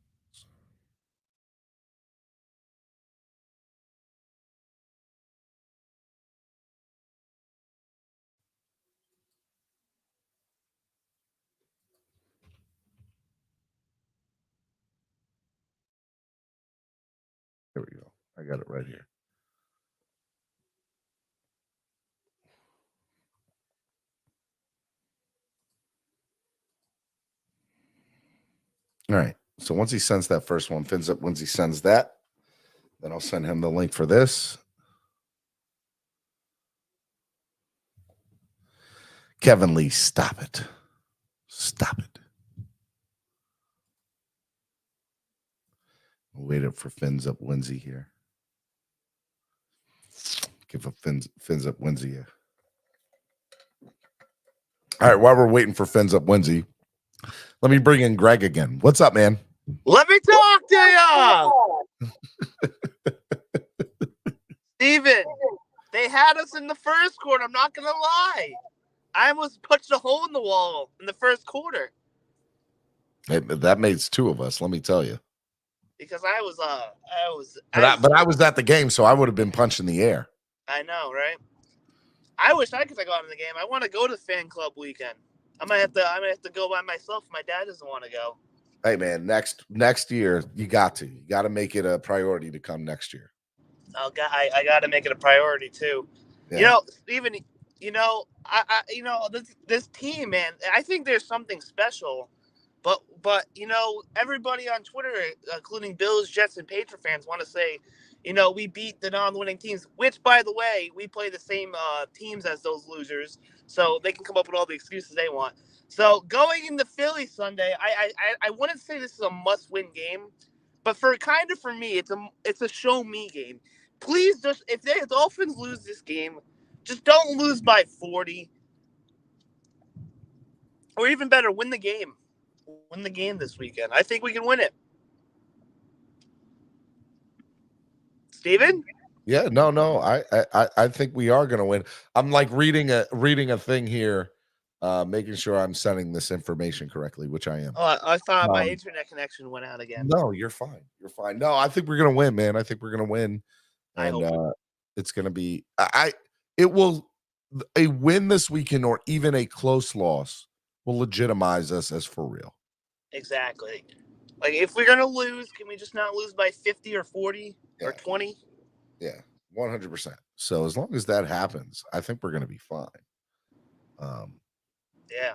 There we go. I got it right here. All right. So once he sends that first one, fins up. Once he sends that, then I'll send him the link for this. Kevin Lee, stop it. Stop it. We'll wait up for fins up Lindsay here. Give a fins up Lindsay. All right, while we're waiting for fins up Lindsay, let me bring in Greg again. What's up, man? Let me talk to you. Steven, they had us in the first quarter. I'm not going to lie. I almost punched a hole in the wall in the first quarter. Hey, that makes two of us, let me tell you. Because I was at the game, so I would have been punching the air. I know, right? I wish I could have gone to the game. I want to go to fan club weekend. I might have to go by myself. My dad doesn't want to go. Hey man, next year you got to make it a priority to come next year. Oh God, I got to make it a priority too. Yeah. You know, Steven, this team, man, I think there's something special. But everybody on Twitter, including Bills, Jets, and Patriot fans, want to say, we beat the non-winning teams, which, by the way, we play the same teams as those losers, so they can come up with all the excuses they want. So going into Philly Sunday, I wouldn't say this is a must-win game, but for me, it's a show me game. Please, just if the Dolphins lose this game, just don't lose by 40, or even better, win the game. Win the game this weekend. I think we can win it. Steven? Yeah, no. I think we are going to win. I'm like reading a thing here, making sure I'm sending this information correctly, which I am. Oh, I thought my internet connection went out again. No, you're fine. You're fine. No, I think we're going to win, man. I think we're going to win, and it's going to be. It will a win this weekend or even a close loss will legitimize us as for real. Exactly. Like if we're gonna lose, can we just not lose by 50 or 40 or 20? Yeah, 100%. So as long as that happens, I think we're gonna be fine. Yeah.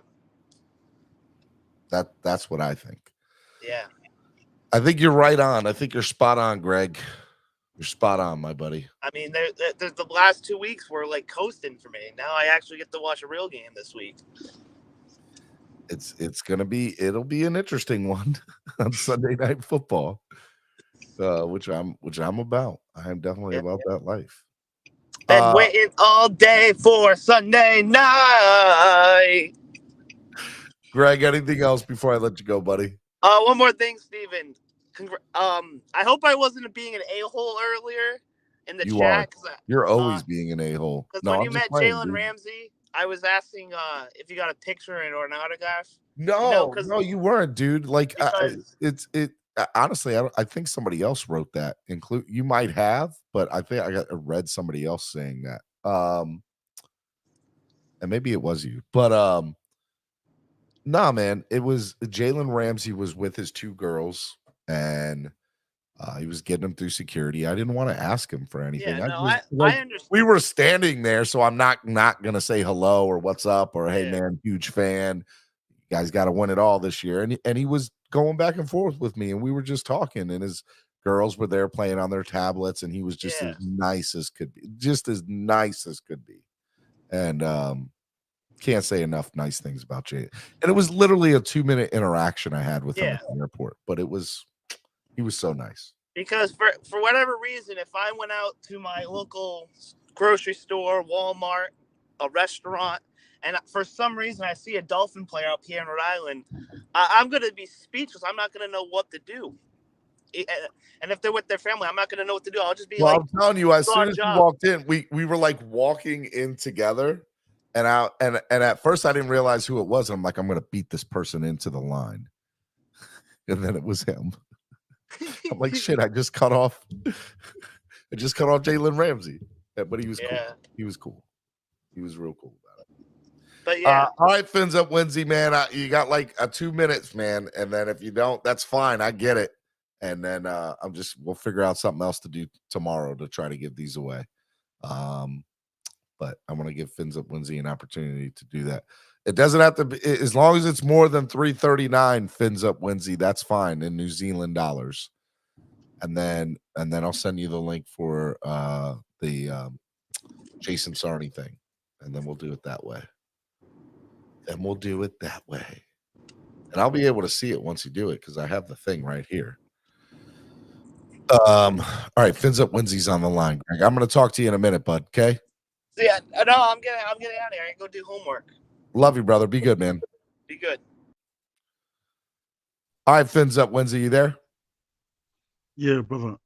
That's what I think. Yeah. I think you're right on. I think you're spot on, Greg. You're spot on, my buddy. I mean, there's the last 2 weeks were like coasting for me. Now I actually get to watch a real game this week. It'll be an interesting one on Sunday Night Football, which I'm about. I am definitely about that life. Been waiting all day for Sunday night. Greg, anything else before I let you go, buddy? One more thing, Steven. I hope I wasn't being an a-hole earlier in the chat. You're always being an a-hole. Because when you met Jalen Ramsey, I was asking if you got a picture or an autograph. No, you weren't, dude. Like honestly, I think somebody else wrote that. You might have, but I think I read somebody else saying that. And maybe it was you, but nah, man, it was Jalen Ramsey was with his two girls, and he was getting them through security. I didn't want to ask him for anything. Yeah, I understand. We were standing there, so I'm not gonna say hello or what's up or hey man, huge fan. You guys got to win it all this year. And he was going back and forth with me, and we were just talking, and his girls were there playing on their tablets, and he was just as nice as could be. Just as nice as could be. And can't say enough nice things about Jay. And it was literally a 2-minute interaction I had with him at the airport, but he was so nice. Because for whatever reason, if I went out to my local grocery store, Walmart, a restaurant, and for some reason I see a Dolphin player up here in Rhode Island, I'm going to be speechless. I'm not going to know what to do. And if they're with their family, I'm not going to know what to do. I'll just be I'm telling you, as soon as you walked in, we were like walking in together, and at first I didn't realize who it was. I'm like, I'm going to beat this person into the line, and then it was him. I'm like, shit, I just cut off Jalen Ramsey, but he was cool. He was cool. He was real cool about it. But yeah, all right, Fins Up Wednesday, man. You got like 2 minutes, man, and then if you don't, that's fine. I get it. And then we'll figure out something else to do tomorrow to try to give these away. But I'm going to give Fins Up Wednesday an opportunity to do that. It doesn't have to be, as long as it's more than $3.39 Fins Up Wednesday, that's fine in New Zealand dollars. And then I'll send you the link for the Jason Sarney thing. And then we'll do it that way. And I'll be able to see it once you do it because I have the thing right here. All right, Fins Up Wednesday's on the line, Greg. I'm going to talk to you in a minute, bud. Okay. Yeah, no, I'm getting out of here. I can go do homework. Love you, brother. Be good, man. Be good. All right, Fins Up Wednesday, you there? Yeah, brother.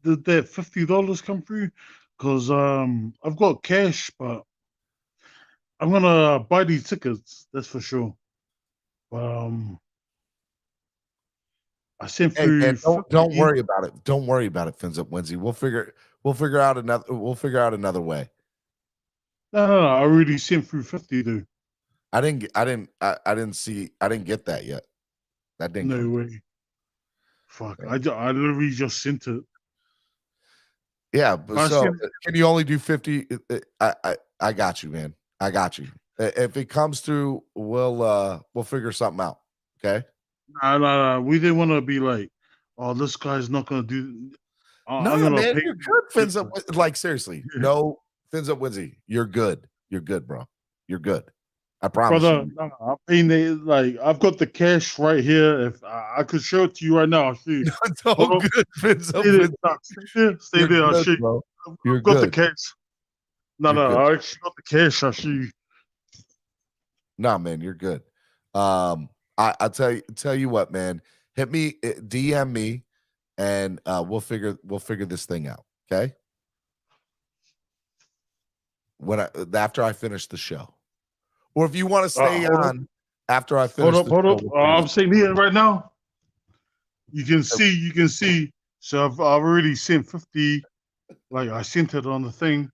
Did that $50 come through? Because I've got cash, but I'm gonna buy these tickets. That's for sure. I sent through. Hey, don't worry about it. Don't worry about it, Fins Up Wednesday. We'll figure out another way. No. I already sent through 50, dude. I didn't get that yet. That didn't. No way. Fuck! I literally just sent it. Yeah, but can you only do 50? I got you, man. I got you. If it comes through, we'll figure something out. Okay. No. We didn't want to be like, oh, this guy's not gonna do. No, man, you're good. Fins Up, like seriously. No, Fins Up Wednesday. You're good. You're good, bro. You're good. I promise. Brother, I mean, like I've got the cash right here. If I could show it to you right now, I'll show you. It's all good. Fins Up Wednesday. Stay there. I'll show you. Bro. I've got the cash. No, I actually got the cash. I'll show you. Nah, man, you're good. I tell you what, man. Hit me, DM me, and we'll figure this thing out. Okay. After I finish the show, or if you want to stay on after I finish. Hold up. I'm sitting here right now. You can see. So I've already sent 50. Like I sent it on the thing.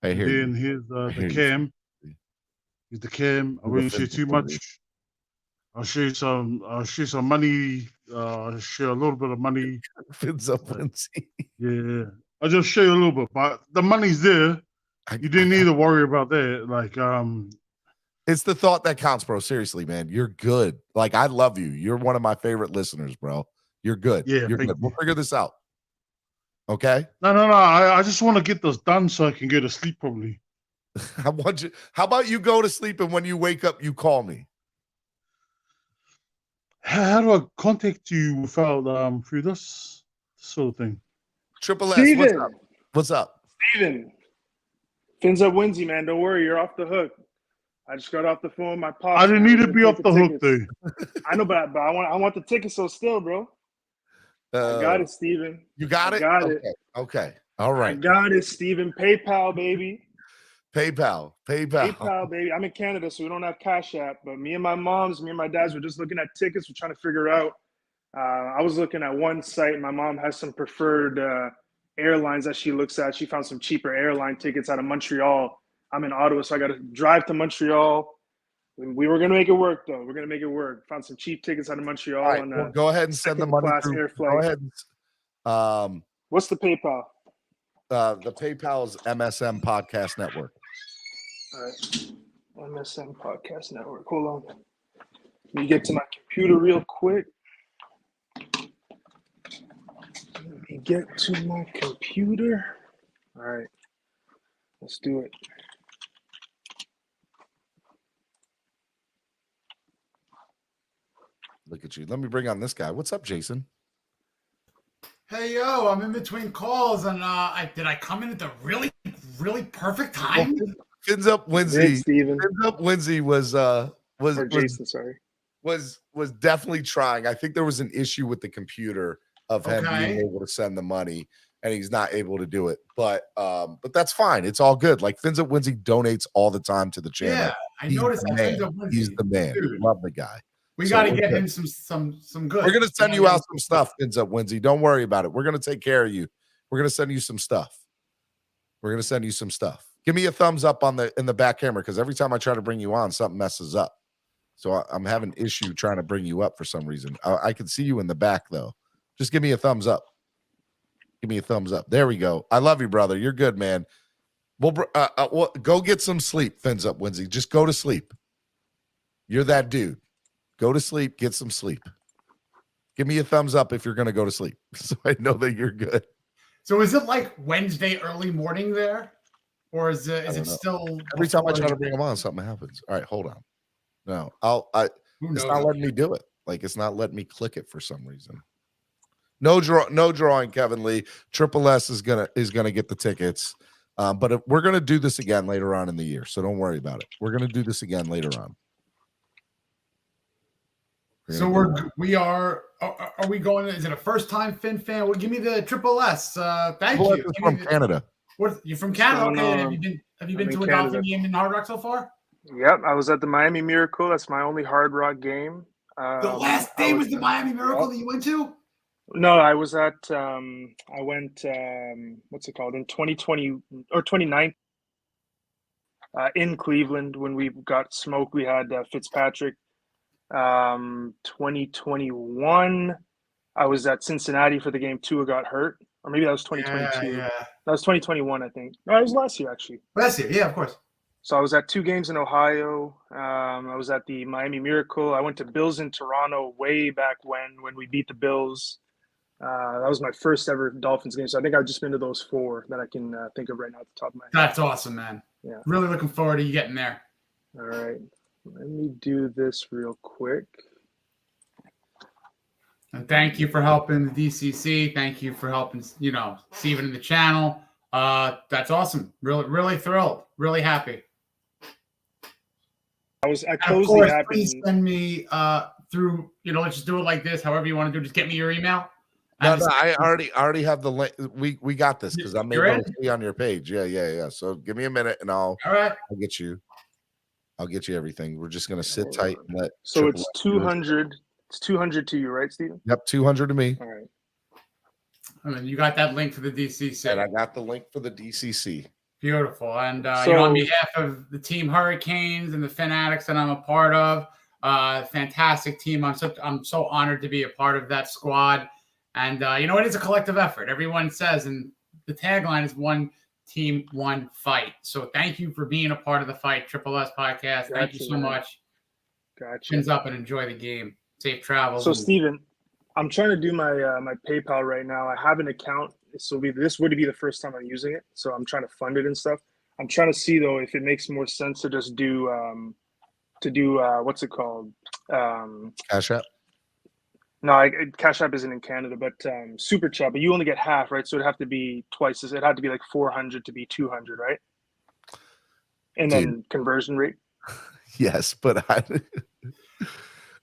Hey, here. Then here's the cam. Here's the cam. I won't show too much. I'll show you some. I'll show you some money. I'll share a little bit of money. Fins Up Wednesday. Yeah, I'll just show you a little bit, but the money's there. You didn't need to worry about that. Like, it's the thought that counts, bro. Seriously, man, you're good. Like, I love you. You're one of my favorite listeners, bro. You're good. Yeah, you're good. We'll figure this out. Okay. No. I just want to get this done so I can go to sleep. Probably. I want you. How about you go to sleep and when you wake up, you call me. How do I contact you without through this sort of thing? Triple S. Steven. What's up? Steven. Fins Up Wednesday, man. Don't worry, you're off the hook. I just got off the phone with my pops. I didn't need to be off the hook, dude. I know, but I want the ticket so still, bro. I got it, Steven. You got it? Got it. Okay. All right. I got it, Steven. PayPal, baby. PayPal, baby. I'm in Canada, so we don't have Cash App. But me and my dads were just looking at tickets. We're trying to figure out. I was looking at one site. My mom has some preferred airlines that she looks at. She found some cheaper airline tickets out of Montreal. I'm in Ottawa, so I got to drive to Montreal. We were going to make it work, though. We're going to make it work. Found some cheap tickets out of Montreal. All right, well, go ahead and send the money through. Go ahead. What's the PayPal? The PayPal is MSM Podcast Network. All right. MSM Podcast Network. Hold on. Let me get to my computer real quick. Let me get to my computer. All right. Let's do it. Look at you. Let me bring on this guy. What's up, Jason? Hey, yo, I'm in between calls, and did I come in at the really really perfect time. Fins Up Wednesday. Steven. Fins Up Wednesday was Jason, sorry. Was definitely trying. I think there was an issue with the computer of him being able to send the money, and he's not able to do it. But that's fine. It's all good. Like Fins Up Wednesday donates all the time to the channel. Yeah, I noticed that. Fins Up Wednesday. He's the man. Dude. Love the guy. We got to get him some good. We're gonna send you out some stuff, Fins Up Wednesday. Don't worry about it. We're gonna take care of you. We're gonna send you some stuff. We're gonna send you some stuff. Give me a thumbs up in the back camera, because every time I try to bring you on, something messes up. So I'm having an issue trying to bring you up for some reason. I can see you in the back though. Just give me a thumbs up. Give me a thumbs up. There we go. I love you, brother. You're good, man. Well, go get some sleep, Fins Up Wednesday. Just go to sleep. You're that dude. Go to sleep. Get some sleep. Give me a thumbs up if you're going to go to sleep, so I know that you're good. So is it like Wednesday early morning there, or is it still? Every time I try to bring him on, something happens. All right, hold on. No, it's not letting me do it. Like, it's not letting me click it for some reason. No drawing, Kevin Lee. Triple S is gonna get the tickets. But we're gonna do this again later on in the year, so don't worry about it. We're gonna do this again later on. So are we going? Is it a first time Fin fan? Well, give me the Triple S. Thank you. From Canada. You're from Canada? Okay. Have you been to a Dolphin game in Hard Rock so far? Yep, I was at the Miami Miracle. That's my only Hard Rock game. The last day was the Miami Miracle that you went to? No, I was at I went what's it called, in 2020 or 2019 in Cleveland when we got smoked. We had Fitzpatrick. 2021 I was at Cincinnati for the game. Tua got hurt, or maybe that was 2022. Yeah. That was 2021, I think. No, it was last year actually. Last year, yeah, of course. So I was at 2 games in Ohio. I was at the Miami Miracle. I went to Bills in Toronto way back when we beat the Bills. That was my first ever Dolphins game. So I think I've just been to those 4 that I can think of right now at the top of my head. That's awesome, man. Yeah. Really looking forward to you getting there. All right. Let me do this real quick. And thank you for helping the DCC. Thank you for helping, Steven in the channel. That's awesome. Really thrilled. Really happy. I closely happy. Please send me through, let's just do it like this. However you want to do, just get me your email. No, I already have the link. We got this because I'm able to see on your page. Yeah. So give me a minute and I'll get you. I'll get you everything. We're just gonna sit tight and let. So it's 200. It's 200 to you, right, Steven? Yep, 200 to me. All right. And then you got that link for the DCC. And I got the link for the DCC. Beautiful. And on behalf of the Team Hurricanes and the Fanatics that I'm a part of, fantastic team. I'm so honored to be a part of that squad. And it is a collective effort. Everyone says, and the tagline is one team, one fight. So thank you for being a part of the fight, Triple S Podcast. Thank you so much. Gotcha. Chins up and enjoy the game. Safe travels. So Steven, I'm trying to do my my PayPal right now. I have an account. This would be the first time I'm using it. So I'm trying to fund it and stuff. I'm trying to see though if it makes more sense to just do what's it called? Cash App. No, Cash App isn't in Canada, but Super Chat. But you only get half, right? So it'd have to be twice. It had to be like 400 to be 200, right? And then conversion rate. Yes, but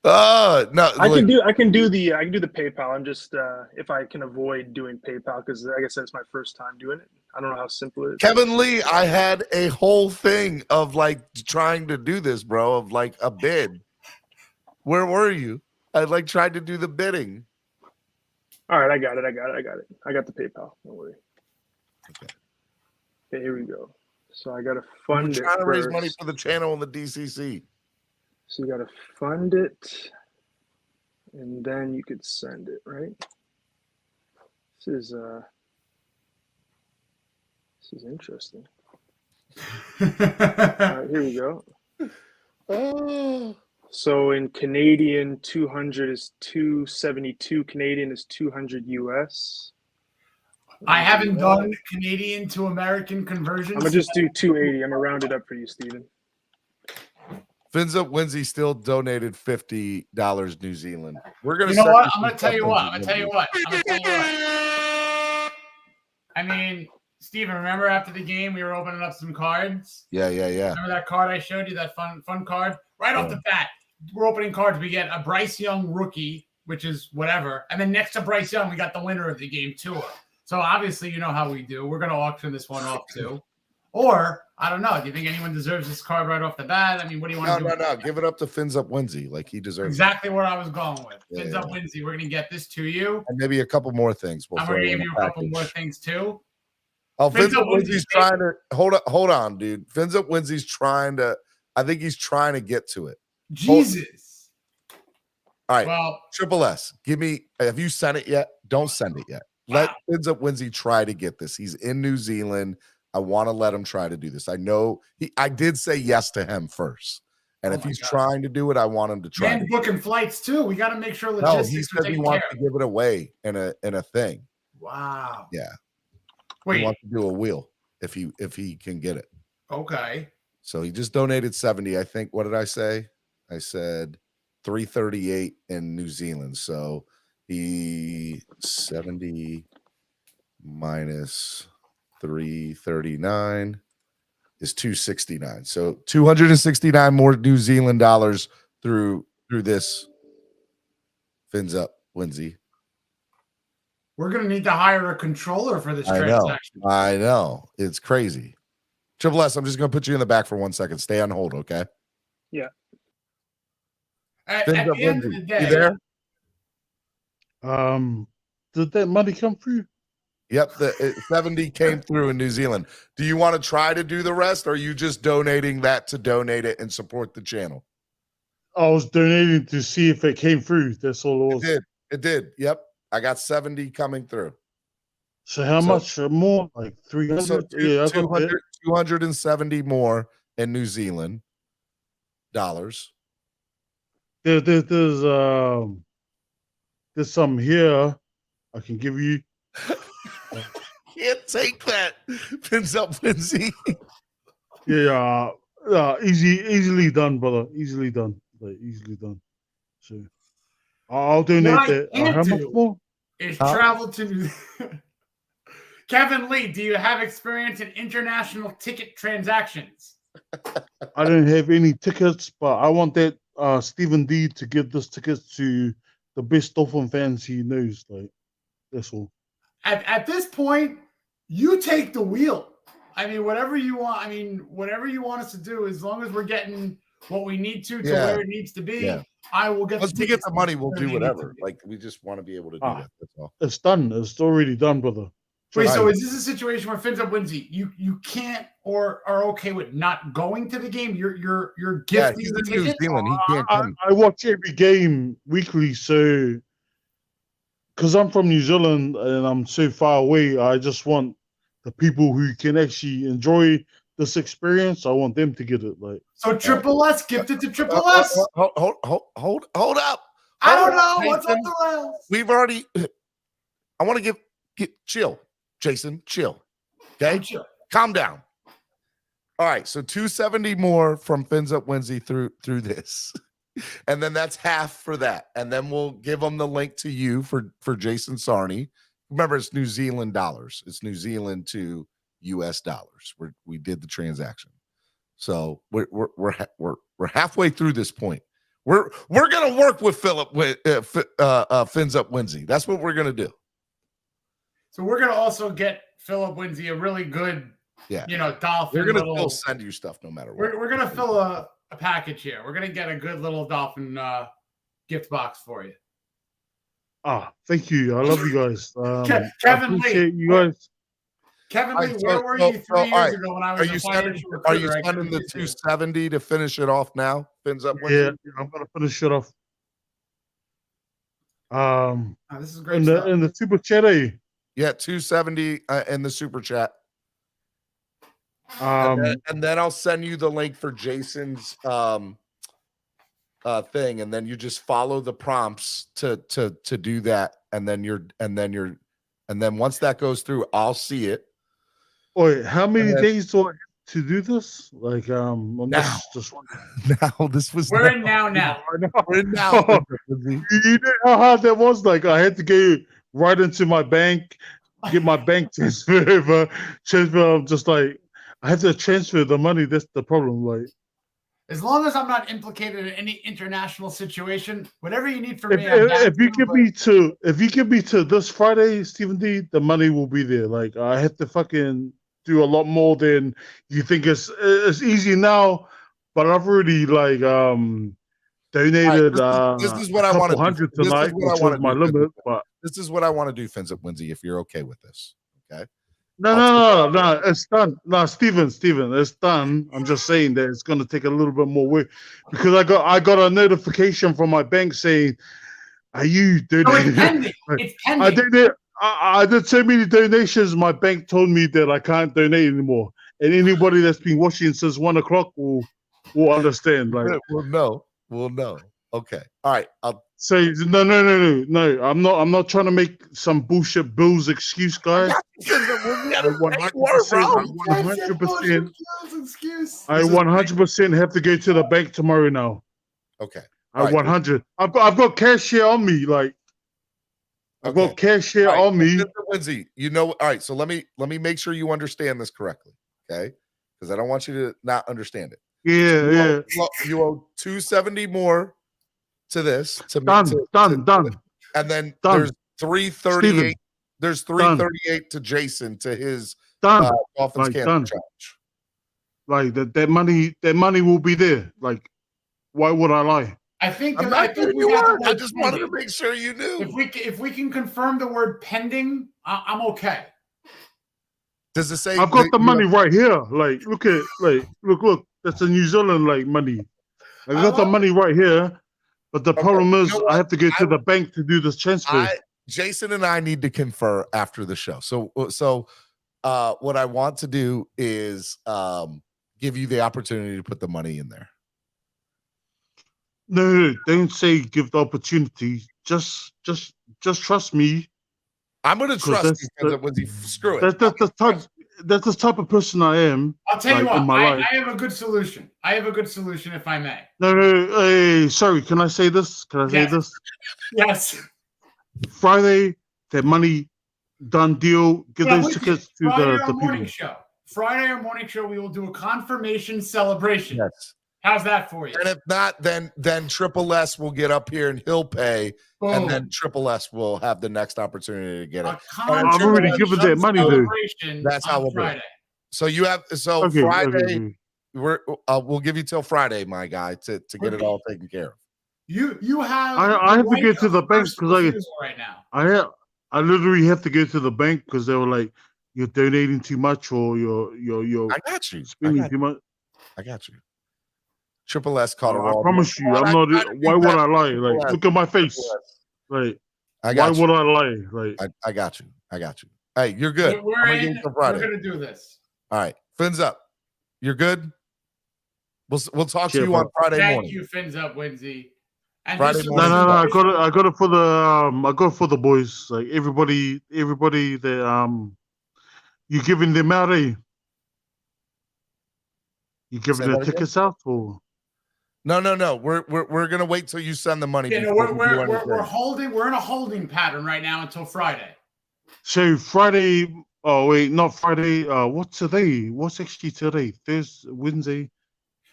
no. I can do the PayPal. I'm just if I can avoid doing PayPal because like I said, it's my first time doing it. I don't know how simple it is. Kevin Lee, I had a whole thing of like trying to do this, bro, of like a bid. Where were you? I like tried to do the bidding. All right, I got it. I got the PayPal. Don't worry. Okay, here we go. So I got to fund it. Trying to raise money for the channel and the DCC. So you got to fund it, and then you could send it, right? This is interesting. All right, here we go. Oh. So in Canadian, 200 is 272. Canadian is 200 US. I haven't done Canadian to American conversions. I'm gonna just do 280. I'm gonna round it up for you, Steven. Fins Up Wednesday still donated $50 New Zealand. We're gonna. You know what? I'm gonna tell you what. I mean, Steven, remember after the game we were opening up some cards? Yeah. Remember that card I showed you, that fun card? Right off the bat, we're opening cards. We get a Bryce Young rookie, which is whatever. And then next to Bryce Young, we got the winner of the game, Tua. So obviously, you know how we do. We're going to auction this one off too. Or, I don't know. Do you think anyone deserves this card right off the bat? I mean, what do you want to do? No. Give it up to Fins Up Winsy. Like he deserves exactly what I was going with. Fins Up Winsy. We're going to get this to you. And maybe a couple more things. I'm going to give you a couple more things too. Oh, Fins Up Winsy's trying to hold on, dude. Fins Up Winsy's trying to. I think he's trying to get to it. Jesus. All right. Well, Triple S. Give me. Have you sent it yet? Don't send it yet. Let Fins Up Winsy try to get this. He's in New Zealand. I want to let him try to do this. I know I did say yes to him first. And if he's trying to do it, I want him to try. And booking flights too. We got to make sure No, logistics he are said he taken wants care to give it away in a thing. Wow. Yeah. Wait. He wants to do a wheel if he can get it. Okay. So he just donated 70. I think. What did I say? I said 338 in New Zealand. So he 70 minus 339 is 269. So 269 more New Zealand dollars through this Fins Up Winsy. We're going to need to hire a controller for this transaction. I know. It's crazy. Triple S, I'm just going to put you in the back for 1 second. Stay on hold, okay? Yeah. At the end of the day, you there? Did that money come through? Yep, 70 came through in New Zealand. Do you want to try to do the rest, or are you just donating that to donate it and support the channel? I was donating to see if it came through. That's all it was. It did. Yep. I got 70 coming through. So how much more? Like 300? So Yeah, 270 more in New Zealand dollars. There's some here I can give you. Can't take that. Fins Up Winsy. Yeah, easily done, brother. Easily done. Easily done. So I'll donate that. How much more? Is travel to Kevin Lee, do you have experience in international ticket transactions? I don't have any tickets, but I want that Stephen D to give this tickets to the best Dolphin fans he knows. Like, that's all. At this point, you take the wheel. I mean, whatever you want. I mean, whatever you want us to do, as long as we're getting what we need to where it needs to be. Yeah. I will get. Once we get the money, we'll do whatever. Like, we just want to be able to do that. That's all. It's done. It's already done, brother. Wait, so is this a situation where Fins Up Winsy, you can't or are okay with not going to the game? You're gifting he's the in New ticket? Zealand. He can't come. I watch every game weekly, so because I'm from New Zealand and I'm so far away, I just want the people who can actually enjoy this experience. I want them to get it. Like, so Triple S, gifted to Triple S. Hold up. I don't know what's up the rails. We've already. I want to get chill, Jason. Chill. Okay, chill. Calm down. All right, so 270 more from Fins Up Winsy through this, and then that's half for that, and then we'll give them the link to you for Jason Sarney. Remember, it's New Zealand dollars. It's New Zealand to U.S. dollars. We did the transaction, so we're halfway through this point. We're gonna work with Philip with Fins Up Winsy. That's what we're gonna do. So we're gonna also get Philip Winsy a really good, dolphin. We're gonna still send you stuff no matter what. We're gonna fill a package here. We're gonna get a good little dolphin gift box for you. Thank you. I love you guys. Kevin Lee, you guys. Kevin Lee, where were you 3 years ago when I was a financial recruiter? Are you sending the 270 to finish it off now? Fins Up Winsy? Yeah, I'm gonna finish it off. This is great stuff. In the super chat. Yeah, 270 in the super chat. And then I'll send you the link for Jason's thing, and then you just follow the prompts to do that, and then once that goes through, I'll see it. Wait, how many days do I have to do this? Like, now. Just now. This was we're in now. We're in now. You know how hard that was? Like, I had to go right into my bank, get my bank transfer over. Transfer. I'm just like, I have to transfer the money. That's the problem. Like, as long as I'm not implicated in any international situation, whatever you need from me, if you give me to this Friday, Stephen D, the money will be there. Like, I have to fucking do a lot more than you think. It's easy now, but I've already like donated this is what a I want couple to do. hundred tonight, which was my limit. But this is what I want to do, Fins at Winsy, if you're okay with this. Okay. No, it's done. No, Steven, it's done. I'm just saying that it's gonna take a little bit more work because I got a notification from my bank saying, "Are you donating?" No, it's pending. It's pending. I did so many donations. My bank told me that I can't donate anymore, and anybody that's been watching since 1 o'clock will understand. Like, we'll know. Okay, all right. I'll say no. I'm not trying to make some bullshit Bills excuse, guys. 100% have to go to the bank tomorrow now. Okay. I 100. I've got cash here on me. Like, I've got cash here on me. Lindsay, you know, all right. So let me make sure you understand this correctly, okay? Because I don't want you to not understand it. Yeah, you owe 270 more to this. Done. And then done. there's 338. Steven, there's 338 to Jason to his Dolphins Cancer challenge. Like that money will be there. Like, why would I lie? I think I just wanted to make sure you knew. If we can confirm the word pending, I'm okay. Does it say I've got the money right here? Like, look. That's a New Zealand like money. I got the money right here, but the problem is I have to go to the bank to do this transfer. Jason and I need to confer after the show. So what I want to do is give you the opportunity to put the money in there. No, don't say give the opportunity. Just trust me. I'm going to trust you because screw it. That's the type of person I am. I'll tell you what. I have a good solution. If I may. No. Hey, sorry. Can I say this? Say this? Yes. Friday, that money, done deal. Give those tickets to the people. Friday or morning show, we will do a confirmation celebration. Yes. How's that for you? And if not, then Triple S will get up here and he'll pay. Boom. And then Triple S will have the next opportunity to get it. I've already given that money, dude. That's how we'll do it. So you have Friday. We'll give you till Friday, my guy, to get it all taken care of. You have. I have to get to the bank because right now. I literally have to go to the bank because they were like, "You're donating too much, or you're." I got you. Spending too much. I got you. Triple S caught a roll. I promise you, I'm not. Why would I lie? Like, look at my face. Like, why would I lie? Like, I got you. Hey, you're good. We're gonna do this. All right, Fins up. You're good. We'll talk to you on Friday morning. Thank you, Fins up, Winsy. Friday morning. No. I got it for the boys. Like everybody that you giving them out, eh? You giving the tickets out or? No. We're gonna wait till you send the money. Yeah, we're holding. We're in a holding pattern right now until Friday. So Friday. Oh wait, not Friday. What's today? What's actually today? Thursday, Wednesday.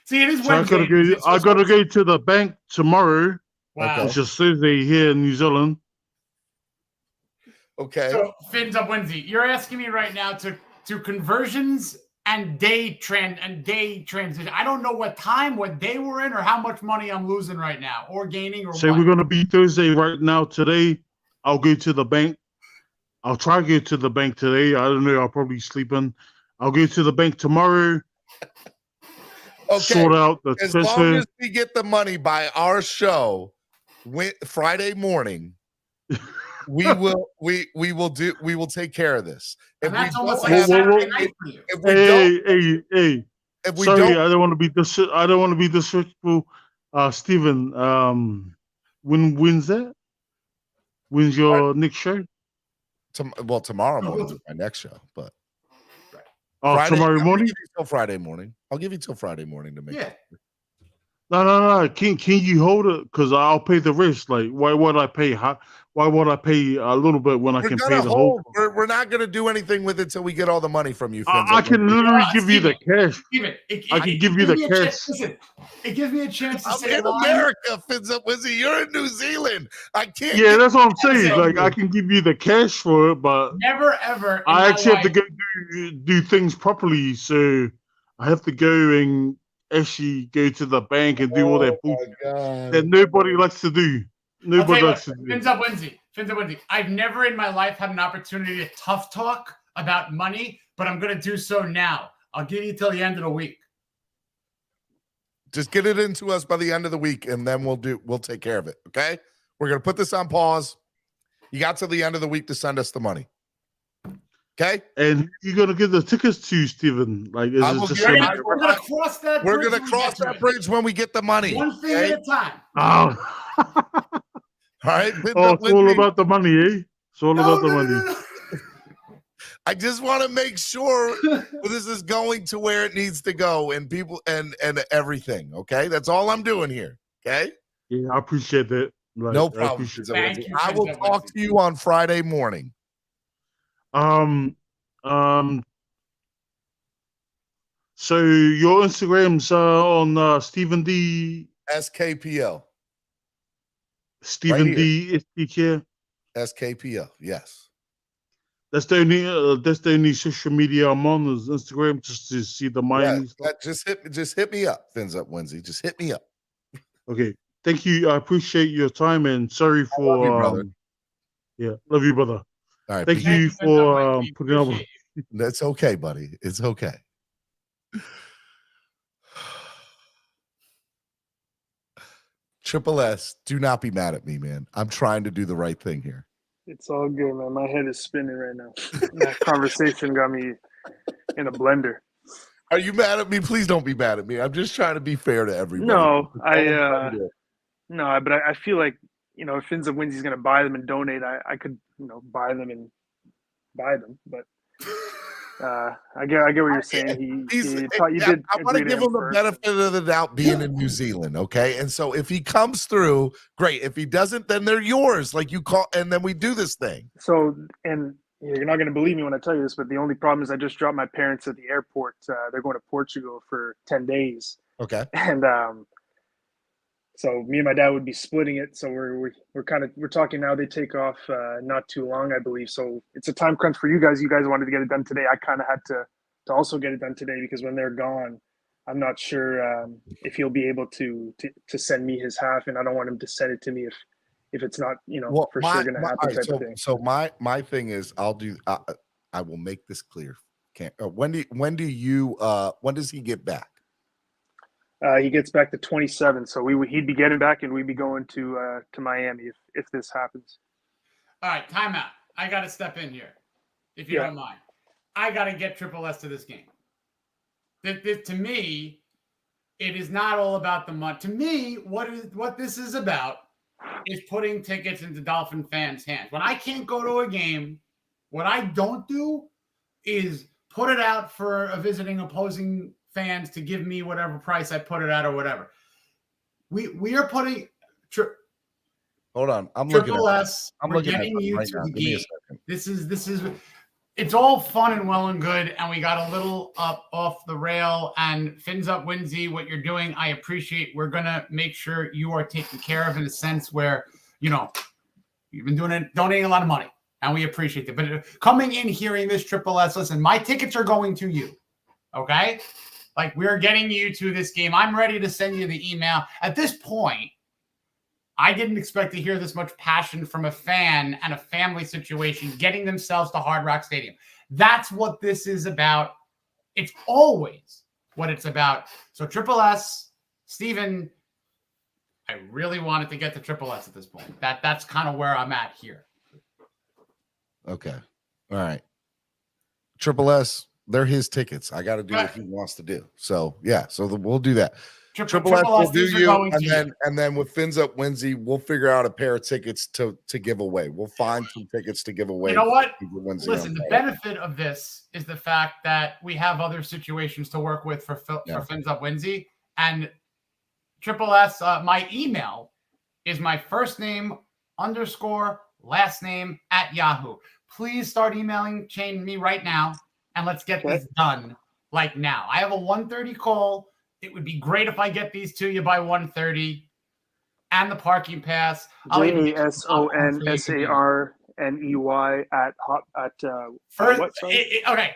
See, it is so Wednesday. I gotta go to the bank tomorrow. Wow. Which is Thursday here in New Zealand. Okay. So Fins up Wednesday. You're asking me right now to conversions and day transition. I don't know what day we're in, or how much money I'm losing right now, or gaining, or so we're gonna be Thursday right now. Today, I'll go to the bank. I'll try to get to the bank today. I don't know. I'll probably sleep in. I'll go to the bank tomorrow. Okay. Sort out the as long as we get the money by our show Friday morning. We will take care of this. If we almost like Saturday night for you. Hey. If we Sorry, don't, I don't want to be disrespectful. Steven, when's that? When's your next show? Tomorrow morning is my next show, but tomorrow morning. Till Friday morning. I'll give you till Friday morning to make it. No. Can you hold it? Because I'll pay the rest. Like, why would I pay? Why would I pay a little bit when I We're can gonna pay the whole? we're not gonna do anything with it till we get all the money from you, Fins. I can literally give you the cash. Steven, I can give you the cash. Listen, it gives me a chance to I'm say in America, Fins up Wizzy. You're in New Zealand. I can't. Yeah, that's what I'm saying. Listen, Like, I can give you the cash for it, but never ever. I actually have to go do things properly. So I have to go and actually go to the bank and do all that bullshit that nobody likes to do. Nobody likes to do. Fins up Wednesday. I've never in my life had an opportunity to tough talk about money, but I'm going to do so now. I'll give you till the end of the week. Just get it into us by the end of the week, and then we'll take care of it. Okay? We're gonna put this on pause. You got till the end of the week to send us the money. Okay? And you're gonna get the tickets to, Steven. Like, is it just we're gonna cross that bridge. We're gonna cross that bridge when we get the money. One thing at a time. Oh. All right. It's all about the money, eh? It's all about the money. No. I just want to make sure this is going to where it needs to go, and people and everything. Okay, that's all I'm doing here. Okay. Yeah, I appreciate that. Like, No problem. I will talk to you on Friday morning. So your Instagram's on Stephen D. SKPL. Stephen Right D. SPK. SKPL. Yes. That's the only social media I'm on is Instagram, just to see the Miami stuff. Just hit me up, Fins Up Wednesday. Just hit me up. Okay. Thank you. I appreciate your time, and sorry for love you, brother. Yeah, love you, brother. All right. Thank you for putting up. That's okay, buddy. It's okay. Triple S, do not be mad at me, man. I'm trying to do the right thing here. It's all good, man. My head is spinning right now. That conversation got me in a blender. Are you mad at me? Please don't be mad at me. I'm just trying to be fair to everybody. No, but I feel like, if Fins of Winsy's going to buy them and donate, I could, buy them and buy them. But I get what you're saying. I want to give him the benefit of the doubt being in New Zealand, okay? And so if he comes through, great. If he doesn't, then they're yours. Like you call, and then we do this thing. So, and you're not going to believe me when I tell you this, but the only problem is I just dropped my parents at the airport. They're going to Portugal for 10 days. Okay. And so me and my dad would be splitting it. So we're talking now. They take off not too long, I believe. So it's a time crunch for you guys. You guys wanted to get it done today. I kind of had to also get it done today because when they're gone, I'm not sure if he'll be able to send me his half, and I don't want him to send it to me if it's not for sure going to happen. Type of thing. So my thing is I will make this clear. When does he get back? He gets back the 27th, so he'd be getting back, and we'd be going to Miami if this happens. All right, timeout. I got to step in here, if you don't mind. I got to get Triple S to this game. To me, it is not all about the money. To me, what this is about is putting tickets into Dolphin fans' hands. When I can't go to a game, what I don't do is put it out for a visiting opposing fans to give me whatever price I put it at or whatever. We are putting hold on. I'm Triple looking at S. I'm we're looking getting at you right to now. the Give me a game. second. This is it's all fun and well and good, and we got a little up off the rail. And Fins Up Winsy, what you're doing, I appreciate. We're gonna make sure you are taken care of in a sense where you've been donating a lot of money, and we appreciate it. But coming in, hearing this Triple S, listen, my tickets are going to you. Okay. Like, we're getting you to this game. I'm ready to send you the email. At this point, I didn't expect to hear this much passion from a fan and a family situation getting themselves to Hard Rock Stadium. That's what this is about. It's always what it's about. So Triple S, Steven, I really wanted to get to Triple S at this point. That's kind of where I'm at here. Okay. All right. Triple S. They're his tickets. I got to do what he wants to do. So yeah, we'll do that. Triple S will do you, and then with Fins Up Winsy, we'll figure out a pair of tickets to give away. We'll find some tickets to give away. You know what? Listen, the benefit of this is the fact that we have other situations to work with for Fins Up Winsy, and Triple S. My email is my first name _ last name at Yahoo. Please start emailing me right now, and let's get this done like now. I have a 1:30 call. It would be great if I get these to you by 1:30, and the parking pass. JASONSARNEY at what site? Okay.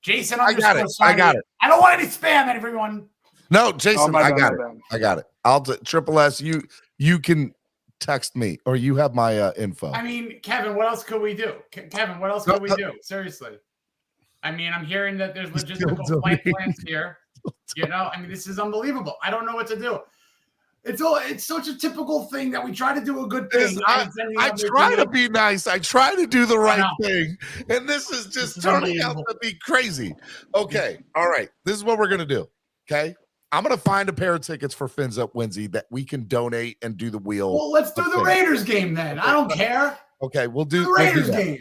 Jason I got it. I got it. I don't want any spam, everyone. No, Jason, my I bad, got my it. bad. I got it. I'll Triple S. You can text me, or you have my info. I mean, Kevin, what else could we do? Kevin, what else could we do? Seriously. I mean, I'm hearing that there's logistical plans here. You know, I mean, this is unbelievable. I don't know what to do. It's such a typical thing that we try to do a good thing. I try to be nice. I try to do the right thing. And this is just turning out to be crazy. Okay. All right. This is what we're going to do. Okay. I'm going to find a pair of tickets for Fins Up Wednesday that we can donate and do the wheel. Well, let's do the Raiders game then. I don't care. Okay. We'll do the Raiders game.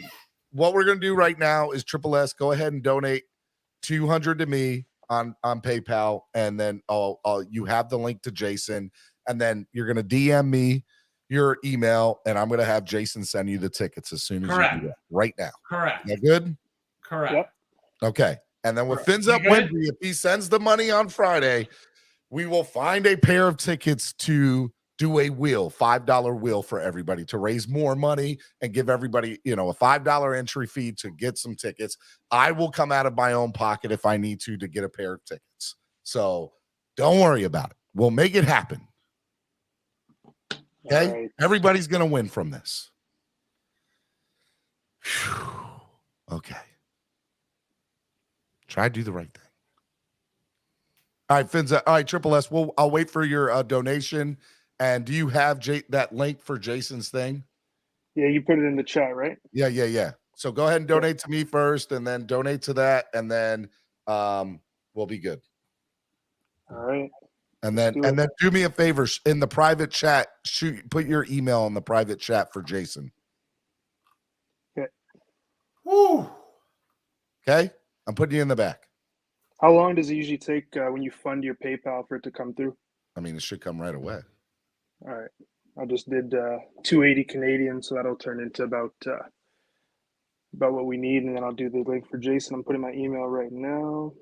What we're going to do right now is Triple S, go ahead and donate $200 to me on PayPal. And then you have the link to Jason. And then you're going to DM me your email, and I'm going to have Jason send you the tickets as soon as you do that right now. Correct. That good? Correct. Yep. Okay. And then with Fins Up Wednesday, if he sends the money on Friday, we will find a pair of tickets to do a wheel, $5 wheel for everybody to raise more money and give everybody, a $5 entry fee to get some tickets. I will come out of my own pocket if I need to get a pair of tickets. So don't worry about it. We'll make it happen. Okay, right. Everybody's going to win from this. Whew. Okay. Try to do the right thing. All right, Finza. All right, Triple S. I'll wait for your donation. And do you have that link for Jason's thing? Yeah, you put it in the chat, right? Yeah. So go ahead and donate to me first, and then donate to that, and then we'll be good. All right. And then do me a favor in the private chat. Put your email in the private chat for Jason. Okay. Woo. Okay. I'm putting you in the back. How long does it usually take when you fund your PayPal for it to come through? I mean, it should come right away. All right. I just did 280 Canadian, so that'll turn into about what we need, and then I'll do the link for Jason. I'm putting my email right now.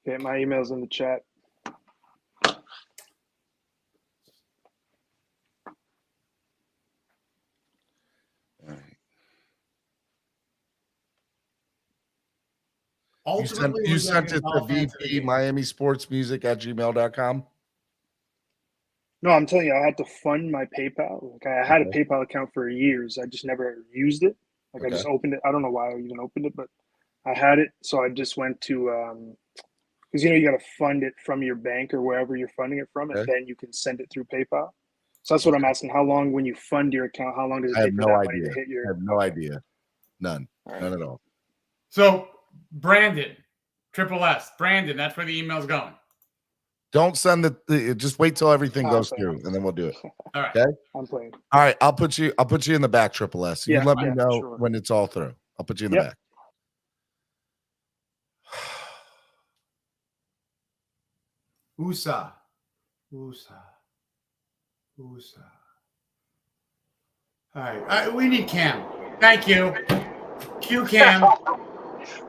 Okay, my email's in the chat. You sent it to VP Miami Sports Music at gmail.com. No, I'm telling you, I had to fund my PayPal. Like I had a PayPal account for years. I just never used it. Like I just opened it. I don't know why I even opened it, but I had it. So I just went to because you got to fund it from your bank or wherever you're funding it from, and then you can send it through PayPal. So that's what I'm asking. How long, when you fund your account, how long does it take for that money to hit your? I have no idea. None at all. So Brandon, Triple S, Brandon, that's where the email's going. Don't send just wait till everything goes through, and then we'll do it. All right. Okay. I'm playing. All right. I'll put you in the back, Triple S. You let me know when it's all through. I'll put you in the back. USA. All right. We need Cam. Thank you. Q Cam.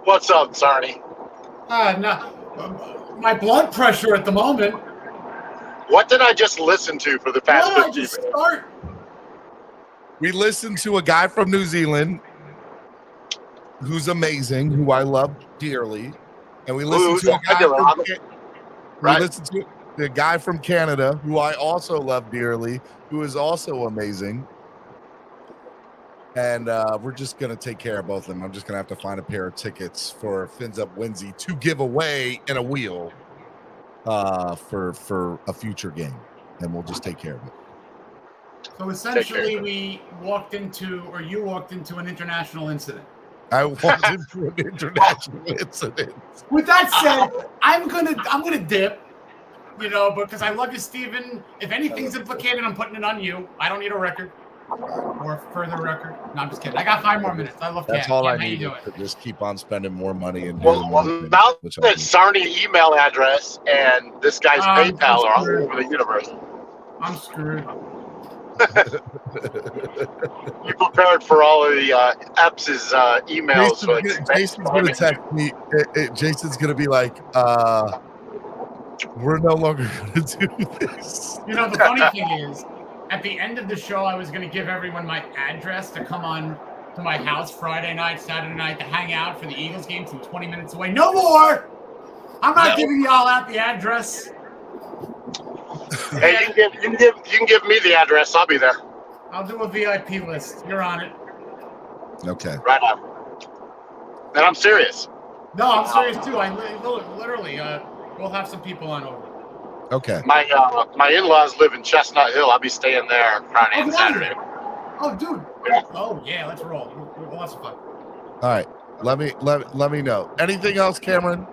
What's up, Sarny? No, my blood pressure at the moment. What did I just listen to for the past 15 minutes? We listened to a guy from New Zealand who's amazing, who I love dearly. And we listened to a guy from Canada who I also love dearly, who is also amazing. And we're just going to take care of both of them. I'm just going to have to find a pair of tickets for Fins Up Wednesday to give away in a wheel for a future game. And we'll just take care of it. So essentially you walked into an international incident. I walked into an international incident. With that said, I'm gonna dip, because I love you, Steven. If anything's implicated, I'm putting it on you. I don't need a record. Or further record. No, I'm just kidding. I got 5 more minutes. I love That's Cam. all Cam, I how you need doing? to just keep on spending more money and doing more Well, things, now which that Sarni email address and this guy's PayPal are all over the universe. I'm screwed. You prepared for all of the Epps' emails. Jason's gonna text me. Jason's gonna be like, "We're no longer gonna do this." You know, the funny thing is, at the end of the show, I was going to give everyone my address to come on to my house Friday night, Saturday night to hang out for the Eagles game from 20 minutes away. No more! I'm not giving y'all out the address. Hey, you can give me the address. I'll be there. I'll do a VIP list. You're on it. Okay. Right on. And I'm serious. No, I'm serious too. I literally, we'll have some people on over. Okay. My in-laws live in Chestnut Hill. I'll be staying there Friday and Saturday. Oh, dude. Oh, yeah. Let's roll. We'll have some fun. All right. Let me know. Anything else, Cameron?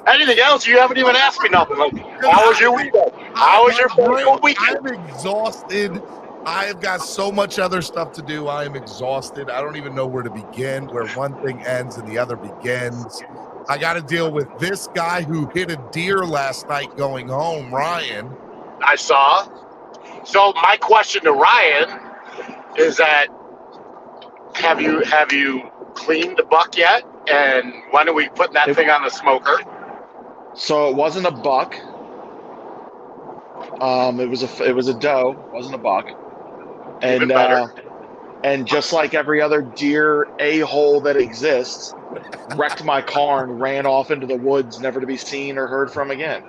Anything else? You haven't even asked me nothing. Like, how was your weekend? How was your weekend? I'm exhausted. I've got so much other stuff to do. I am exhausted. I don't even know where to begin, where one thing ends and the other begins. I got to deal with this guy who hit a deer last night going home, Ryan. I saw. So my question to Ryan is that have you cleaned the buck yet? And when are we putting that thing on the smoker? So it wasn't a buck. It was a doe. It wasn't a buck. Even better. And just like every other deer a-hole that exists, wrecked my car and ran off into the woods, never to be seen or heard from again.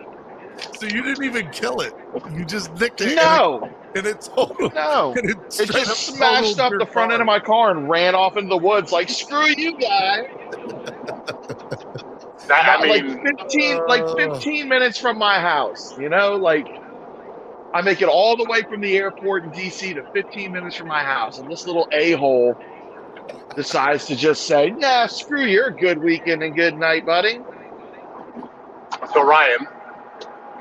So you didn't even kill it. You just nicked it. No. And it totaled. No. And It just smashed up the front end of my car and ran off into the woods like, screw you, guy. Like 15 minutes from my house, you know, like I make it all the way from the airport in DC to 15 minutes from my house, and this little a-hole decides to just say, nah, screw your good weekend and good night, buddy. So Ryan,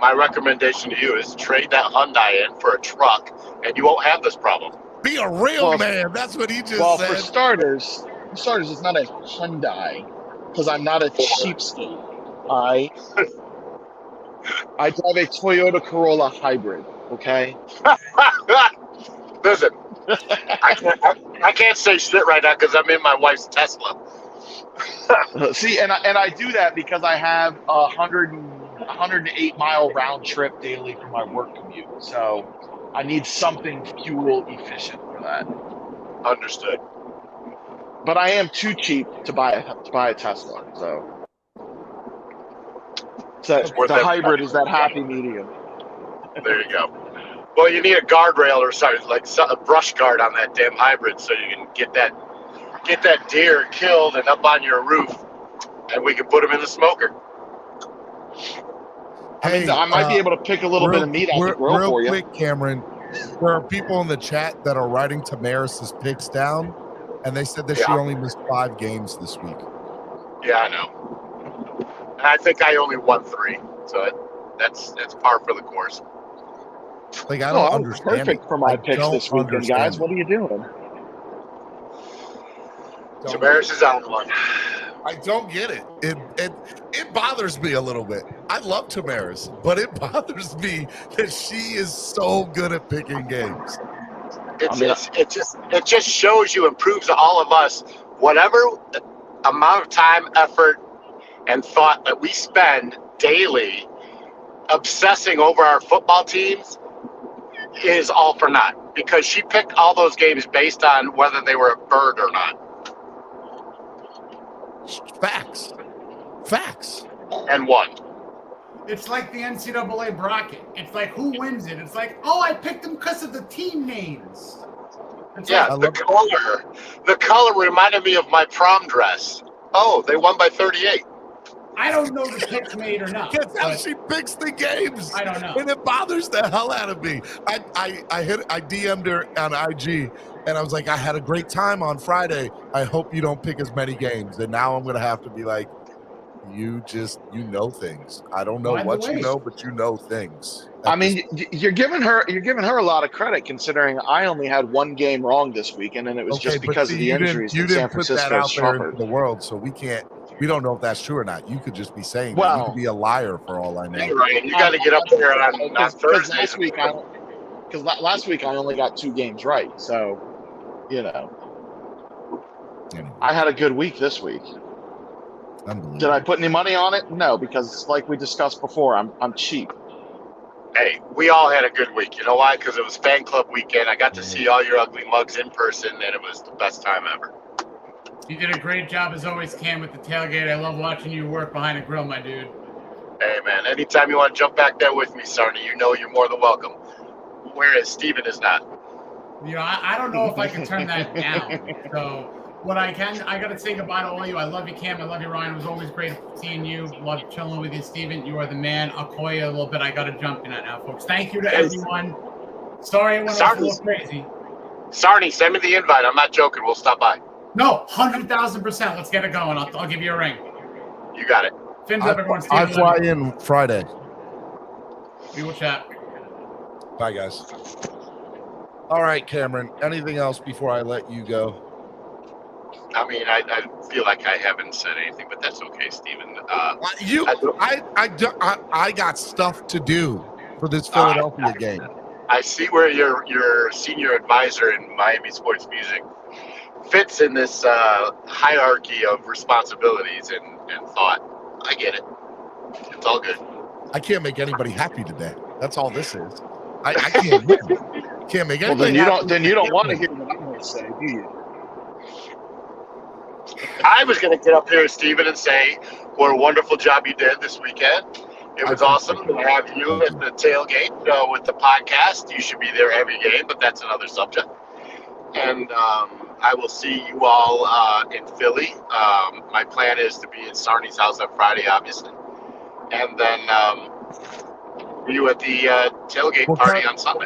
my recommendation to you is trade that Hyundai in for a truck, and you won't have this problem. Be a real man. That's what he just said. Well, for starters, it's not a Hyundai because I'm not a cheapskate. All right. I drive a Toyota Corolla hybrid. Okay. Listen, I can't say shit right now because I'm in my wife's Tesla. See, and I do that because I have a 108 mile round trip daily for my work commute. So I need something fuel efficient for that. Understood. But I am too cheap to buy a Tesla. So the hybrid is that happy medium. There you go. Well, you need a guardrail or something, like a brush guard on that damn hybrid, so you can get that deer killed and up on your roof, and we can put him in the smoker. Hey, I might be able to pick a little bit of meat out the grill for you. Real quick, Cameron, there are people in the chat that are writing Tamaris's picks down, and they said that she only missed 5 games this week. Yeah, I know. And I think I only won 3, so that's par for the course. Like I don't understand. Perfect for my picks this weekend, guys. What are you doing? Tamaris is on one. I don't get it. It bothers me a little bit. I love Tamaris, but it bothers me that she is so good at picking games. It just shows you and proves to all of us whatever amount of time, effort, and thought that we spend daily obsessing over our football teams is all for naught, because she picked all those games based on whether they were a bird or not. Facts. And won. It's like the NCAA bracket. It's like, who wins it? It's like, oh, I picked them because of the team names. It's the color reminded me of my prom dress. Oh, they won by 38. I don't know the picks made or not. That's how she picks the games. I don't know. And it bothers the hell out of me. I DM'd her on IG, and I was like, I had a great time on Friday. I hope you don't pick as many games. And now I'm going to have to be like, You know things. I don't know what you know, but you know things. I mean, you're giving her a lot of credit considering I only had one game wrong this weekend, and it was just because of the injuries that San put that Francisco out there into suffered. the world, so we don't know if that's true or not. You could just be saying that. You could Well, be a liar for all I know. Hey, Ryan, you got to get up there on Thursdays. Last week I only got 2 games right, so I had a good week this week. Did I put any money on it? No, because like we discussed before, I'm cheap. Hey, we all had a good week. You know why? Because it was fan club weekend. I got to see all your ugly mugs in person, and it was the best time ever. You did a great job as always, Cam, with the tailgate. I love watching you work behind a grill, my dude. Hey, man, anytime you want to jump back there with me, Sarny, you know you're more than welcome. Whereas Steven is not. I don't know if I can turn that down. So what I got to say goodbye to all of you. I love you, Cam. I love you, Ryan. It was always great seeing you. Love chilling with you, Steven. You are the man. I'll call you a little bit. I got to jump in that now, folks. Thank you to everyone. Sorry I went off a little crazy. Sarny, send me the invite. I'm not joking. We'll stop by. No, 100,000%. Let's get it going. I'll give you a ring. You got it. Fins up, everyone. I fly in Friday. We will chat. Bye, guys. All right, Cameron. Anything else before I let you go? I mean, I feel like I haven't said anything, but that's okay, Steven. I got stuff to do for this Philadelphia game. I see where your senior advisor in Miami sports music fits in this hierarchy of responsibilities and thought. I get it. It's all good. I can't make anybody happy today. That's all this is. I can't win. Can't make anybody happy. Then you don't want to hear what I'm going to say, do you? I was going to get up here, Steven, and say what a wonderful job you did this weekend. It was awesome to have you at the tailgate with the podcast. You should be there every game, but that's another subject. And I will see you all in Philly. My plan is to be at Sarny's house on Friday, obviously. And then you at the tailgate party on Sunday.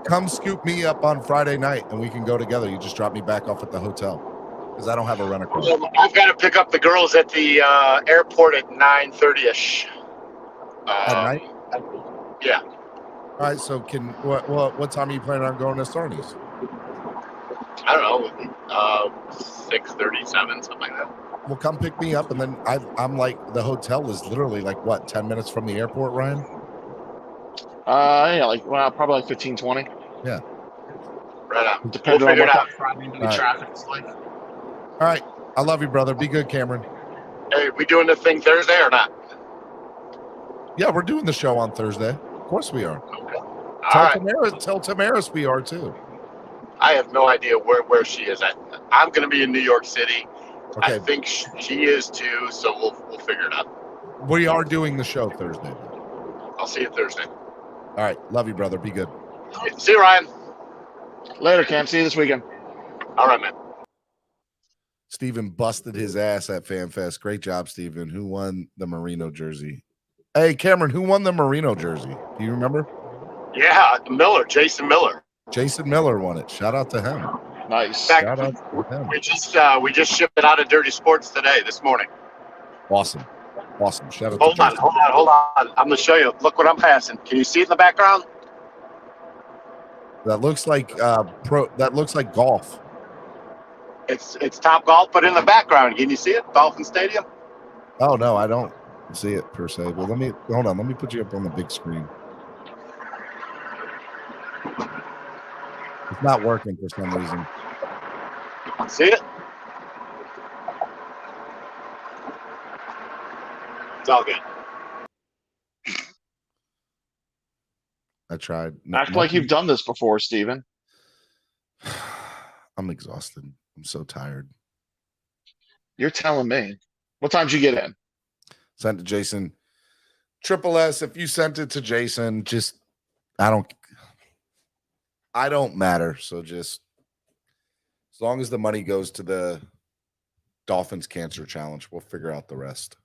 Come scoop me up on Friday night, and we can go together. You just drop me back off at the hotel because I don't have a rent car. I've got to pick up the girls at the airport at 9:30ish. At night? Yeah. All right. So what time are you planning on going to Sarny's? I don't know, 6:37, something like that. Well, come pick me up, and then I'm like, the hotel is literally like what, 10 minutes from the airport, Ryan? Yeah, probably like 15, 20. Yeah. Right on. Depending on what out. that Friday night traffic is like. All right. I love you, brother. Be good, Cameron. Hey, we doing the thing Thursday or not? Yeah, we're doing the show on Thursday. Of course we are. Okay. Tell Tamaris we are too. I have no idea where she is at. I'm going to be in New York City. Okay. I think she is too, so we'll figure it out. We are doing the show Thursday. I'll see you Thursday. All right. Love you, brother. Be good. See you, Ryan. Later, Cam. See you this weekend. All right, man. Steven busted his ass at FanFest. Great job, Steven. Who won the Merino jersey? Hey, Cameron, who won the Merino jersey? Do you remember? Yeah, Jason Miller. Jason Miller won it. Shout out to him. Nice. Shout out to him. We just shipped it out of Dirty Sports today, this morning. Awesome. Shout out Hold on. I'm going to show you. Look what I'm passing. Can you see it in the background? That looks like that looks like golf. It's Top Golf, but in the background. Can you see it? Dolphin Stadium? Oh no, I don't see it per se. But let me put you up on the big screen. It's not working for some reason. See it? It's all good. I tried. Act like you've done this before, Steven. I'm exhausted. I'm so tired. You're telling me. What time did you get in? Sent to Jason. Triple S, if you sent it to Jason, just I don't matter. So just as long as the money goes to the Dolphins Cancer Challenge, we'll figure out the rest.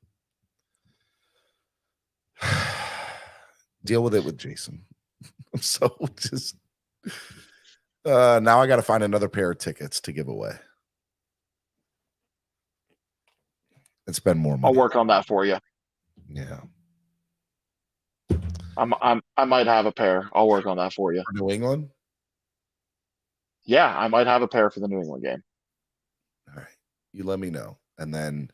Deal with it with Jason. I'm so just now I got to find another pair of tickets to give away. and spend more money. I'll work on that for you. Yeah. I might have a pair. I'll work on that for you. For New England? Yeah, I might have a pair for the New England game. All right. You let me know. And then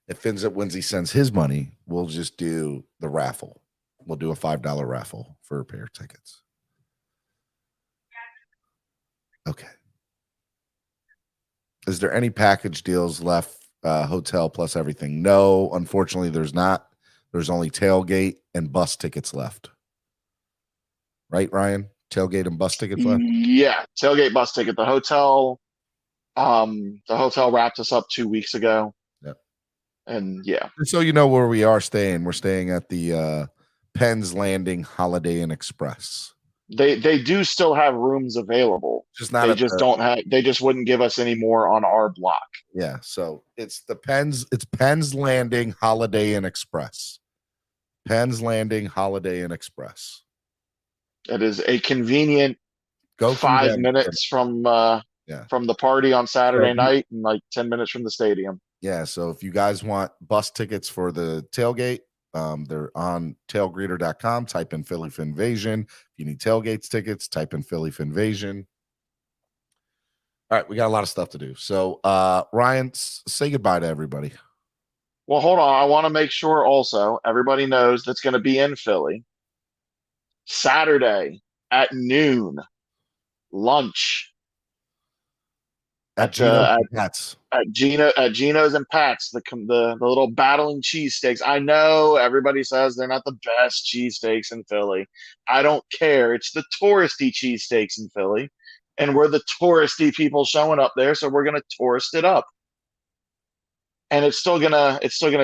if Fins Up Wednesday sends his money, we'll just do the raffle. We'll do a $5 raffle for a pair of tickets. Okay. Is there any package deals left? Hotel plus everything? No, unfortunately, there's not. There's only tailgate and bus tickets left. Right, Ryan? Tailgate and bus tickets left? Yeah, tailgate, bus ticket. The hotel wrapped us up 2 weeks ago. Yep. And yeah. So you know where we are staying. We're staying at the Penn's Landing Holiday Inn Express. They do still have rooms available. Just not they just don't have they just wouldn't give us any more on our block. Yeah, so it's Penn's Landing Holiday Inn Express. Penn's Landing Holiday Inn Express. It is a convenient 5 minutes from the party on Saturday night and like 10 minutes from the stadium. Yeah, so if you guys want bus tickets for the tailgate, they're on tailgreeter.com. Type in Philly Finvasion. If you need tailgates tickets, type in Philly Finvasion. All right, we got a lot of stuff to do. So, Ryan, say goodbye to everybody. Well, hold on. I want to make sure also everybody knows that's going to be in Philly Saturday at noon, lunch at Gino's and Pat's, the little battling cheesesteaks. I know everybody says they're not the best cheesesteaks in Philly. I don't care. It's the touristy cheesesteaks in Philly, and we're the touristy people showing up there, so we're gonna tourist it up. And it's still gonna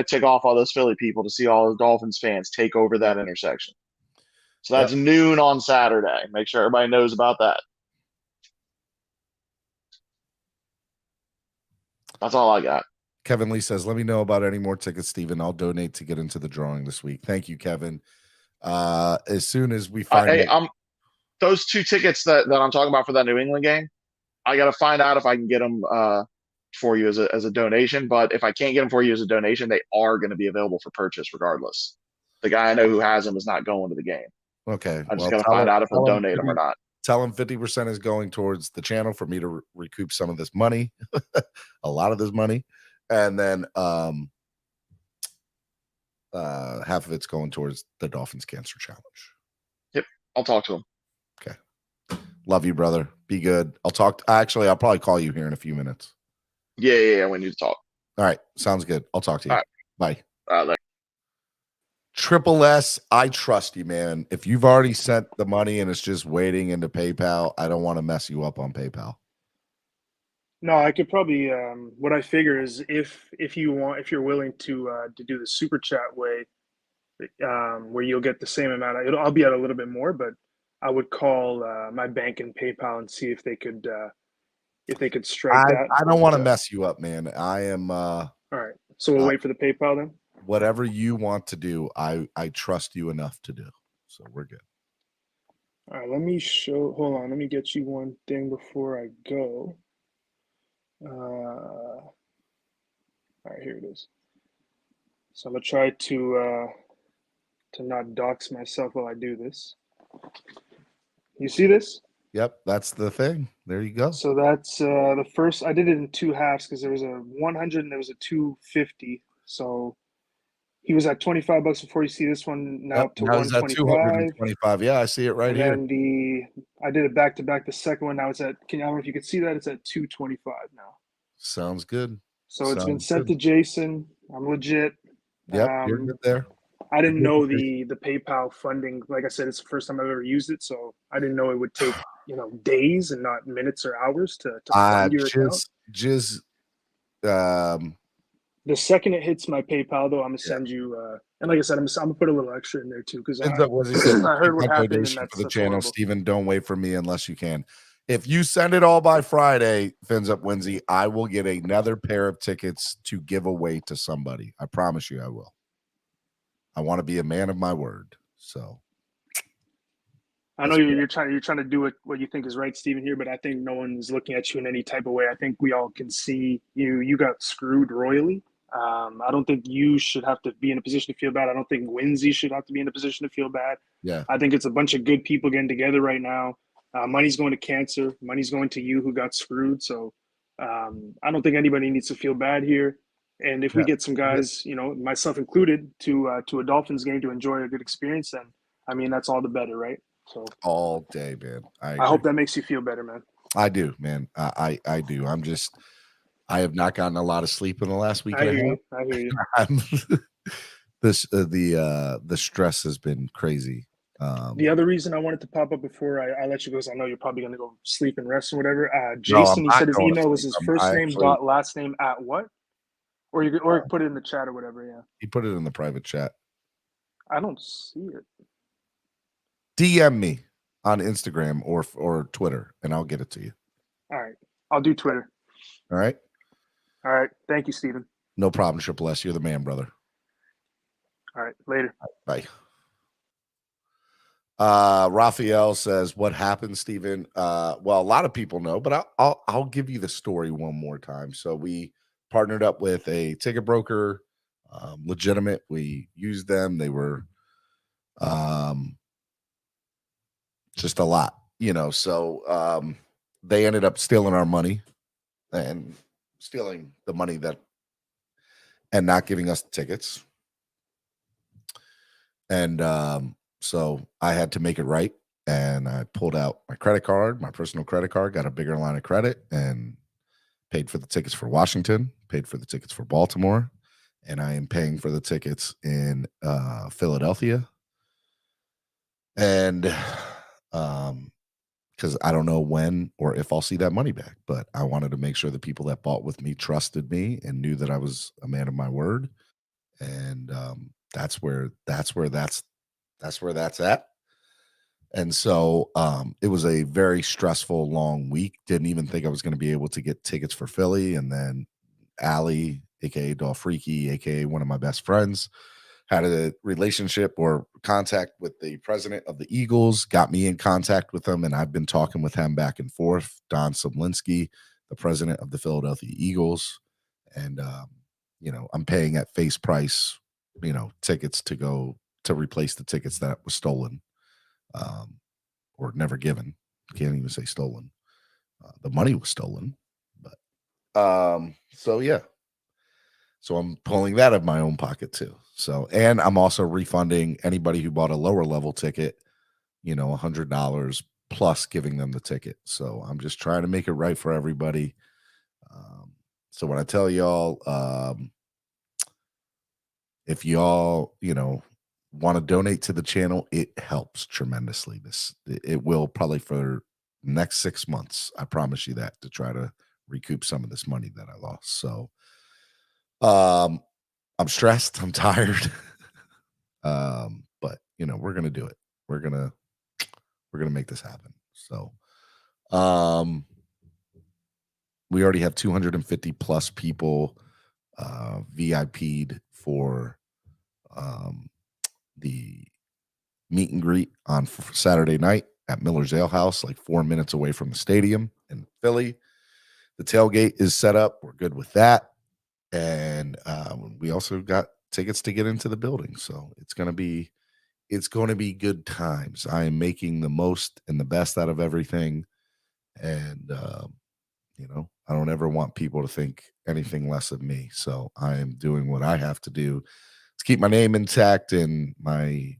tick off all those Philly people to see all the Dolphins fans take over that intersection. So that's noon on Saturday. Make sure everybody knows about that. That's all I got. Kevin Lee says, let me know about any more tickets, Steven. I'll donate to get into the drawing this week. Thank you, Kevin. As soon as we find those 2 tickets that I'm talking about for that New England game, I got to find out if I can get them for you as a donation. But if I can't get them for you as a donation, they are going to be available for purchase regardless. The guy I know who has them is not going to the game. Okay. I just got to find out if I'll donate them or not. Tell him 50% is going towards the channel for me to recoup some of this money, a lot of this money. And then half of it's going towards the Dolphins Cancer Challenge. Yep. I'll talk to him. Okay. Love you, brother. Be good. I'll probably call you here in a few minutes. Yeah. We need to talk. All right. Sounds good. I'll talk to you. All right. Bye. Triple S, I trust you, man. If you've already sent the money and it's just waiting into PayPal, I don't want to mess you up on PayPal. No, I could probably. What I figure is if you're willing to do the super chat way, where you'll get the same amount. I'll be at a little bit more, but I would call my bank and PayPal and see if they could strike that. I don't want to mess you up, man. I am. All right, so we'll wait for the PayPal then. Whatever you want to do, I trust you enough to do. So we're good. All right, hold on. Let me get you one thing before I go. All right, here it is. So I'm gonna try to not dox myself while I do this. You see this? Yep, that's the thing. There you go. So that's the first. I did it in 2 halves because there was a 100 and there was a 250. So he was at $25 before. You see this one now up to 125. Yeah, I see it right here. And I did it back to back. The second one now it's at. I don't know if you can see that. It's at 225 now. Sounds good. So it's been sent to Jason. I'm legit. Yep, you're good there. I didn't know the PayPal funding. Like I said, it's the first time I've ever used it, so I didn't know it would take days and not minutes or hours to fund your account. The second it hits my PayPal, though, I'm gonna send you. And like I said, I'm gonna put a little extra in there too because I heard what happened. And that's for the channel, horrible. Steven. Don't wait for me unless you can. If you send it all by Friday, Fins Up Wednesday, I will get another pair of tickets to give away to somebody. I promise you, I will. I want to be a man of my word. So I know you're trying to do what you think is right, Steven, here, but I think no one is looking at you in any type of way. I think we all can see you got screwed royally. I don't think you should have to be in a position to feel bad. I don't think Winsey should have to be in a position to feel bad. Yeah. I think it's a bunch of good people getting together right now. Money's going to cancer. Money's going to you who got screwed. So I don't think anybody needs to feel bad here. And if we get some guys, you know, myself included, to a Dolphins game to enjoy a good experience, then I mean that's all the better, right? So all day, man. I hope that makes you feel better, man. I do, man. I do. I have not gotten a lot of sleep in the last week and a half. I hear you. The stress has been crazy. The other reason I wanted to pop up before I let you go is I know you're probably going to go sleep and rest or whatever. Jason, he said his email was his first name dot last name at what? Or put it in the chat or whatever. Yeah. He put it in the private chat. I don't see it. DM me on Instagram or Twitter, and I'll get it to you. All right. I'll do Twitter. All right. All right. Thank you, Steven. No problem, Triple S. You're the man, brother. All right. Later. Bye. Raphael says, what happened, Steven? Well, a lot of people know, but I'll give you the story one more time. So we partnered up with a ticket broker, legitimate. We used them. They were just a lot, you know. So they ended up stealing our money and stealing the money and not giving us the tickets. And so I had to make it right. And I pulled out my credit card, my personal credit card, got a bigger line of credit, and paid for the tickets for Washington, paid for the tickets for Baltimore, and I am paying for the tickets in Philadelphia. And because I don't know when or if I'll see that money back, but I wanted to make sure the people that bought with me trusted me and knew that I was a man of my word. And that's where that's at. And so it was a very stressful, long week. Didn't even think I was going to be able to get tickets for Philly. And then Allie, aka Dolphriki, aka one of my best friends, had a relationship or contact with the president of the Eagles, got me in contact with him, and I've been talking with him back and forth. Don Somlinski, the president of the Philadelphia Eagles. And you know, I'm paying at face price, you know, tickets to go to replace the tickets that was stolen. Or never given. Can't even say stolen. The money was stolen. But so yeah. So I'm pulling that out of my own pocket too. So, and I'm also refunding anybody who bought a lower level ticket, you know, $100 plus giving them the ticket. So I'm just trying to make it right for everybody. So when I tell y'all, if y'all, you know, want to donate to the channel, it helps tremendously. It will probably for the next 6 months. I promise you that, to try to recoup some of this money that I lost. So I'm stressed, I'm tired. But you know, we're gonna do it. We're gonna make this happen. So we already have 250 plus people VIP'd for the meet and greet on Saturday night at Miller's Ale House, like 4 minutes away from the stadium in Philly. The tailgate is set up. We're good with that. And we also got tickets to get into the building. So it's going to be good times. I am making the most and the best out of everything. And, you know, I don't ever want people to think anything less of me. So I am doing what I have to do to keep my name intact and my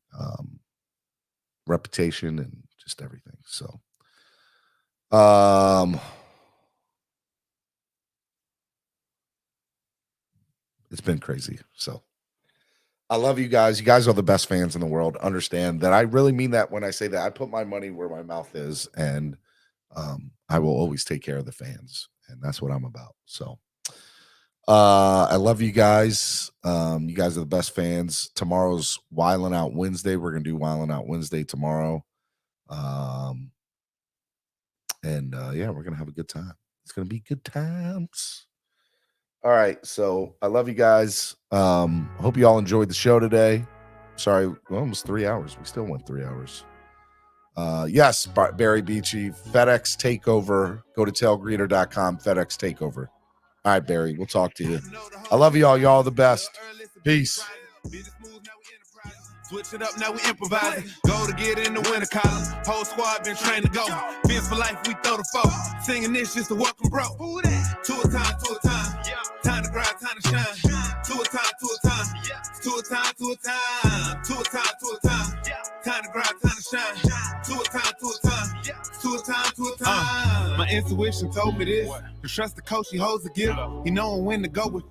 reputation and just everything. So, it's been crazy. So I love you guys. You guys are the best fans in the world. Understand that I really mean that when I say that. I put my money where my mouth is, and I will always take care of the fans, and that's what I'm about. So I love you guys. You guys are the best fans. Tomorrow's Wildin' Out Wednesday. We're gonna do Wildin' Out Wednesday tomorrow. Yeah, we're gonna have a good time. It's gonna be good times. All right, so I love you guys. Hope you all enjoyed the show today. Sorry, almost 3 hours. We still went 3 hours. Yes, Barry Beachy, FedEx Takeover. Go to tailgreeter.com, FedEx Takeover. All right, Barry, we'll talk to you. I love y'all. Y'all the best. Peace. Switch it up, now we improvising. Go to get in the winter column. Whole squad been trained to go. Fence for life, we throw the foe. Singing this just to welcome bro. To a time, to a time. Time to grind, time to shine. To a time, to a time. To a time, to a time. To a time, to a time. Time to grind, time to shine. To a time, to a time. To a time, to a time. My intuition told me this. To trust the coach, he holds the gift. He know when to go with